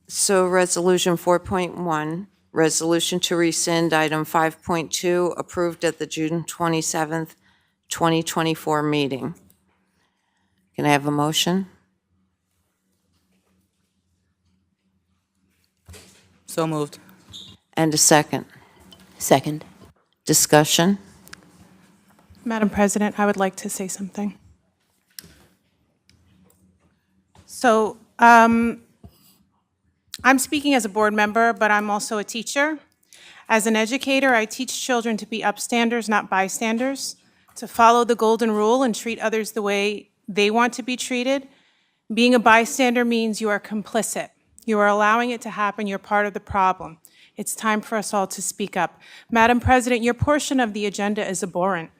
So Resolution 4.1, resolution to rescind item 5.2, approved at the June 27th, 2024 meeting. Can I have a motion? So moved. And a second? Second. Discussion? Madam President, I would like to say something. So, I'm speaking as a board member, but I'm also a teacher. As an educator, I teach children to be upstanders, not bystanders, to follow the golden rule and treat others the way they want to be treated. Being a bystander means you are complicit. You are allowing it to happen. You're part of the problem. It's time for us all to speak up. Madam President, your portion of the agenda is abhorrent.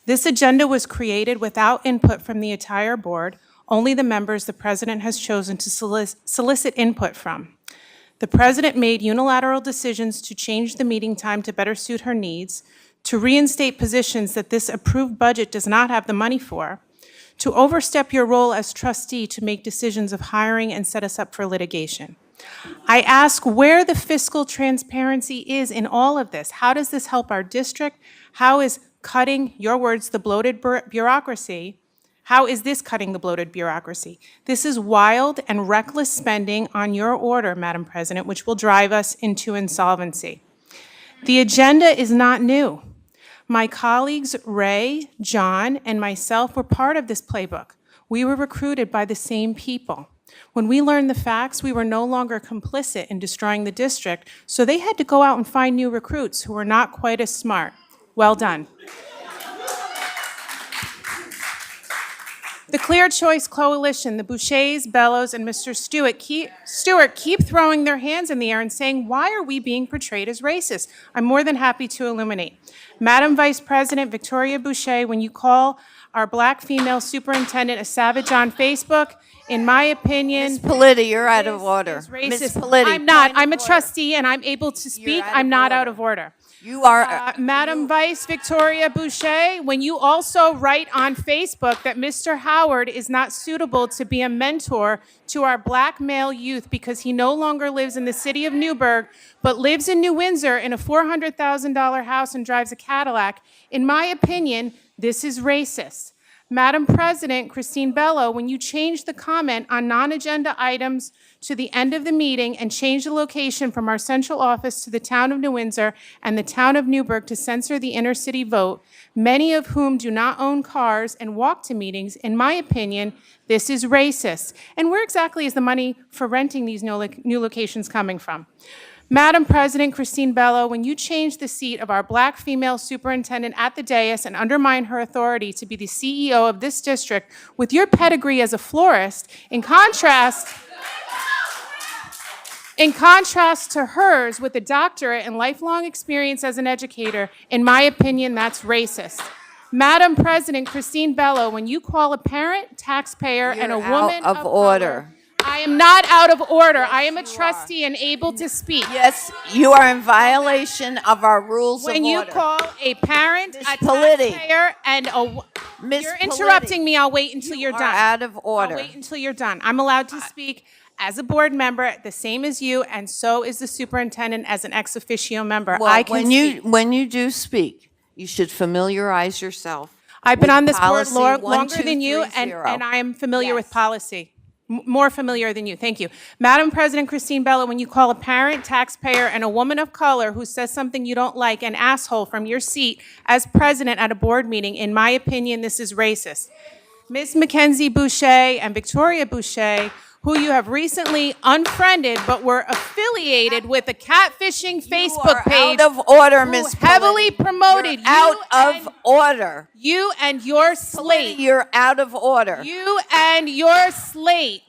This agenda was created without input from the entire board, only the members the president has chosen to solicit input from. The president made unilateral decisions to change the meeting time to better suit her needs, to reinstate positions that this approved budget does not have the money for, to overstep your role as trustee to make decisions of hiring and set us up for litigation. I ask where the fiscal transparency is in all of this. How does this help our district? How is cutting, your words, the bloated bureaucracy? How is this cutting the bloated bureaucracy? This is wild and reckless spending on your order, Madam President, which will drive us into insolvency. The agenda is not new. My colleagues, Ray, John, and myself were part of this playbook. We were recruited by the same people. When we learned the facts, we were no longer complicit in destroying the district, so they had to go out and find new recruits who were not quite as smart. Well done. The Clear Choice Coalition, the Bouchers, Bellows, and Mr. Stewart keep throwing their hands in the air and saying, why are we being portrayed as racist? I'm more than happy to illuminate. Madam Vice President Victoria Boucher, when you call our black female superintendent a savage on Facebook, in my opinion— Ms. Politi, you're out of order. Ms. Politi, I'm not. I'm a trustee and I'm able to speak. I'm not out of order. You are. Madam Vice Victoria Boucher, when you also write on Facebook that Mr. Howard is not suitable to be a mentor to our black male youth because he no longer lives in the city of Newburgh, but lives in New Windsor in a $400,000 house and drives a Cadillac, in my opinion, this is racist. Madam President, Christine Bello, when you changed the comment on non-agenda items to the end of the meeting and changed the location from our central office to the town of New Windsor and the town of Newburgh to censor the inner city vote, many of whom do not own cars and walk to meetings, in my opinion, this is racist. And where exactly is the money for renting these new locations coming from? Madam President, Christine Bello, when you changed the seat of our black female superintendent at the dais and undermined her authority to be the CEO of this district with your pedigree as a florist, in contrast to hers with a doctorate and lifelong experience as an educator, in my opinion, that's racist. Madam President, Christine Bello, when you call a parent, taxpayer, and a woman Out of order. I am not out of order. I am a trustee and able to speak. Yes, you are in violation of our rules of order. When you call a parent, a Politi. taxpayer, and a... You're interrupting me. I'll wait until you're done. Out of order. I'll wait until you're done. I'm allowed to speak as a board member, the same as you, and so is the superintendent as an ex officio member. Well, I can speak. when you do speak, you should familiarize yourself. I've been with on this board policy longer than you, and 1230. I am familiar with policy. More familiar than you. Thank you. Madam President Christine Bello, when you call a parent, taxpayer, and a woman of color who says something you don't like an asshole from your seat as president at a board meeting, in my opinion, this is racist. Ms. Mackenzie Boucher and Victoria Boucher, who you have recently unfriended but were affiliated with a catfishing Facebook page. Out of order, Ms. Heavily promoted. Out of order. You and your slate. You're out of order. You and your slate.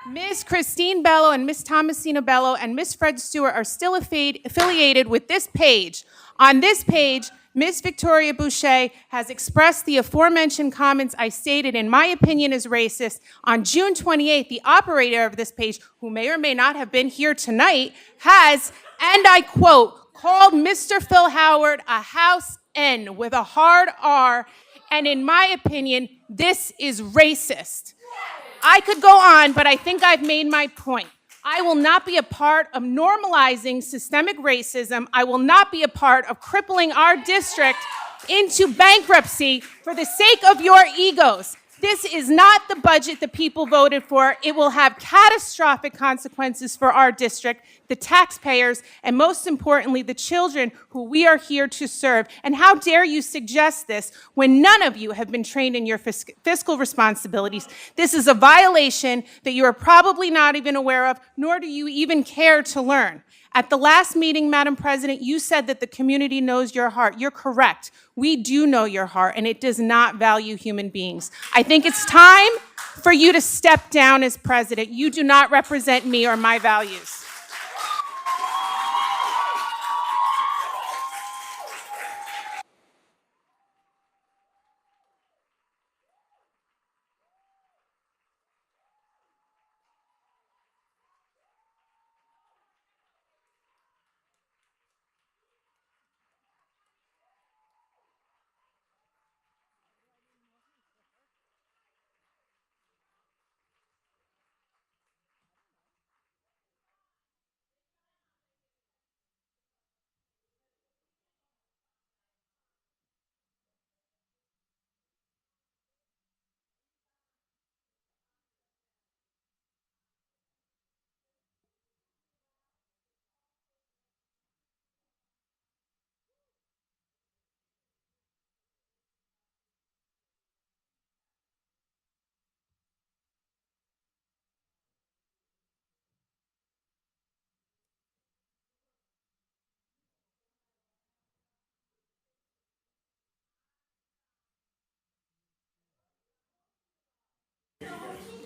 Ms. Christine Bello and Ms. Thomasina Bello and Ms. Fred Stewart are still affiliated with this page. On this page, Ms. Victoria Boucher has expressed the aforementioned comments I stated, in my opinion, is racist. On June 28th, the operator of this page, who may or may not have been here tonight, has, and I quote, called Mr. Phil Howard a house N with a hard R, and in my opinion, this is racist. I could go on, but I think I've made my point. I will not be a part of normalizing systemic racism. I will not be a part of crippling our district into bankruptcy for the sake of your egos. This is not the budget the people voted for. It will have catastrophic consequences for our district, the taxpayers, and most importantly, the children who we are here to serve. And how dare you suggest this when none of you have been trained in your fiscal responsibilities? This is a violation that you are probably not even aware of, nor do you even care to learn. At the last meeting, Madam President, you said that the community knows your heart. You're correct. We do know your heart, and it does not value human beings. I think it's time for you to step down as president. You do not represent me or my values.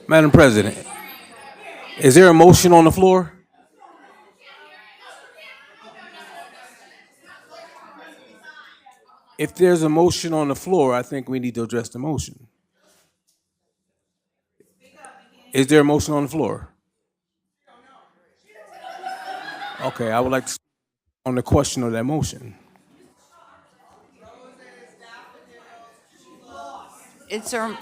Madam President, is there a motion on the floor? If there's a motion on the floor, I think we need to address the motion. Is there a motion on the floor? Okay, I would like to speak on the question of that motion. It's a...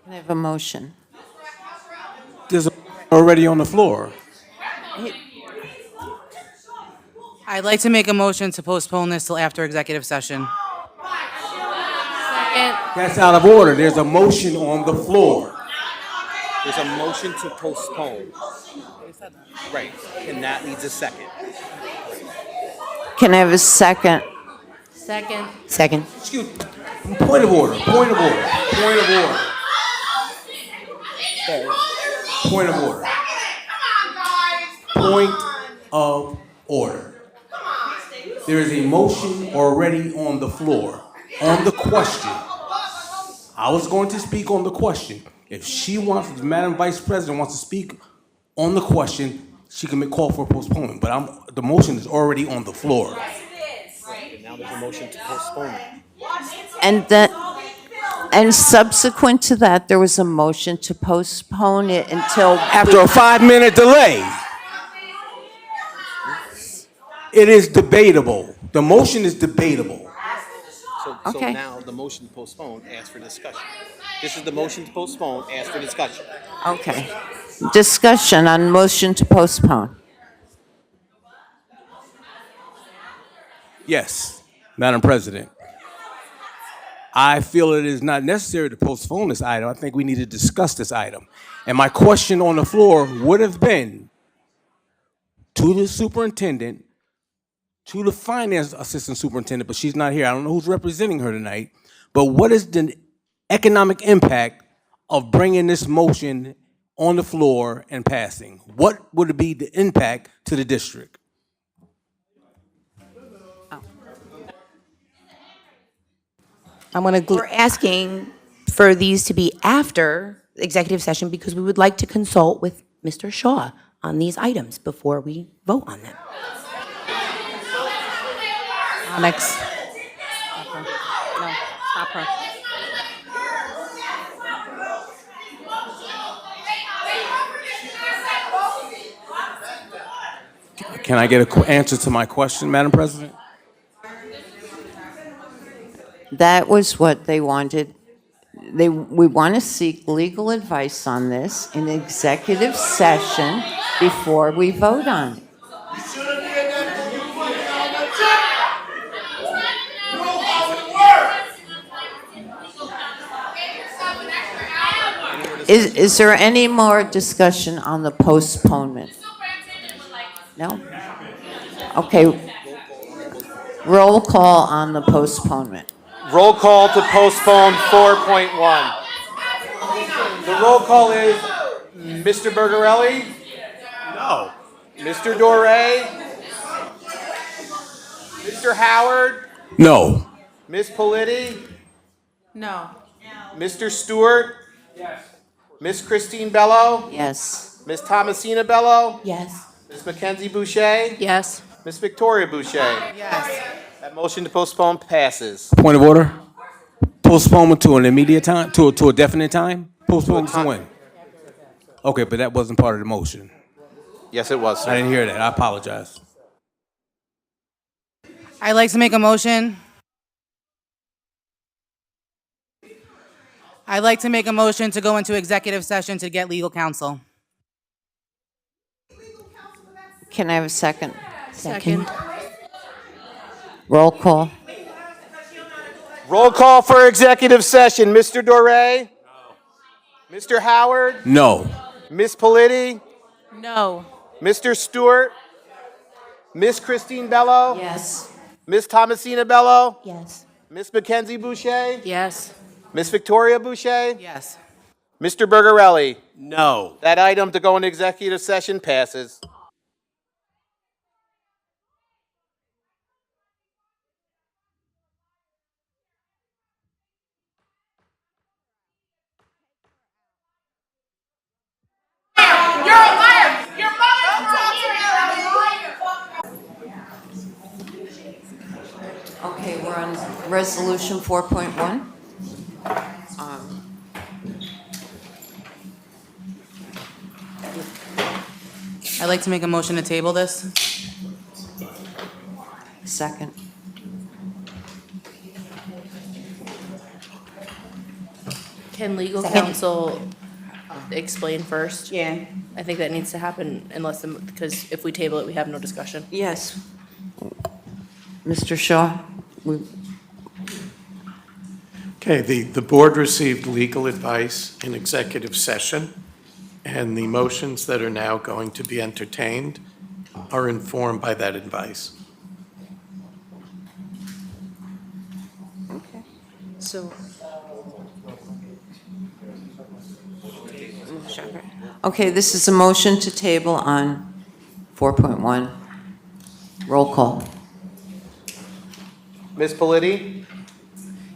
Can I have a motion. There's already on the floor. I'd like to make a motion to postpone this till after executive session. That's out of order. There's a motion on the floor. There's a motion to postpone. Right, and that needs a second. Can I have a second? Second. Second. Excuse me. Point of order. Point of order. Point of order. Point of order. Point of order. There is a motion already on the floor on the question. I was going to speak on the question. If she wants, if the Madam Vice President wants to speak on the question, she can call for postponement. But the motion is already on the floor. Now there's a motion to postpone it. And subsequent to that, there was a motion to postpone it until After a 5-minute delay. It is debatable. The motion is debatable. So Okay. now the motion to postpone asks for discussion. This is the motion to postpone, ask for discussion. Okay. Discussion on motion to postpone. Yes, Madam President. I feel it is not necessary to postpone this item. I think we need to discuss this item. And my question on the floor would have been to the superintendent, to the finance assistant superintendent, but she's not here. I don't know who's representing her tonight. But what is the economic impact of bringing this motion on the floor and passing? What would be the impact to the district? We're asking for these to be after executive session because we would like to consult with Mr. Shaw on these items before we vote on them. Alex. No, stop her. Can I get an answer to my question, Madam President? That was what they wanted. We want to seek legal advice on this in executive session before we vote on it. Is there any more discussion on the postponement? No? Okay. Roll call on the postponement. Roll call to postpone 4.1. The roll call is Mr. Bergarelli? No. Mr. Doré? Mr. Howard? No. Ms. Politi? No. Mr. Stewart? Yes. Ms. Christine Bello? Yes. Ms. Thomasina Bello? Yes. Ms. Mackenzie Boucher? Yes. Ms. Victoria Boucher? Yes. That motion to postpone passes. Point of order? Postponement to an immediate time, to a definite time? Postponement to when? Okay, but that wasn't part of the motion. Yes, it was, I sir. didn't hear that. I apologize. I'd like to make a motion. I'd like to make a motion to go into executive session to get legal counsel. Can I have a second? Second. Roll call. Roll call for executive session. Mr. Doré? No. Mr. Howard? No. Ms. Politi? No. Mr. Stewart? Ms. Christine Bello? Yes. Ms. Thomasina Bello? Yes. Ms. Mackenzie Boucher? Yes. Ms. Victoria Boucher? Yes. Mr. Bergarelli? No. That item to go into executive session passes. You're a liar! Your mother's Okay, we're on resolution 4.1. I'd like to make a motion to table this. Second. Can legal Second. counsel explain first? Yeah. I think that needs to happen because if we table it, we have no discussion. Yes. Mr. Shaw? Okay, the board received legal advice in executive session, and the motions that are now going to be entertained are informed by that advice. So. Okay, this is a motion to table on 4.1. Roll call. Ms. Politi?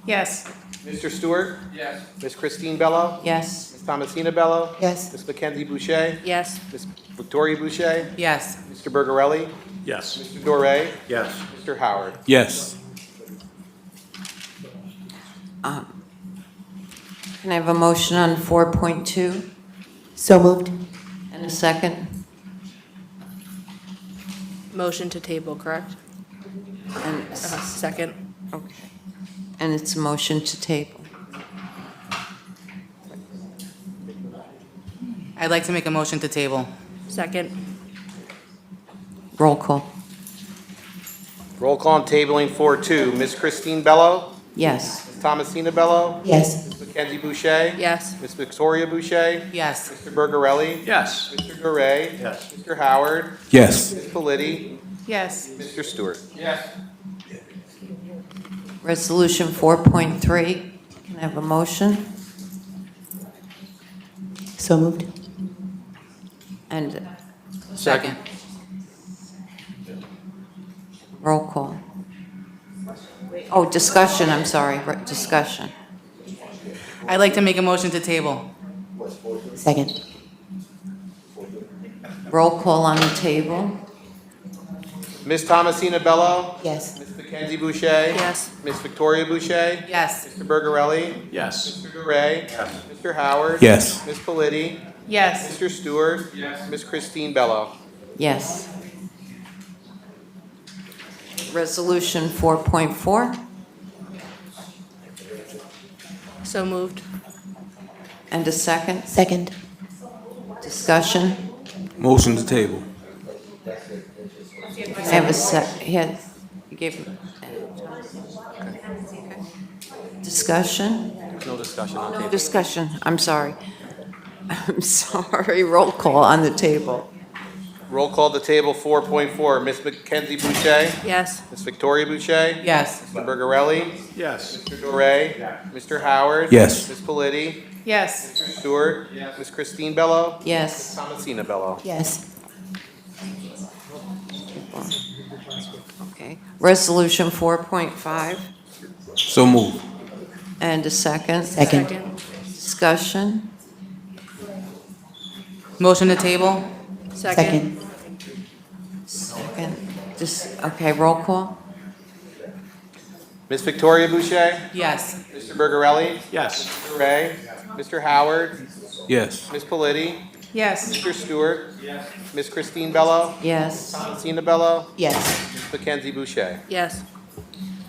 Yes. Mr. Stewart? Yes. Ms. Christine Bello? Yes. Ms. Thomasina Bello? Yes. Ms. Mackenzie Boucher? Yes. Ms. Victoria Boucher? Yes. Mr. Bergarelli? Yes. Mr. Doré? Yes. Mr. Howard? Yes. Can I have a motion on 4.2 So moved. and a second? Motion to table, correct? And Second. okay. And it's a motion to table. I'd like to make a motion to table. Second. Roll call. Roll call on tabling 4.2. Ms. Christine Bello? Yes. Ms. Thomasina Bello? Yes. Ms. Mackenzie Boucher? Yes. Ms. Victoria Boucher? Yes. Mr. Bergarelli? Yes. Mr. Doré? Yes. Mr. Howard? Yes. Ms. Politi? Yes. Mr. Stewart? Yes. Resolution 4.3. Can I have a motion? So moved. And Second. roll call. Oh, discussion, I'm sorry, discussion. I'd like to make a motion to table. Second. Roll call on the table. Ms. Thomasina Bello? Yes. Ms. Mackenzie Boucher? Yes. Ms. Victoria Boucher? Yes. Mr. Bergarelli? Yes. Mr. Doré? Yes. Mr. Howard? Yes. Ms. Politi? Yes. Mr. Stewart? Yes. Ms. Christine Bello? Yes. Resolution 4.4 So moved. and a second. Second. Discussion. Motion to table. I have a yes, you gave me. Discussion? No discussion on No discussion, I'm sorry. I'm sorry, roll call on the table. Roll call to table 4.4. Ms. Mackenzie Boucher? Yes. Ms. Victoria Boucher? Yes. Mr. Bergarelli? Yes. Mr. Doré? Mr. Howard? Yes. Ms. Politi? Yes. Mr. Stewart? Ms. Christine Bello? Yes. Ms. Thomasina Bello? Yes. Okay. Resolution 4.5 So moved. and a second. Second. Discussion. Motion to table? Second. Second. Okay, roll call. Ms. Victoria Boucher? Yes. Mr. Bergarelli? Yes. Mr. Ray? Mr. Howard? Yes. Ms. Politi? Yes. Mr. Stewart? Ms. Christine Bello? Yes. Thomasina Bello? Yes. Ms. Mackenzie Boucher? Yes.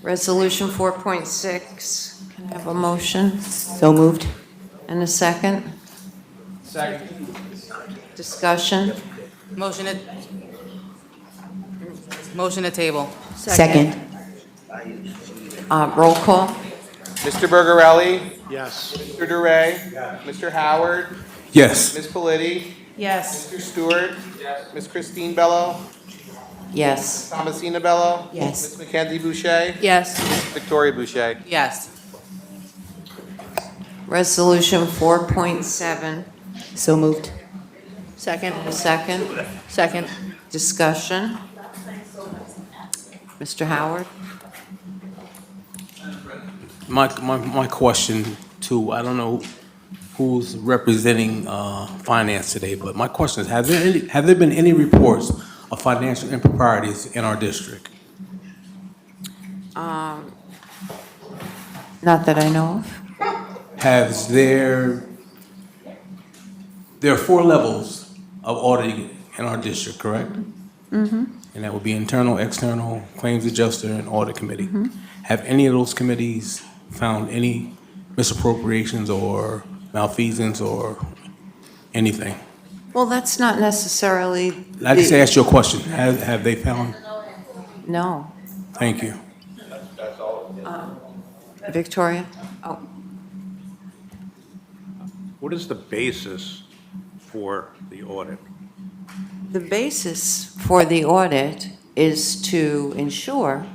Resolution 4.6. Can I have a motion So moved. and a second? Second. Motion Discussion. to table. Second. Roll call. Mr. Bergarelli? Yes. Mr. Doré? Mr. Howard? Yes. Ms. Politi? Yes. Mr. Stewart? Ms. Christine Bello? Yes. Thomasina Bello? Yes. Ms. Mackenzie Boucher? Yes. Victoria Boucher? Yes. Resolution 4.7. So moved. Second. A second. Second. Discussion. Mr. Howard? My question too, I don't know who's representing finance today, but my question is, have there been any reports of financial improprieties in our district? Not that I know of. There are 4 levels of auditing in our district, correct? Mm-hmm. And that would be internal, external, claims adjuster, and audit committee. Have any of those committees found any misappropriations or malfeasance or anything? Well, that's not necessarily. I just asked you a question. Have they found? No. Thank you. Victoria? Oh, What is the basis for the audit? the basis for the audit is to ensure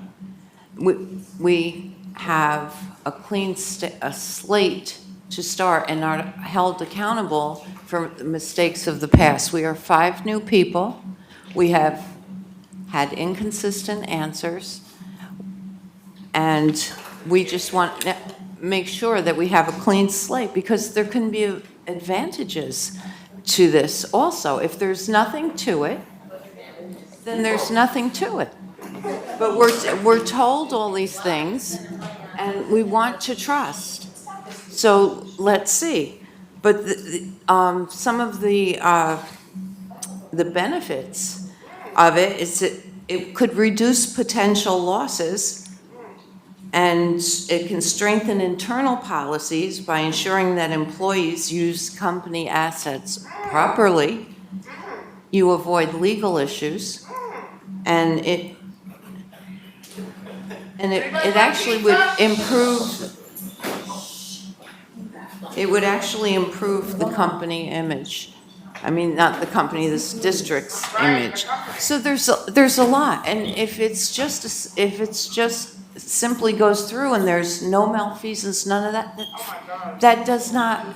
we have a clean slate to start and are held accountable for the mistakes of the past. We are 5 new people. We have had inconsistent answers, and we just want to make sure that we have a clean slate, because there can be advantages to this also. If there's nothing to it, then there's nothing to it. But we're told all these things, and we want to trust. So let's see. But some of the benefits of it is that it could reduce potential losses, and it can strengthen internal policies by ensuring that employees use company assets properly. You avoid legal issues, and it actually would improve. It would actually improve the company image. I mean, not the company, this district's image. So there's a lot, and if it's just simply goes through and there's no malfeasance, none of that does not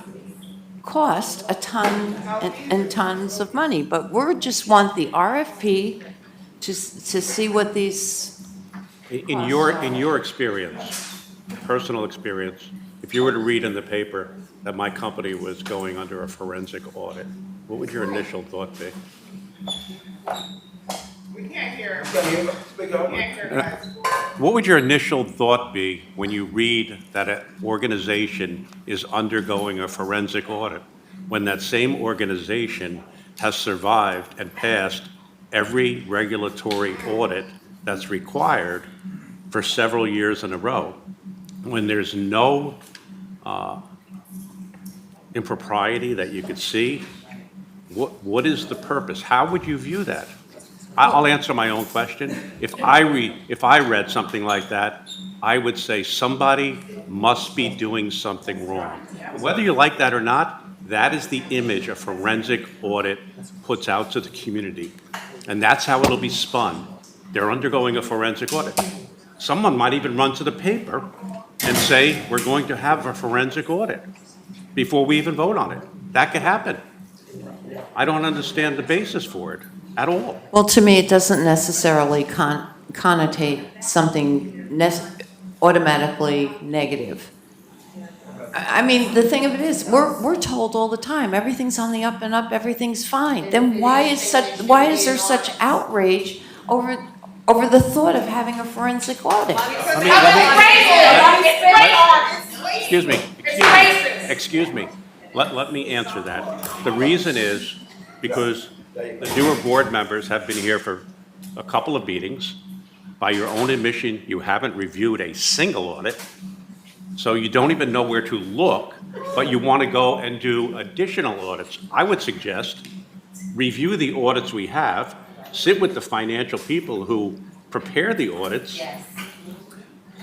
cost a ton and tons of money. But we just want the RFP to see what these. In your experience, personal experience, if you were to read in the paper that my company was going under a forensic audit, what would your initial thought be? We can't hear. What would your initial thought be when you read that an organization is undergoing a forensic audit, when that same organization has survived and passed every regulatory audit that's required for several years in a row, when there's no impropriety that you could see? What is the purpose? How would you view that? I'll answer my own question. If I read something like that, I would say somebody must be doing something wrong. Whether you like that or not, that is the image a forensic audit puts out to the community. And that's how it'll be spun. They're undergoing a forensic audit. Someone might even run to the paper and say, we're going to have a forensic audit before we even vote on it. That could happen. I don't understand the basis for it at all. Well, to me, it doesn't necessarily connotate something automatically negative. I mean, the thing of it is, we're told all the time, everything's on the up and up, everything's fine. Then why is there such outrage over the thought of having a forensic audit? Excuse me. Let me answer that. The reason is because the newer board members have been here for a couple of meetings. By your own admission, you haven't reviewed a single audit, so you don't even know where to look, but you want to go and do additional audits. I would suggest review the audits we have, sit with the financial people who prepare the audits,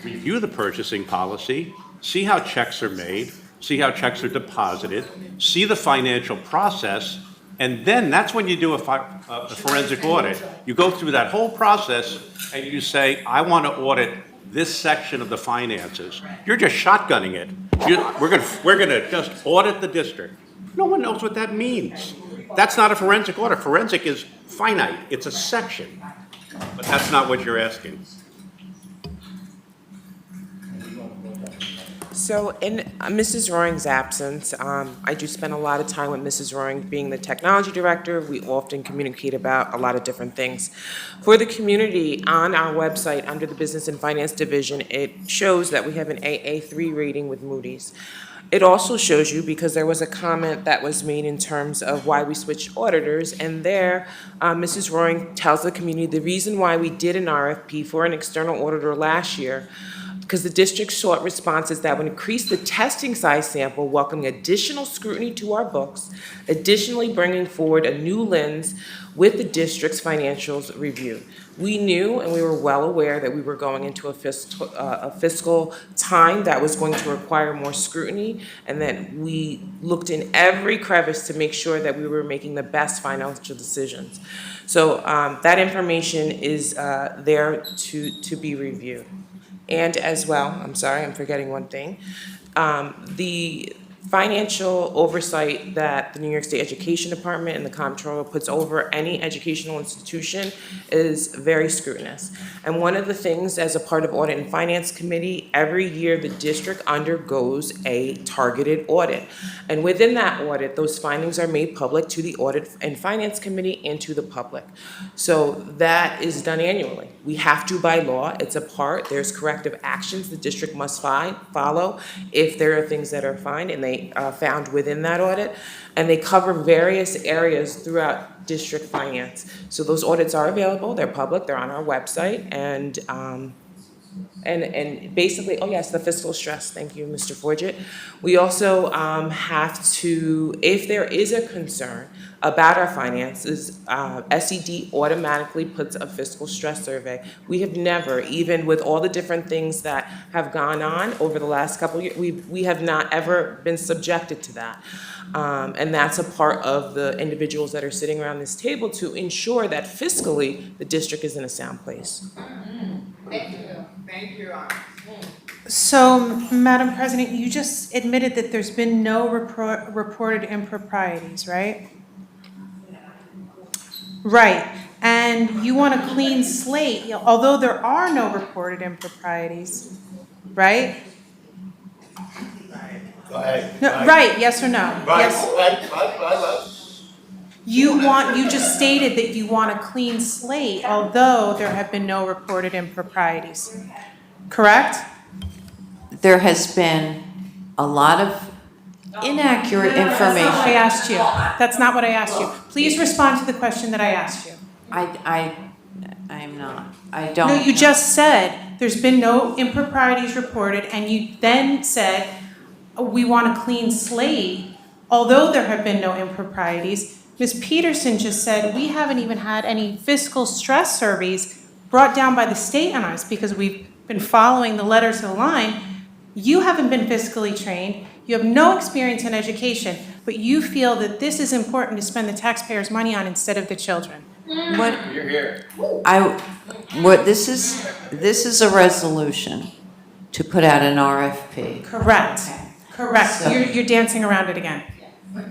review the purchasing policy, see how checks are made, see how checks are deposited, see the financial process, and then that's when you do a forensic audit. You go through that whole process and you say, I want to audit this section of the finances. You're just shotgunning it. We're gonna just audit the district. No one knows what that means. That's not a forensic audit. Forensic is finite. It's a section. But that's not what you're asking. So in Mrs. Roaring's absence, I do spend a lot of time with Mrs. Roaring being the technology director. We often communicate about a lot of different things. For the community, on our website, under the Business and Finance Division, it shows that we have an AA3 rating with Moody's. It also shows you, because there was a comment that was made in terms of why we switched auditors, and there, Mrs. Roaring tells the community the reason why we did an RFP for an external auditor last year. because the district's short response is that would increase the testing size sample, welcoming additional scrutiny to our books, additionally bringing forward a new lens with the district's financials review. We knew and we were well aware that we were going into a fiscal time that was going to require more scrutiny, and that we looked in every crevice to make sure that we were making the best financial decisions. So that information is there to be reviewed. And as well, I'm sorry, I'm forgetting one thing. The financial oversight that the New York State Education Department and the Comptroller puts over any educational institution is very scrutinous. And one of the things, as a part of Audit and Finance Committee, every year the district undergoes a targeted audit. And within that audit, those findings are made public to the Audit and Finance Committee and to the public. So that is done annually. We have to by law. It's a part. There's corrective actions the district must follow if there are things that are found and they found within that audit. And they cover various areas throughout district finance. So those audits are available. They're public. They're on our website. And basically, oh yes, the fiscal stress. Thank you, Mr. Forget. We also have to, if there is a concern about our finances, SED automatically puts a fiscal stress survey. We have never, even with all the different things that have gone on over the last couple of years, we have not ever been subjected to that. And that's a part of the individuals that are sitting around this table to ensure that fiscally the district is in a sound place. Thank you. Thank you. So, Madam President, you just admitted that there's been no reported improprieties, right? Right. And you want a clean slate, although there are no reported improprieties, right? Go ahead. No, right, yes or no? Right. Yes. Right. You just stated that you want a clean slate, although there have been no reported improprieties, correct? There has been a lot of inaccurate information. That's not what I asked you. That's not what I asked you. Please respond to the question that I asked you. I'm not. I don't. No, you just said there's been no improprieties reported, and you then said we want a clean slate, although there have been no improprieties. Ms. Peterson just said we haven't even had any fiscal stress surveys brought down by the state on us because we've been following the letters of the line. You haven't been fiscally trained. You have no experience in education, but you feel that this is important to spend the taxpayers' money on instead of the children. What? You're here. This is a resolution to put out an RFP. Correct. Correct. So- You're dancing around it again.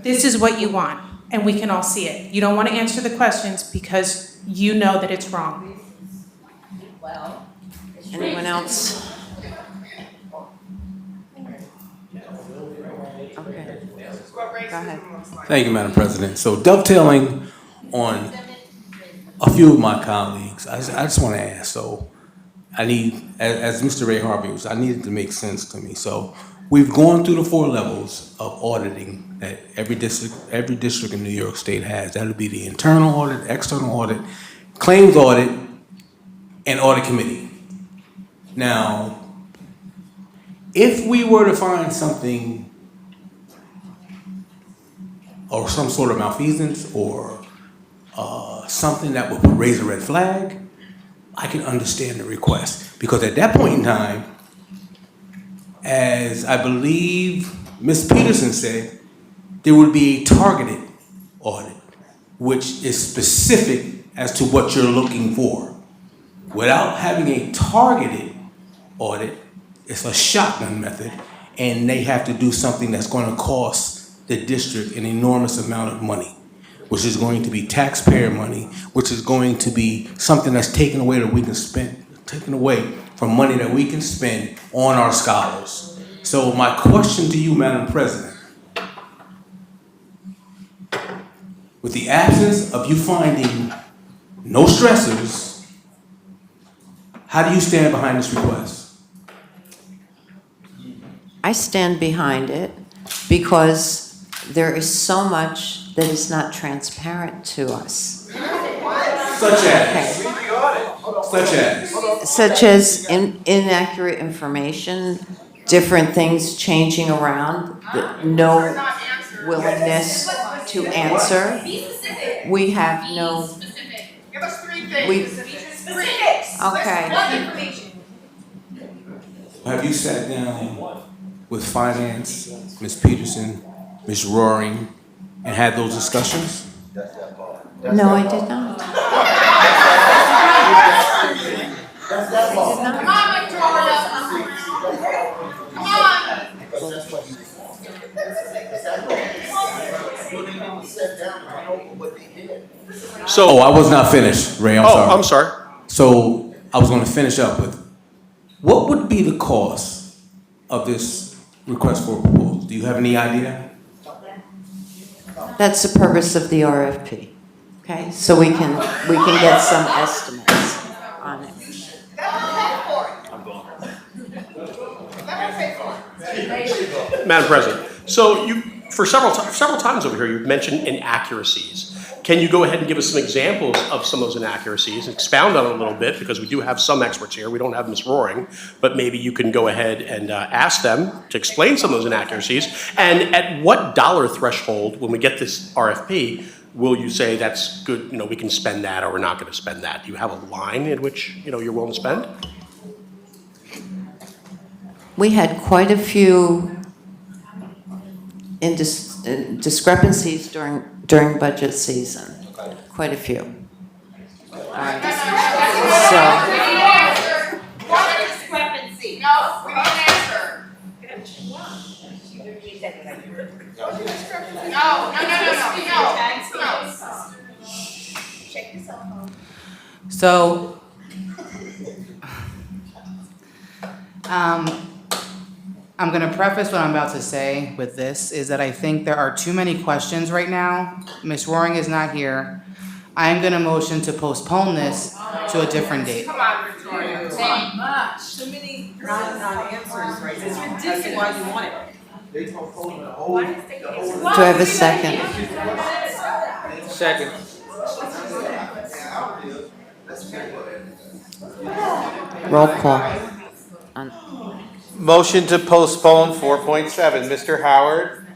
This is what you want, and we can all see it. You don't want to answer the questions because you know that it's wrong. Anyone else? Okay. Go ahead. Thank you, Madam President. So dovetailing on a few of my colleagues, I just want to ask, so I need, as Mr. Ray Harvey was, I need it to make sense to me. So we've gone through the 4 levels of auditing that every district in New York State has. That would be the internal audit, external audit, claims audit, and audit committee. Now, if we were to find something or some sort of malfeasance or something that would raise a red flag, I can understand the request. Because at that point in time, as I believe Ms. Peterson said, there would be a targeted audit, which is specific as to what you're looking for. Without having a targeted audit, it's a shotgun method, and they have to do something that's going to cost the district an enormous amount of money, which is going to be taxpayer money, which is going to be something that's taken away that we can spend, taken away from money that we can spend on our scholars. So my question to you, Madam President, with the absence of you finding no stressors, how do you stand behind this request? I stand behind it because there is so much that is not transparent to us. Such as? Okay. Such as inaccurate information, different things changing around, no willingness to answer. We have no. Give us 3 things. Specifics. Okay. Have you sat down with finance, Ms. Peterson, Ms. Roaring, and had those discussions? No, I did not. Come on, Victoria. Come on. So, I was not finished, Ray, I'm sorry. I'm sorry. So I was gonna finish up with, what would be the cost of this request for a proposal? Do you have any idea? That's the purpose of the RFP, okay? So we can get some estimates on it. Madam President, so you, for several times over here, you've mentioned inaccuracies. Can you go ahead and give us some examples of some of those inaccuracies, expound on it a little bit, because we do have some experts here. We don't have Ms. Roaring, but maybe you can go ahead and ask them to explain some of those inaccuracies. And at what dollar threshold, when we get this RFP, will you say that's good, we can spend that, or we're not going to spend that? Do you have a line in which, you're willing to spend? We had quite a few discrepancies during budget season, quite a few. One discrepancy. No, we need an answer. No. Check your cell phone. So, I'm going to preface what I'm about to say with this, is that I think there are too many questions right now. Ms. Roaring is not here. I am going to motion to postpone this to a different date. Come on, Victoria. Too much. Too many non-answers right now. It's ridiculous. Why you want it? Do I have a second? Second. Roll call. Motion to postpone 4.7, Mr. Howard.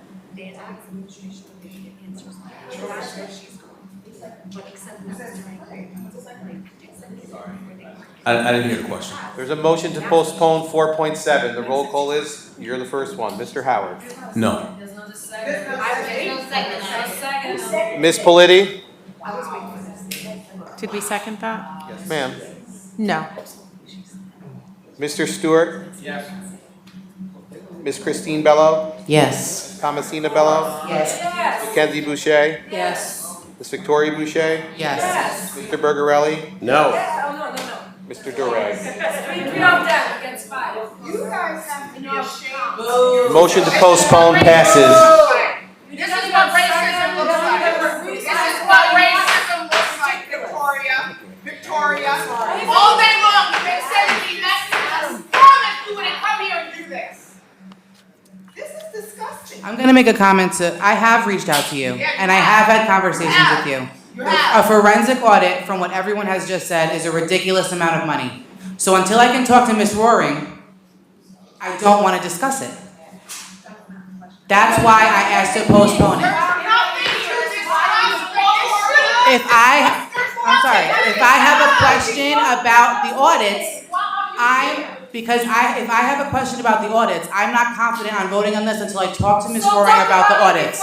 I didn't hear the question. There's a motion to postpone 4.7. The roll call is, you're the first one, Mr. Howard. No. Ms. Politi? Did we second that? Yes, ma'am. No. Mr. Stewart? Yes. Ms. Christine Bello? Yes. Thomasina Bello? Yes. Mackenzie Boucher? Yes. Ms. Victoria Boucher? Yes. Mr. Bergarelli? No. Mr. Durag? 3 against 5. You guys have to be ashamed. Motion to postpone passes. This is what racism looks like. This is what racism looks like, Victoria. All day long, you've been sending me messages. Promise you wouldn't come here and do this. This is disgusting. I'm going to make a comment I have reached out to you, and I have had conversations with you. A forensic audit, from what everyone has just said, is a ridiculous amount of money. So until I can talk to Ms. Roaring, I don't want to discuss it. That's why I asked to postpone it. If I have a question about the audits, if I have a question about the audits, I'm not confident on voting on this until I talk to Ms. Roaring about the audits.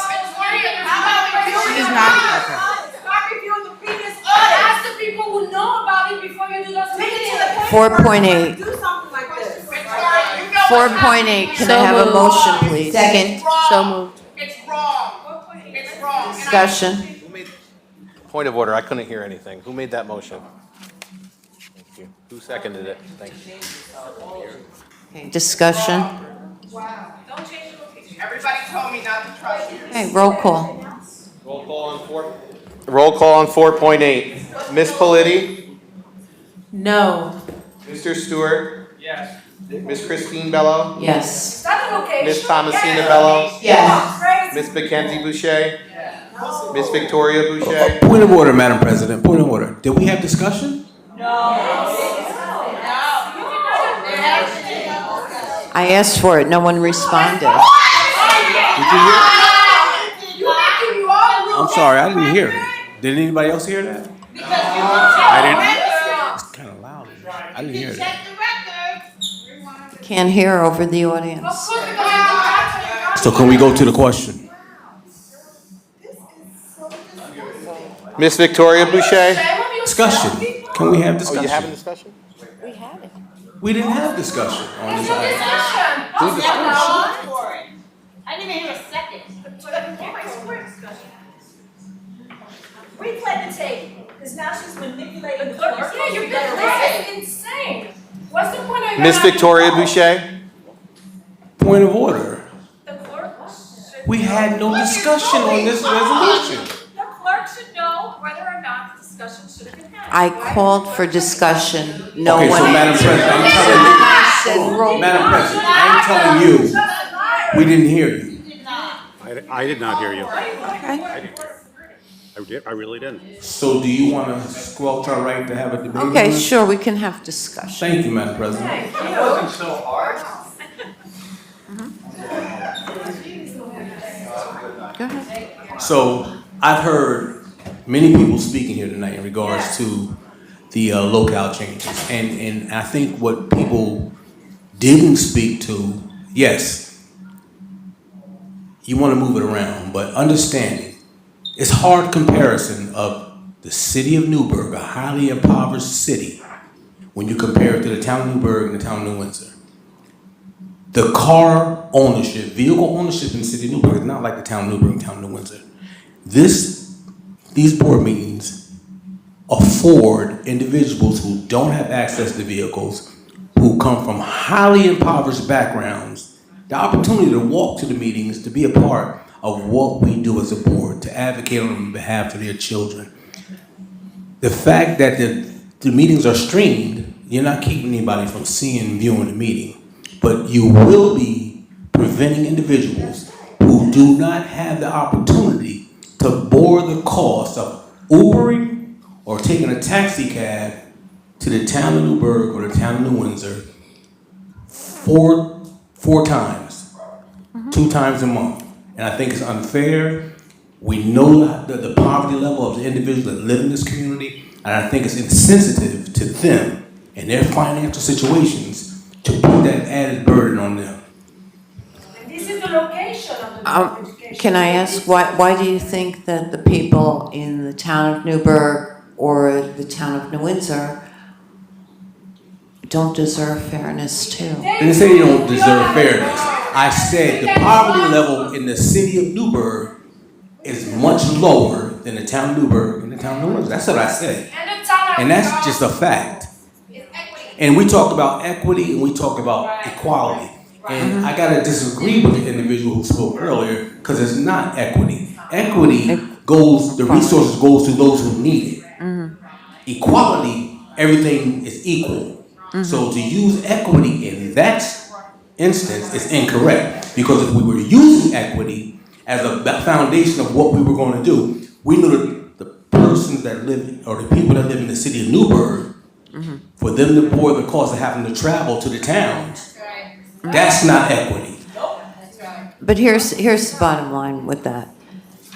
She's not. Okay. Start reviewing the previous audit. Ask the people who know about it before you do those meetings. 4.8. Do something like this. 4.8. Can I have a motion, please? Second. So moved. It's wrong. It's wrong. Discussion. Point of order, I couldn't hear anything. Who made that motion? Thank you. Who seconded it? Thank you. Okay, discussion. Everybody told me not to trust you. Okay, roll call. Roll call on 4.8. Ms. Politi? No. Mr. Stewart? Yes. Ms. Christine Bello? Yes. Ms. Thomasina Bello? Yes. Ms. Mackenzie Boucher? Ms. Victoria Boucher? Point of order, Madam President, point of order. Did we have discussion? I asked for it, no one responded. Did you hear it? I'm sorry, I didn't hear it. Did anybody else hear that? I didn't. It's kind of loud. I didn't hear that. Can't hear over the audience. So can we go to the question? Miss Victoria Boucher? Discussion. Can we have discussion? Oh, you having discussion? We didn't have discussion on this item. I didn't even hear a second. Replay the tape, because now she's manipulating the clerk. Yeah, you're that's insane. What's the point of Miss Victoria Boucher? Point of order. the clerk? We had no discussion on this resolution. The clerk should know whether or not the discussion should have been had. I called for discussion, no Okay, one. so Madam President, Madam President, I'm telling you, we didn't hear you. I did not hear you. Okay. I really didn't. So do you want to squelch our right to have a debate on Okay, this? sure, we can have discussion. Thank you, Madam President. It wasn't so hard. Go ahead. So I've heard many people speaking here tonight in regards to the locale changes. And I think what people didn't speak to, yes, you want to move it around, but understanding it's hard comparison of the city of Newburgh, a highly impoverished city, when you compare it to the town of Newburgh and the town of New Windsor. The car ownership, vehicle ownership in the city of Newburgh is not like the town of Newburgh and town of New Windsor. These board meetings afford individuals who don't have access to vehicles, who come from highly impoverished backgrounds, the opportunity to walk to the meetings, to be a part of what we do as a board, to advocate on behalf of their children. The fact that the meetings are streamed, you're not keeping anybody from seeing and viewing the meeting, but you will be preventing individuals who do not have the opportunity to bore the cost of Ubering or taking a taxi cab to the town of Newburgh or the town of New Windsor four times, 2 times a month. And I think it's unfair. We know the poverty level of the individuals that live in this community, and I think it's insensitive to them and their financial situations to put that added burden on them. And this is the location of the education. Can I ask, why do you think that the people in the town of Newburgh or the town of New Windsor don't deserve fairness too? I didn't say they don't deserve fairness. I said the poverty level in the city of Newburgh is much lower than the town of Newburgh and the town of New Windsor. That's what I said. And that's just a fact. And we talked about equity and we talked about equality. And I gotta disagree with the individual who spoke earlier, because it's not equity. Equity goes, the resources goes to those who need it. Equality, everything is equal. So to use equity in that instance is incorrect, because if we were using equity as a foundation of what we were going to do, we knew that the persons that live, or the people that live in the city of Newburgh, for them to bore the cost of having to travel to the towns, that's not equity. But here's the bottom line with that.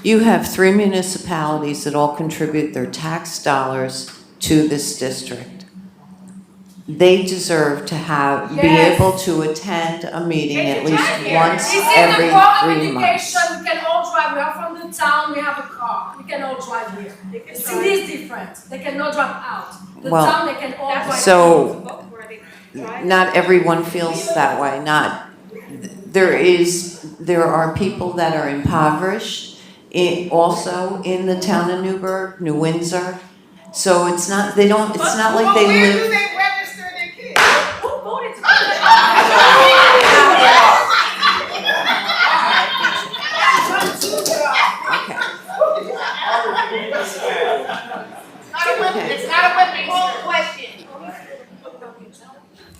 You have 3 municipalities that all contribute their tax dollars to this district. They deserve to be able to attend a meeting at least once every 3 months. We can all drive. We are from the town. We have a car. We can all drive here. The city is different. They cannot drive out. The town, they can all drive. So not everyone feels that way. There are people that are impoverished also in the town of Newburgh, New Windsor. So it's not like they live. Who voted to It's not a women call question.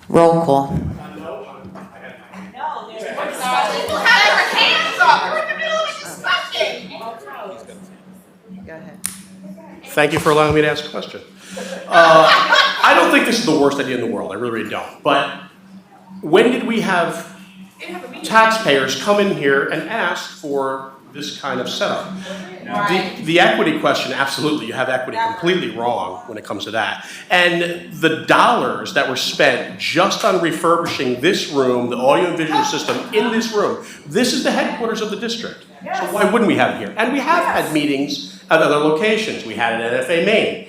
Roll call. People have their hands up. We're in the middle of a discussion. Go ahead. Thank you for allowing me to ask a question. I don't think this is the worst idea in the world, I really, really don't. But when did we have taxpayers come in here and ask for this kind of setup? The equity question, absolutely, you have equity completely wrong when it comes to that. And the dollars that were spent just on refurbishing this room, the audio and visual system in this room, this is the headquarters of the district. So why wouldn't we have it here? And we have had meetings at other locations. We had it at NFA Maine.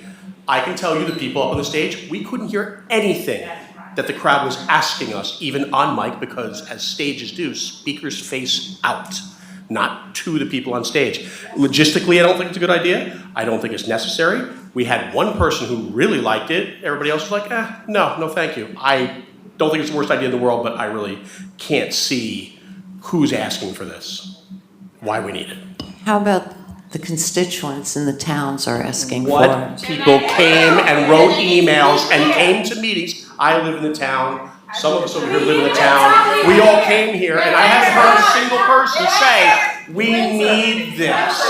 I can tell you the people up on the stage, we couldn't hear anything that the crowd was asking us, even on mic, because as stages do, speakers face out, not to the people on stage. Logistically, I don't think it's a good idea. I don't think it's necessary. We had one person who really liked it. Everybody else was like, no, thank you. I don't think it's the worst idea in the world, but I really can't see who's asking for this, why we need it. How about the constituents in the towns are asking for What it? people came and wrote emails and came to meetings. I live in the town. Some of us over here live in the town. We all came here, and I haven't heard a single person say, we need this.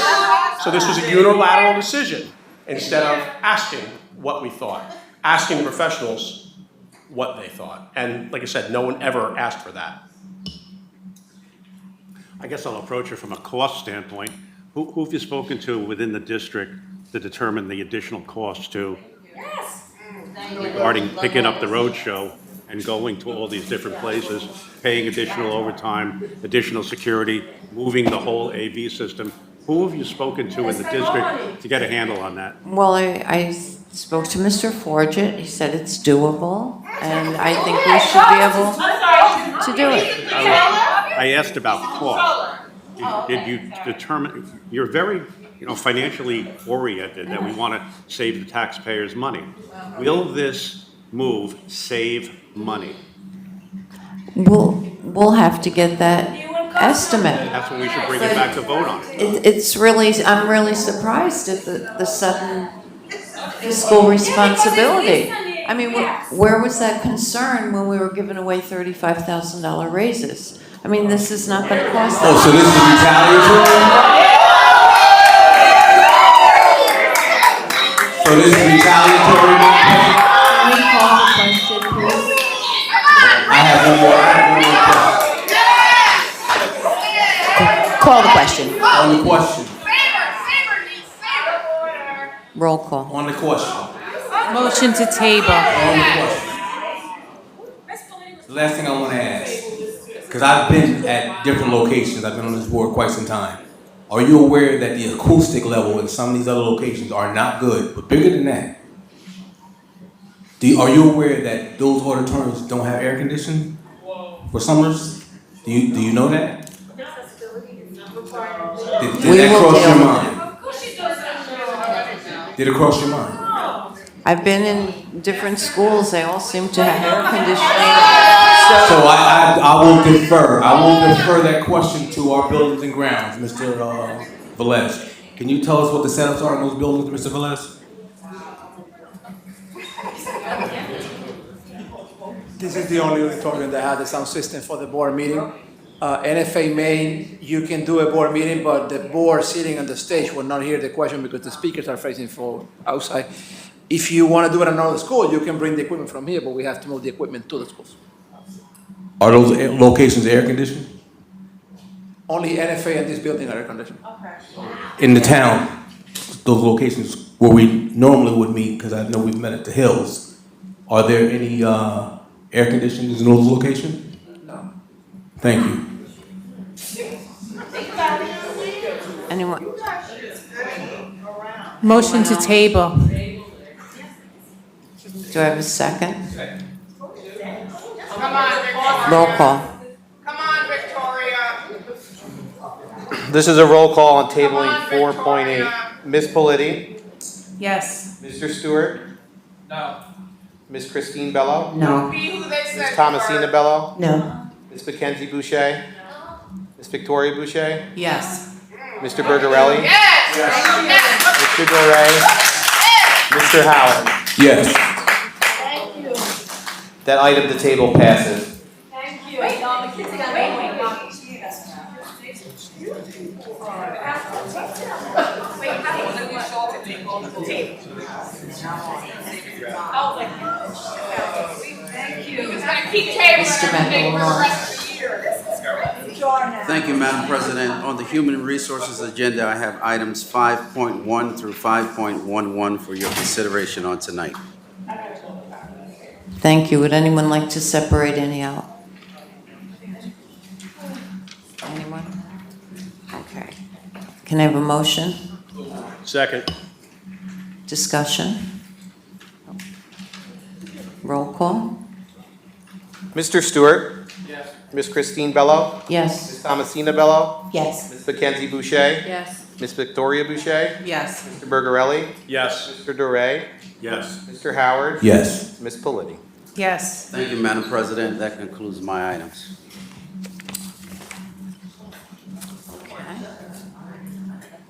So this was a unilateral decision instead of asking what we thought, asking the professionals what they thought. And like I said, no one ever asked for that. I guess I'll approach it from a cost standpoint. Who have you spoken to within the district to determine the additional cost to regarding picking up the road show and going to all these different places, paying additional overtime, additional security, moving the whole AV system? Who have you spoken to in the district to get a handle on that? Well, I spoke to Mr. Forget. He said it's doable, and I think we should be able to do it. I asked about cost. Did you determine, you're very financially oriented that we want to save the taxpayers money. Will this move save money? We'll have to get that estimate. That's when we should bring it back to vote on it. I'm really surprised at the sudden fiscal responsibility. I mean, where was that concern when we were giving away $35,000 raises? I mean, this is not going to cost that. Oh, so this is retaliatory? So this is retaliatory? Can we call the question, please? I have one more question. Call the question. On the question. Roll call. On the question. Motion to table. On the question. The last thing I want to ask, because I've been at different locations, I've been on this board quite some time. Are you aware that the acoustic level in some of these other locations are not good, but bigger than that? Are you aware that those auditoriums don't have air conditioning for summers? Do you know that? Did that cross your mind? Did it cross your mind? I've been in different schools. They all seem to have air conditioning. So I will defer. I will defer that question to our buildings and grounds, Mr. Velez. Can you tell us what the setups are in those buildings, Mr. Velez? This is the only auditorium that has the sound system for the board meeting. NFA Maine, you can do a board meeting, but the board sitting on the stage will not hear the question because the speakers are facing forward outside. If you want to do it in another school, you can bring the equipment from here, but we have to move the equipment to the schools. Are those locations air conditioned? Only NFA and this building are air conditioned. In the town, those locations where we normally would meet, because I know we've met at the Hills, are there any air conditioners in those locations? No. Thank you. Anyone? Motion to table. Do I have a second? Come on, Victoria. Roll call. Come on, Victoria. This is a roll call on tabling 4.8. Ms. Politi? Yes. Mr. Stewart? No. Ms. Christine Bello? No. Be who they Ms. said Thomasina Bello? No. Ms. Mackenzie Boucher? Ms. Victoria Boucher? Yes. Mr. Bergarelli? Yes. Mr. Doré? Mr. Howard? Yes. Thank you. That item to table passes. Thank you. Wait, no, the kids got wait. Mr. McElroy. Thank you, Madam President. On the Human Resources agenda, I have items 5.1 through 5.11 for your consideration on tonight. Thank you. Would anyone like to separate any out? Anyone? Okay. Can I have a motion? Second. Discussion? Roll call? Mr. Stewart? Yes. Ms. Christine Bello? Yes. Ms. Thomasina Bello? Yes. Ms. Mackenzie Boucher? Yes. Ms. Victoria Boucher? Yes. Mr. Bergarelli? Yes. Mr. Duray? Yes. Mr. Howard? Yes. Ms. Politi? Yes. Thank you, Madam President. That concludes my items.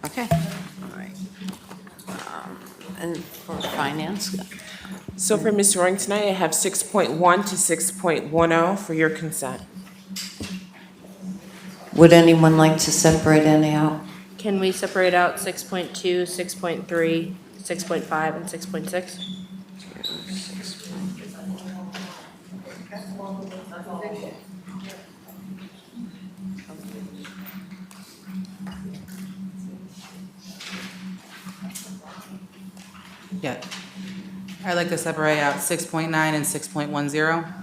Okay. All right. And for finance? So for Ms. Roaring tonight, I have 6.1 to 6.10 for your consent. Would anyone like to separate any out? Can we separate out 6.2, 6.3, 6.5, and 6.6? Yeah. I'd like to separate out 6.9 and 6.10.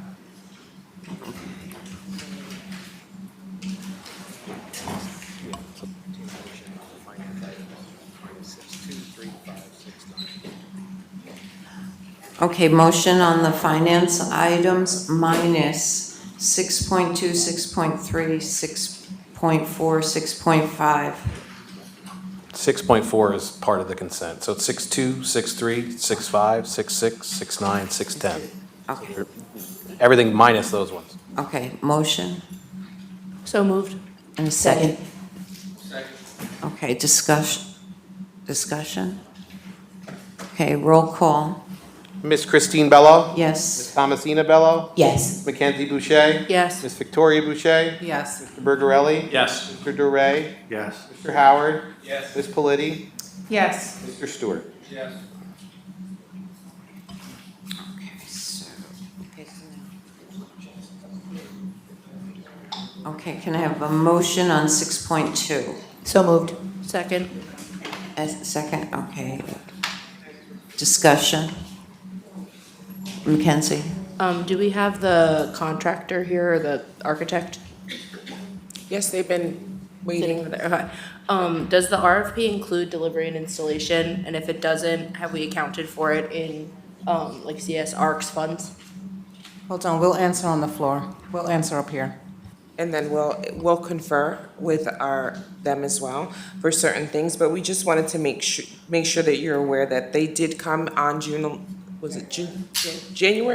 Okay, motion on the finance items minus 6.2, 6.3, 6.4, 6.5. 6.4 is part of the consent, so it's 6.2, 6.3, 6.5, 6.6, 6.9, 6.10. Okay. Everything minus those ones. Okay, motion So moved. and a second. Okay, discussion? Okay, roll call. Ms. Christine Bello? Yes. Ms. Thomasina Bello? Yes. Ms. Mackenzie Boucher? Yes. Ms. Victoria Boucher? Yes. Mr. Bergarelli? Yes. Mr. Duray? Yes. Mr. Howard? Yes. Ms. Politi? Yes. Mr. Stewart? Yes. Okay, can I have a motion on 6.2? So moved. Second. Second, okay. Discussion? Mackenzie? Do we have the contractor here, or the architect? Yes, they've been waiting. Sitting over there, okay. Does the RFP include delivery and installation? And if it doesn't, have we accounted for it in, like CS ARC's funds? Hold on, we'll answer on the floor. We'll answer up here. And then we'll confer with them as well for certain things, but we just wanted to make sure that you're aware that they did come on January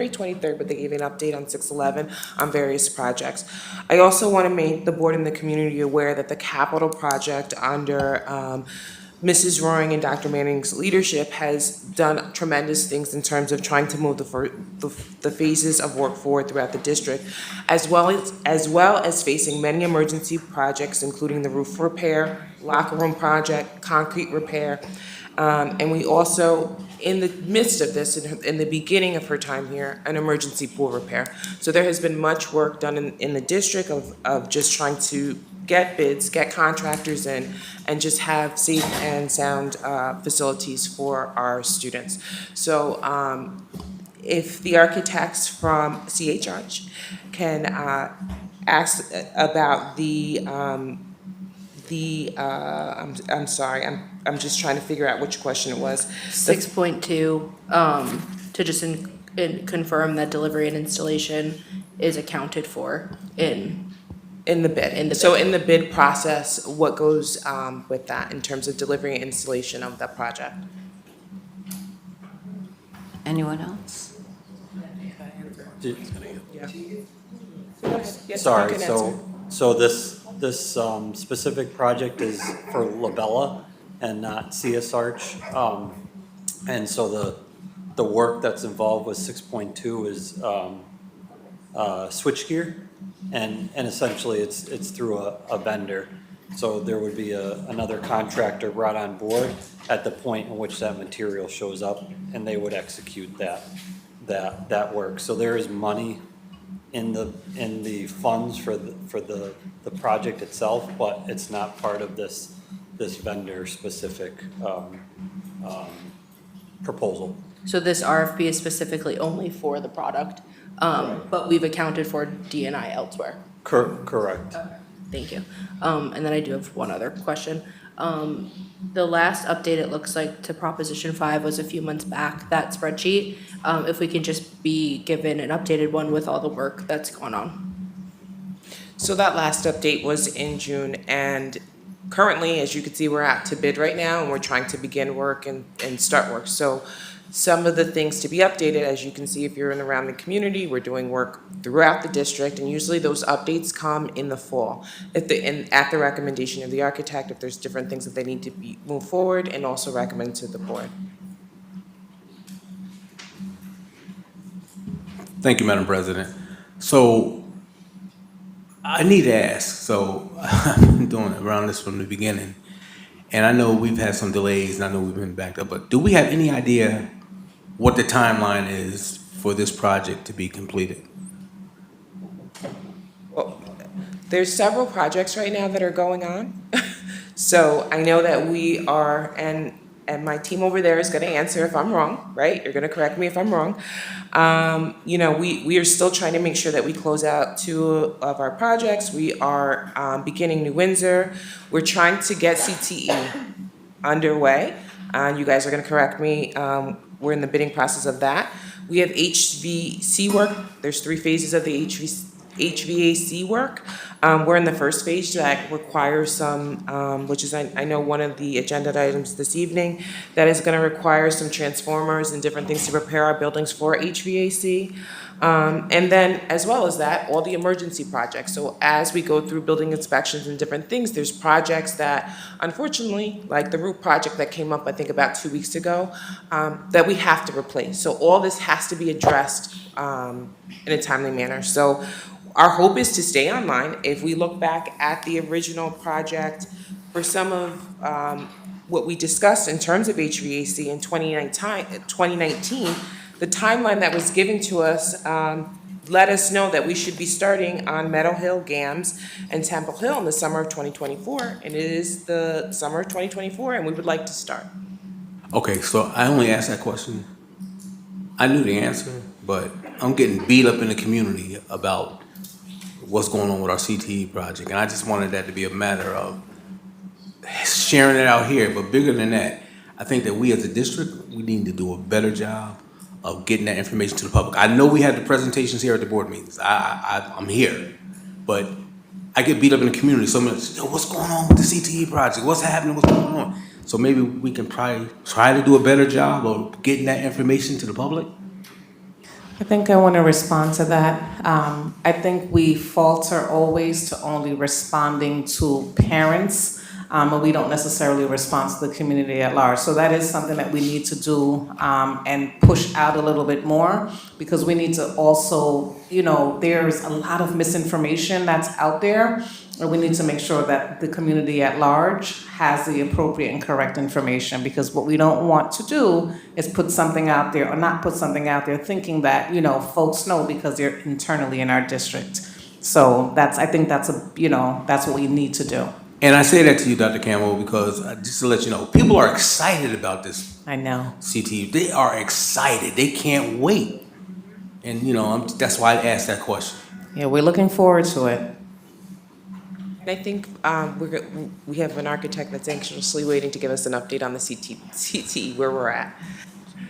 23rd, but they gave an update on 6/11 on various projects. I also want to make the board and the community aware that the capital project under Mrs. Roaring and Dr. Manning's leadership has done tremendous things in terms of trying to move the phases of work forward throughout the district, as well as facing many emergency projects, including the roof repair, locker room project, concrete repair. And we also, in the midst of this, in the beginning of her time here, an emergency pool repair. So there has been much work done in the district of just trying to get bids, get contractors in, and just have safe and sound facilities for our students. So if the architects from CHH can ask about I'm sorry, I'm just trying to figure out which question it was. 6.2, to just confirm that delivery and installation is accounted for in the bid. So in the bid process, what goes with that in terms of delivery and installation of that project? Anyone else? Yes, Sorry, you can answer. so this specific project is for Labella and not CSArch. And so the work that's involved with 6.2 is switchgear, and essentially it's through a vendor. So there would be another contractor brought on board at the point in which that material shows up, and they would execute that work. So there is money in the funds for the project itself, but it's not part of this vendor-specific proposal. So this RFP is specifically only for the product, but we've accounted for D&I elsewhere. Correct. Okay, thank you. And then I do have one other question. The last update, it looks like, to Proposition 5 was a few months back, that spreadsheet. If we can just be given an updated one with all the work that's going on. So that last update was in June, and currently, as you can see, we're out to bid right now, and we're trying to begin work and start work. So some of the things to be updated, as you can see, if you're in around the community, we're doing work throughout the district, and usually those updates come in the fall at the recommendation of the architect, if there's different things that they need to be move forward, and also recommend to the board. Thank you, Madam President. So I need to ask, so I've been doing around this from the beginning, and I know we've had some delays, and I know we've been backed up, but do we have any idea what the timeline is for this project to be completed? Well, there's several projects right now that are going on. So I know that we are, and my team over there is going to answer if I'm wrong, right? You're going to correct me if I'm wrong. You know, we are still trying to make sure that we close out 2 of our projects. We are beginning New Windsor. We're trying to get CTE underway. You guys are going to correct me. We're in the bidding process of that. We have HVAC work. There's 3 phases of the HVAC work. We're in the first phase that requires some, which is I know one of the agenda items this evening, that is going to require some transformers and different things to prepare our buildings for HVAC. And then, as well as that, all the emergency projects. So as we go through building inspections and different things, there's projects that, unfortunately, like the roof project that came up, I think, about 2 weeks ago, that we have to replace. So all this has to be addressed in a timely manner. So our hope is to stay online. If we look back at the original project, for some of what we discussed in terms of HVAC in 2019, the timeline that was given to us let us know that we should be starting on Meadow Hill, GAMS, and Temple Hill in the summer of 2024. And it is the summer of 2024, and we would like to start. Okay, so I only asked that question. I knew the answer, but I'm getting beat up in the community about what's going on with our CTE project. And I just wanted that to be a matter of sharing it out here. But bigger than that, I think that we as a district, we need to do a better job of getting that information to the public. I know we had the presentations here at the board meetings. I'm here. But I get beat up in the community so much. Yo, what's going on with the CTE project? What's happening? What's going on? So maybe we can probably try to do a better job of getting that information to the public. I think I want to respond to that. I think we falter always to only responding to parents, and we don't necessarily respond to the community at large. So that is something that we need to do and push out a little bit more, because we need to also, you know, there's a lot of misinformation that's out there, and we need to make sure that the community at large has the appropriate and correct information, because what we don't want to do is put something out there or not put something out there thinking that, you know, folks know because they're internally in our district. So I think that's what we need to do. And I say that to you, Dr. Campbell, because just to let you know, people are excited about this. I know. CTE, they are excited. They can't wait. And, you know, that's why I asked that question. Yeah, we're looking forward to it. And I think we have an architect that's anxiously waiting to give us an update on the CTE, where we're at.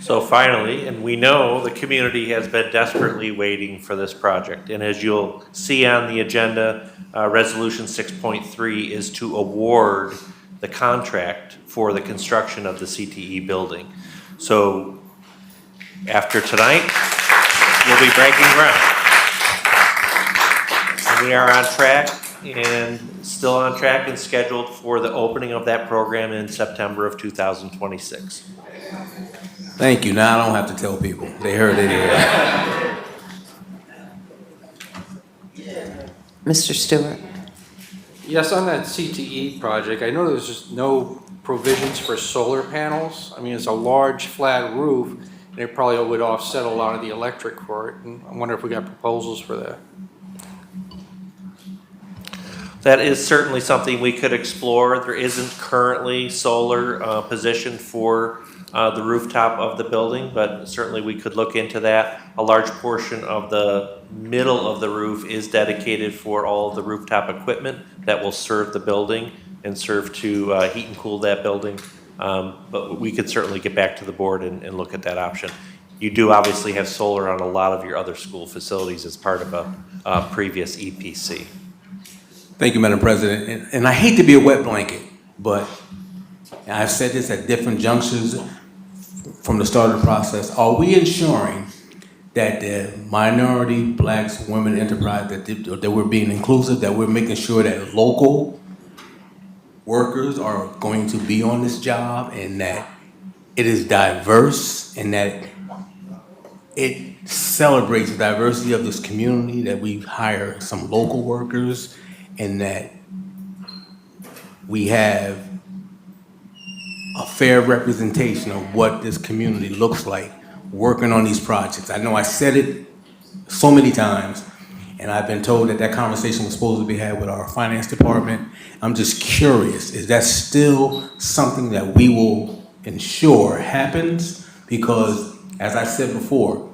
So finally, and we know the community has been desperately waiting for this project. And as you'll see on the agenda, Resolution 6.3 is to award the contract for the construction of the CTE building. So after tonight, we'll be breaking ground. And we are on track and still on track and scheduled for the opening of that program in September of 2026. Thank you. Now I don't have to tell people. They heard it here. Mr. Stewart. Yes, on that CTE project, I know there's just no provisions for solar panels. I mean, it's a large flat roof, and it probably would offset a lot of the electric for it. And I wonder if we got proposals for that. That is certainly something we could explore. There isn't currently solar positioned for the rooftop of the building, but certainly we could look into that. A large portion of the middle of the roof is dedicated for all of the rooftop equipment that will serve the building and serve to heat and cool that building. But we could certainly get back to the board and look at that option. You do obviously have solar on a lot of your other school facilities as part of a previous EPC. Thank you, Madam President. And I hate to be a wet blanket, but I've said this at different junctures from the start of the process. Are we ensuring that the minority, blacks, women enterprise, that we're being inclusive, that we're making sure that local workers are going to be on this job and that it is diverse and that it celebrates the diversity of this community, that we hire some local workers and that we have a fair representation of what this community looks like working on these projects. I know I said it so many times, and I've been told that that conversation was supposed to be had with our finance department. I'm just curious, is that still something that we will ensure happens? Because, as I said before,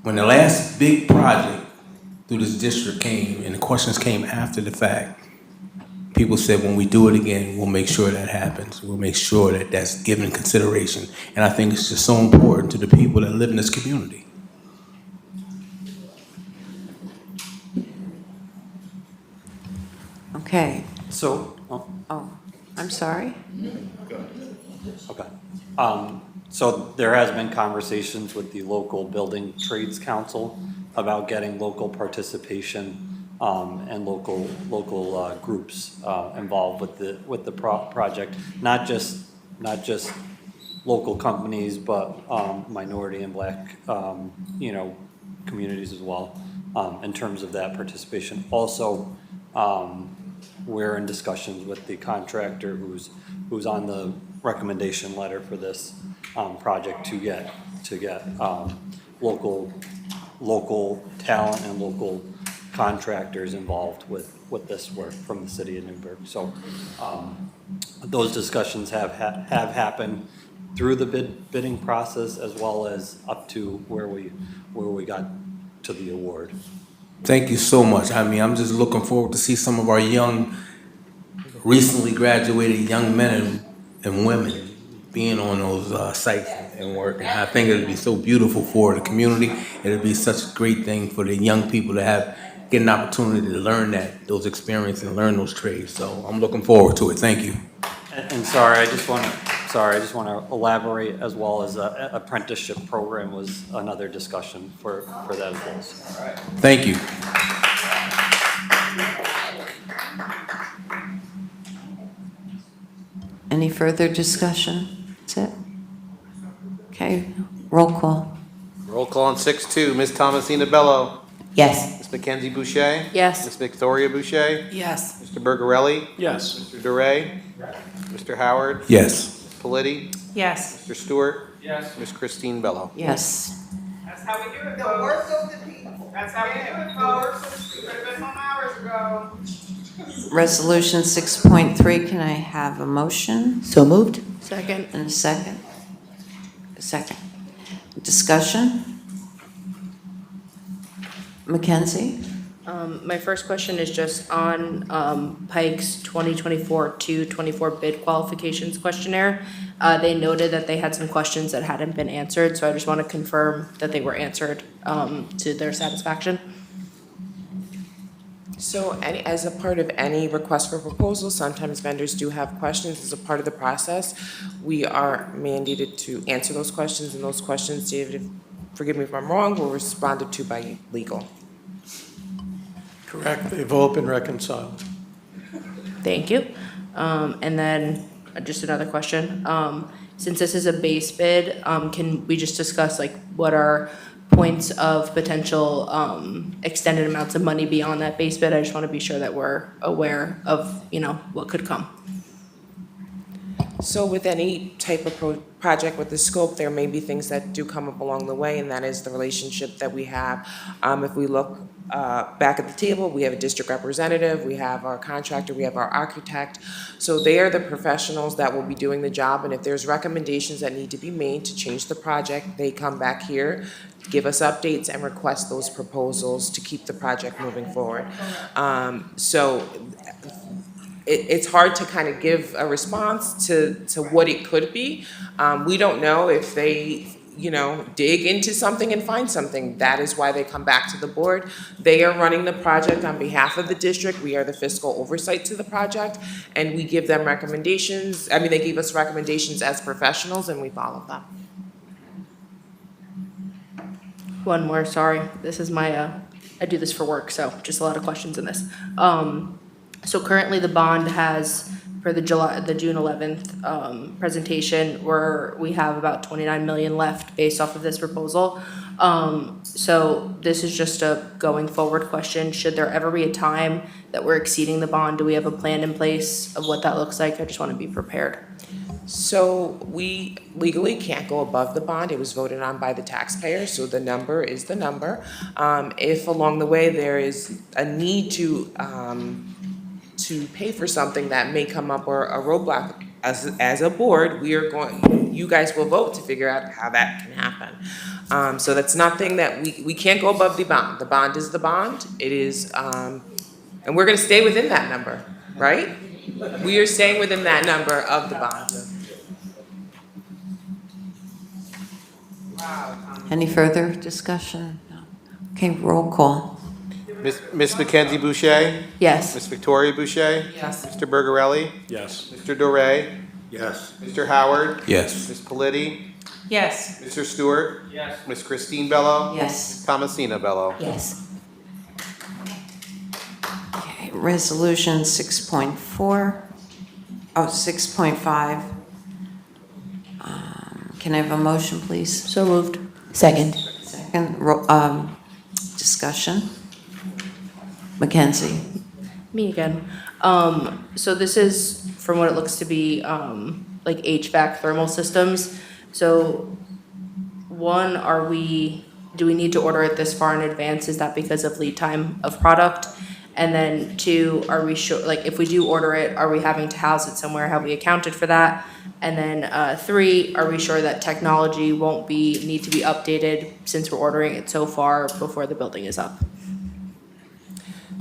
when the last big project through this district came, and the questions came after the fact, people said, when we do it again, we'll make sure that happens. We'll make sure that that's given consideration. And I think it's just so important to the people that live in this community. Okay. So, Oh, I'm sorry. okay. So there has been conversations with the local building trades council about getting local participation and local groups involved with the project, not just local companies, but minority and black communities as well in terms of that participation. Also, we're in discussions with the contractor who's on the recommendation letter for this project to get local talent and local contractors involved with this work from the city of Newburgh. So those discussions have happened through the bidding process as well as up to where we got to the award. Thank you so much. I mean, I'm just looking forward to see some of our young, recently graduated young men and women being on those sites and working. I think it'll be so beautiful for the community. It'll be such a great thing for the young people to get an opportunity to learn those experiences and learn those trades. So I'm looking forward to it. Thank you. And sorry, I just want to elaborate as well as a apprenticeship program was another discussion for that as well. Thank you. Any further discussion? That's it? Okay, roll call. Roll call on 6-2. Ms. Thomasina Bello. Yes. Ms. Mackenzie Boucher. Yes. Ms. Victoria Boucher. Yes. Mr. Bergarelli. Yes. Mr. DeRay. Mr. Howard. Yes. Ms. Politti. Yes. Mr. Stewart. Yes. Ms. Christine Bello. Yes. That's how we do it, folks. The work of the people. That's how we do it, folks. Could have been home hours ago. Resolution 6.3, can I have a motion? So moved. Second. And a second? A second. Discussion? Mackenzie? My first question is just on Pike's 2024-24 bid qualifications questionnaire. They noted that they had some questions that hadn't been answered, so I just want to confirm that they were answered to their satisfaction. So as a part of any request for proposal, sometimes vendors do have questions as a part of the process. We are mandated to answer those questions, and those questions, David, forgive me if I'm wrong, were responded to by legal. Correct. They've all been reconciled. Thank you. And then just another question. Since this is a base bid, can we just discuss like what our points of potential extended amounts of money beyond that base bid. I just want to be sure that we're aware of, what could come. So with any type of project with the scope, there may be things that do come up along the way, and that is the relationship that we have. If we look back at the table, we have a district representative, we have our contractor, we have our architect. So they are the professionals that will be doing the job, and if there's recommendations that need to be made to change the project, they come back here, give us updates, and request those proposals to keep the project moving forward. It's hard to kind of give a response to what it could be. We don't know if they, dig into something and find something. That is why they come back to the board. They are running the project on behalf of the district. We are the fiscal oversight to the project, and we give them recommendations. I mean, they give us recommendations as professionals, and we follow them. One more, sorry. This is my, I do this for work, so just a lot of questions in this. So currently the bond has, for the June 11th presentation, we have about 29 million left based off of this proposal. So this is just a going forward question. Should there ever be a time that we're exceeding the bond? Do we have a plan in place of what that looks like? I just want to be prepared. So we legally can't go above the bond. It was voted on by the taxpayer, so the number is the number. If along the way there is a need to pay for something that may come up or a roadblock, as a board, you guys will vote to figure out how that can happen. So that's nothing that we can't go above the bond. The bond is the bond. It is, and we're gonna stay within that number, right? We are staying within that number of the bond. Any further discussion? No. Okay, roll call. Miss Mackenzie Boucher? Yes. Miss Victoria Boucher? Yes. Mr. Bergarelli? Yes. Mr. Doré? Yes. Mr. Howard? Yes. Miss Politti? Yes. Mr. Stewart? Yes. Miss Christine Bello? Yes. Miss Thomasina Bello? Yes. Okay, resolution 6.5. Can I have a motion, please? So moved. Second. Second, discussion. Mackenzie. Me again. So this is from what it looks to be like HVAC thermal systems. So one, do we need to order it this far in advance? Is that because of lead time of product? And then two, are we sure, like if we do order it, are we having to house it somewhere? Have we accounted for that? And then three, are we sure that technology won't need to be updated since we're ordering it so far before the building is up?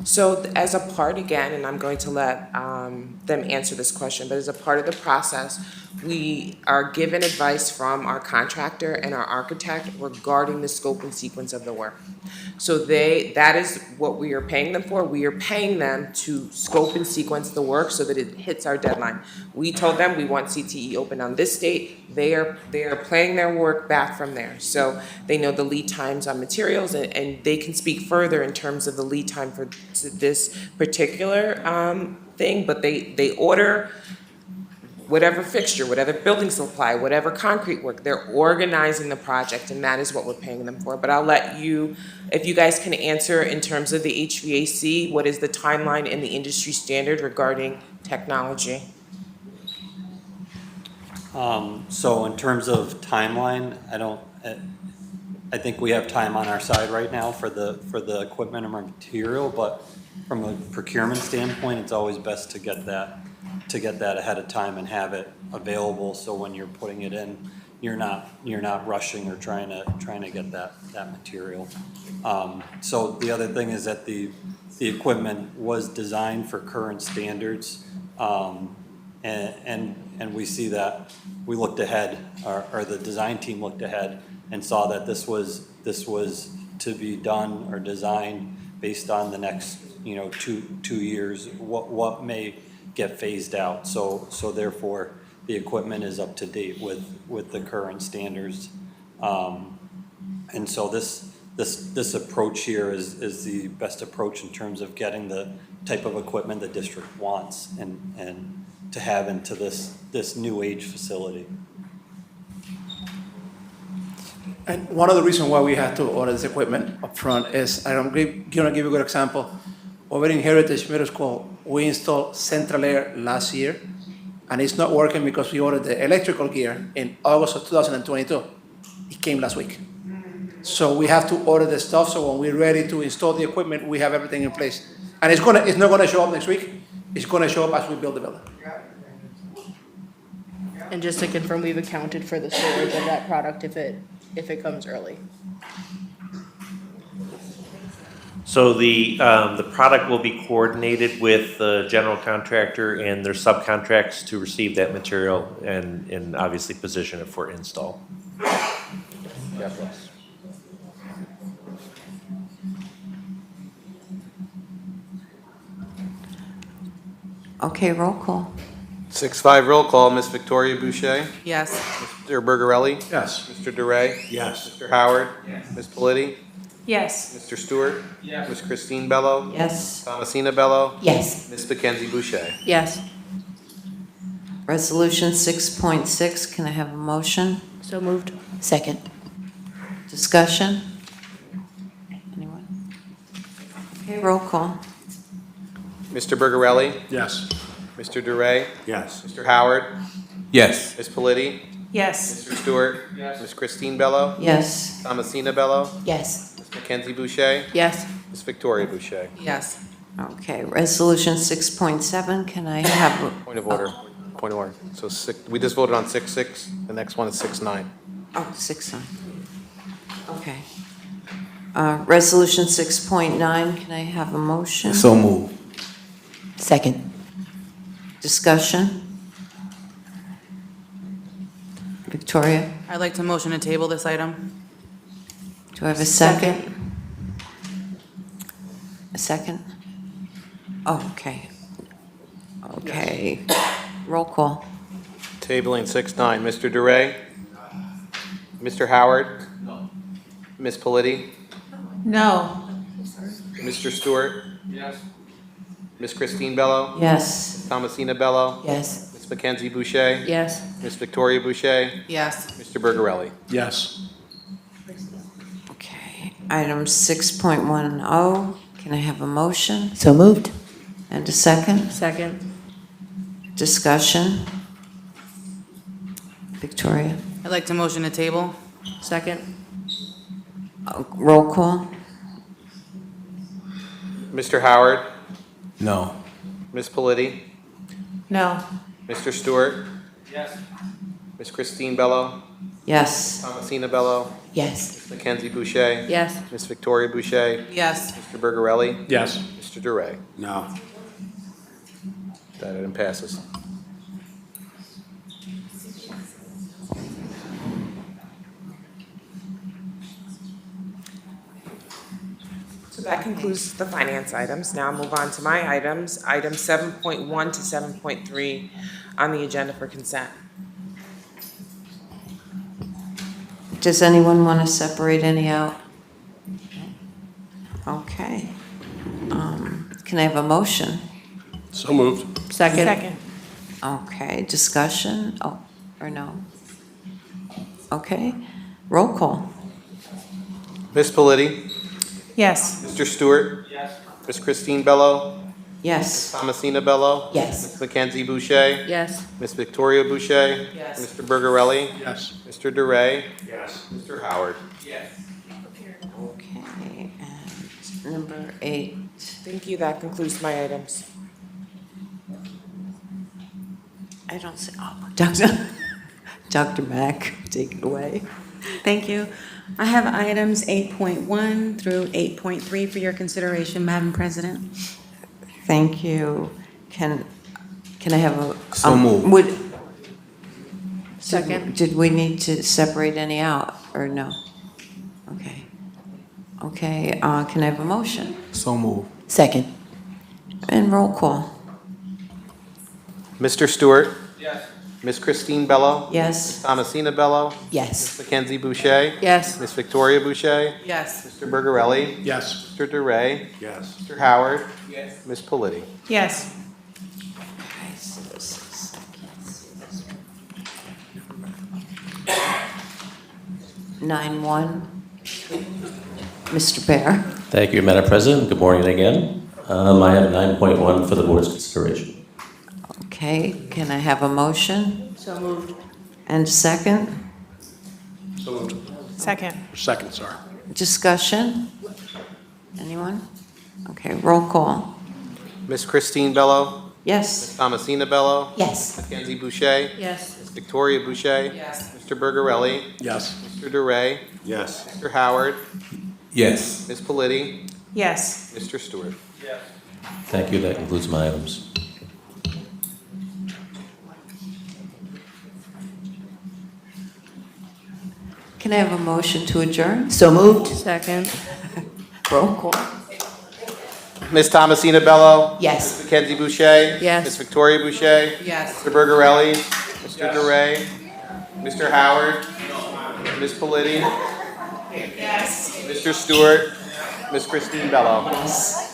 So as a part, again, and I'm going to let them answer this question, but as a part of the process, we are given advice from our contractor and our architect regarding the scope and sequence of the work. So that is what we are paying them for. We are paying them to scope and sequence the work so that it hits our deadline. We told them we want CTE open on this date. They are planning their work back from there. So they know the lead times on materials, and they can speak further in terms of the lead time for this particular thing, but they order whatever fixture, whatever building supply, whatever concrete work, they're organizing the project, and that is what we're paying them for. But I'll let you, if you guys can answer in terms of the HVAC, what is the timeline and the industry standard regarding technology? So in terms of timeline, I think we have time on our side right now for the equipment and material, but from a procurement standpoint, it's always best to get that ahead of time and have it available, so when you're putting it in, you're not rushing or trying to get that material. So the other thing is that the equipment was designed for current standards, and we see that we looked ahead, or the design team looked ahead and saw that this was to be done or designed based on the next 2 years, what may get phased out. So therefore the equipment is up to date with the current standards, and so this approach here is the best approach in terms of getting the type of equipment the district wants and to have into this new age facility. And one of the reasons why we had to order this equipment upfront is, I'm going to give you a good example. Over in Heritage Middle School, we installed Central Air last year, and it's not working because we ordered the electrical gear in August of 2022. It came last week. So we have to order the stuff, so when we're ready to install the equipment, we have everything in place. And it's not gonna show up next week, it's gonna show up as we build the building. And just to confirm, we've accounted for the storage of that product if it comes early. So the product will be coordinated with the general contractor and their subcontracts to receive that material and obviously position it for install. God bless. Okay, roll call. 6-5 roll call, Ms. Victoria Boucher, Yes. Mr. Bergarelli, Yes. Mr. DeRay, Yes. Mr. Howard, Ms. Politi, Yes. Mr. Stewart, Ms. Christine Bello, Yes. Thomasina Bello, Yes. Ms. Mackenzie Boucher. Yes. Resolution 6.6, can I have a motion? So moved. Second. Discussion? Anyone? Okay, roll call. Mr. Bergarelli, Yes. Mr. DeRay, Yes. Mr. Howard, Yes. Ms. Politi, Yes. Mr. Stewart, Ms. Christine Bello, Yes. Thomasina Bello, Yes. Ms. Mackenzie Boucher, Yes. Ms. Victoria Boucher. Yes. Okay, resolution 6.7, can I have? Point of order. Point of order. So we just voted on 6-6. The next one is 6-9. Oh, 6.9. Okay. Resolution 6.9, can I have a motion? So move. Second. Discussion? Victoria, I'd like to motion to table this item. do I have a second? A second? Oh, okay. Okay. Roll call. Tabling 6-9. Mr. DeRay? Mr. Howard? Ms. Politi? No. Mr. Stewart? Yes. Ms. Christine Bello? Yes. Thomasina Bello? Yes. Ms. Mackenzie Boucher? Yes. Ms. Victoria Boucher? Yes. Mr. Bergarelli? Yes. Okay. Item 6.10, can I have a motion? So moved. And a second? Second. Discussion? Victoria? I'd like to motion to table. Second. Roll call? Mr. Howard? No. Ms. Politi? No. Mr. Stewart? Yes. Ms. Christine Bello? Yes. Thomasina Bello? Yes. Ms. Mackenzie Boucher? Yes. Ms. Victoria Boucher? Yes. Mr. Bergarelli? Yes. Mr. DeRay? No. That item passes. So that concludes the finance items. Now I'll move on to my items, items 7.1 to 7.3 on the agenda for consent. Does anyone want to separate any out? Okay. Can I have a motion? So moved. Second. Okay, discussion? Oh, or no? Okay, roll call. Ms. Politi? Yes. Mr. Stewart? Yes. Ms. Christine Bello? Yes. Thomasina Bello? Yes. Ms. Mackenzie Boucher? Yes. Ms. Victoria Boucher? Yes. Mr. Bergarelli? Yes. Mr. DeRay? Yes. Mr. Howard? Okay, and number 8. Thank you, that concludes my items. I don't see, oh, Dr. Mack, take it away. Thank you. I have items 8.1 through 8.3 for your consideration, Madam President. Thank you. Can I have a? So moved. Second. Did we need to separate any out, or no? Okay. Okay, can I have a motion? So move. Second. And roll call. Mr. Stewart? Yes. Ms. Christine Bello? Yes. Ms. Thomasina Bello? Yes. Ms. Mackenzie Boucher? Yes. Ms. Victoria Boucher? Yes. Mr. Bergarelli? Yes. Mr. DeRay? Yes. Mr. Howard? Yes. Ms. Politi? Yes. Okay, so this is- 9.1. Mr. Bear. Thank you, Madam President. Good morning again. I have 9.1 for the board's consideration. Okay, can I have a motion? So moved. And a second? So moved. Second. Second, sorry. Discussion? Anyone? Okay, roll call. Ms. Christine Bello? Yes. Ms. Thomasina Bello? Yes. Mackenzie Boucher? Yes. Ms. Victoria Boucher? Yes. Mr. Bergarelli? Yes. Mr. DeRay? Yes. Mr. Howard? Yes. Ms. Politi? Yes. Mr. Stewart? Thank you. That concludes my items. Can I have a motion to adjourn? So moved. Second. Roll call. Ms. Thomasina Bello? Yes. Ms. Mackenzie Boucher? Yes. Ms. Victoria Boucher? Yes. Mr. Bergarelli? Mr. DeRay? Mr. Howard? Ms. Politi? Yes. Mr. Stewart? Ms. Christine Bello? Yes.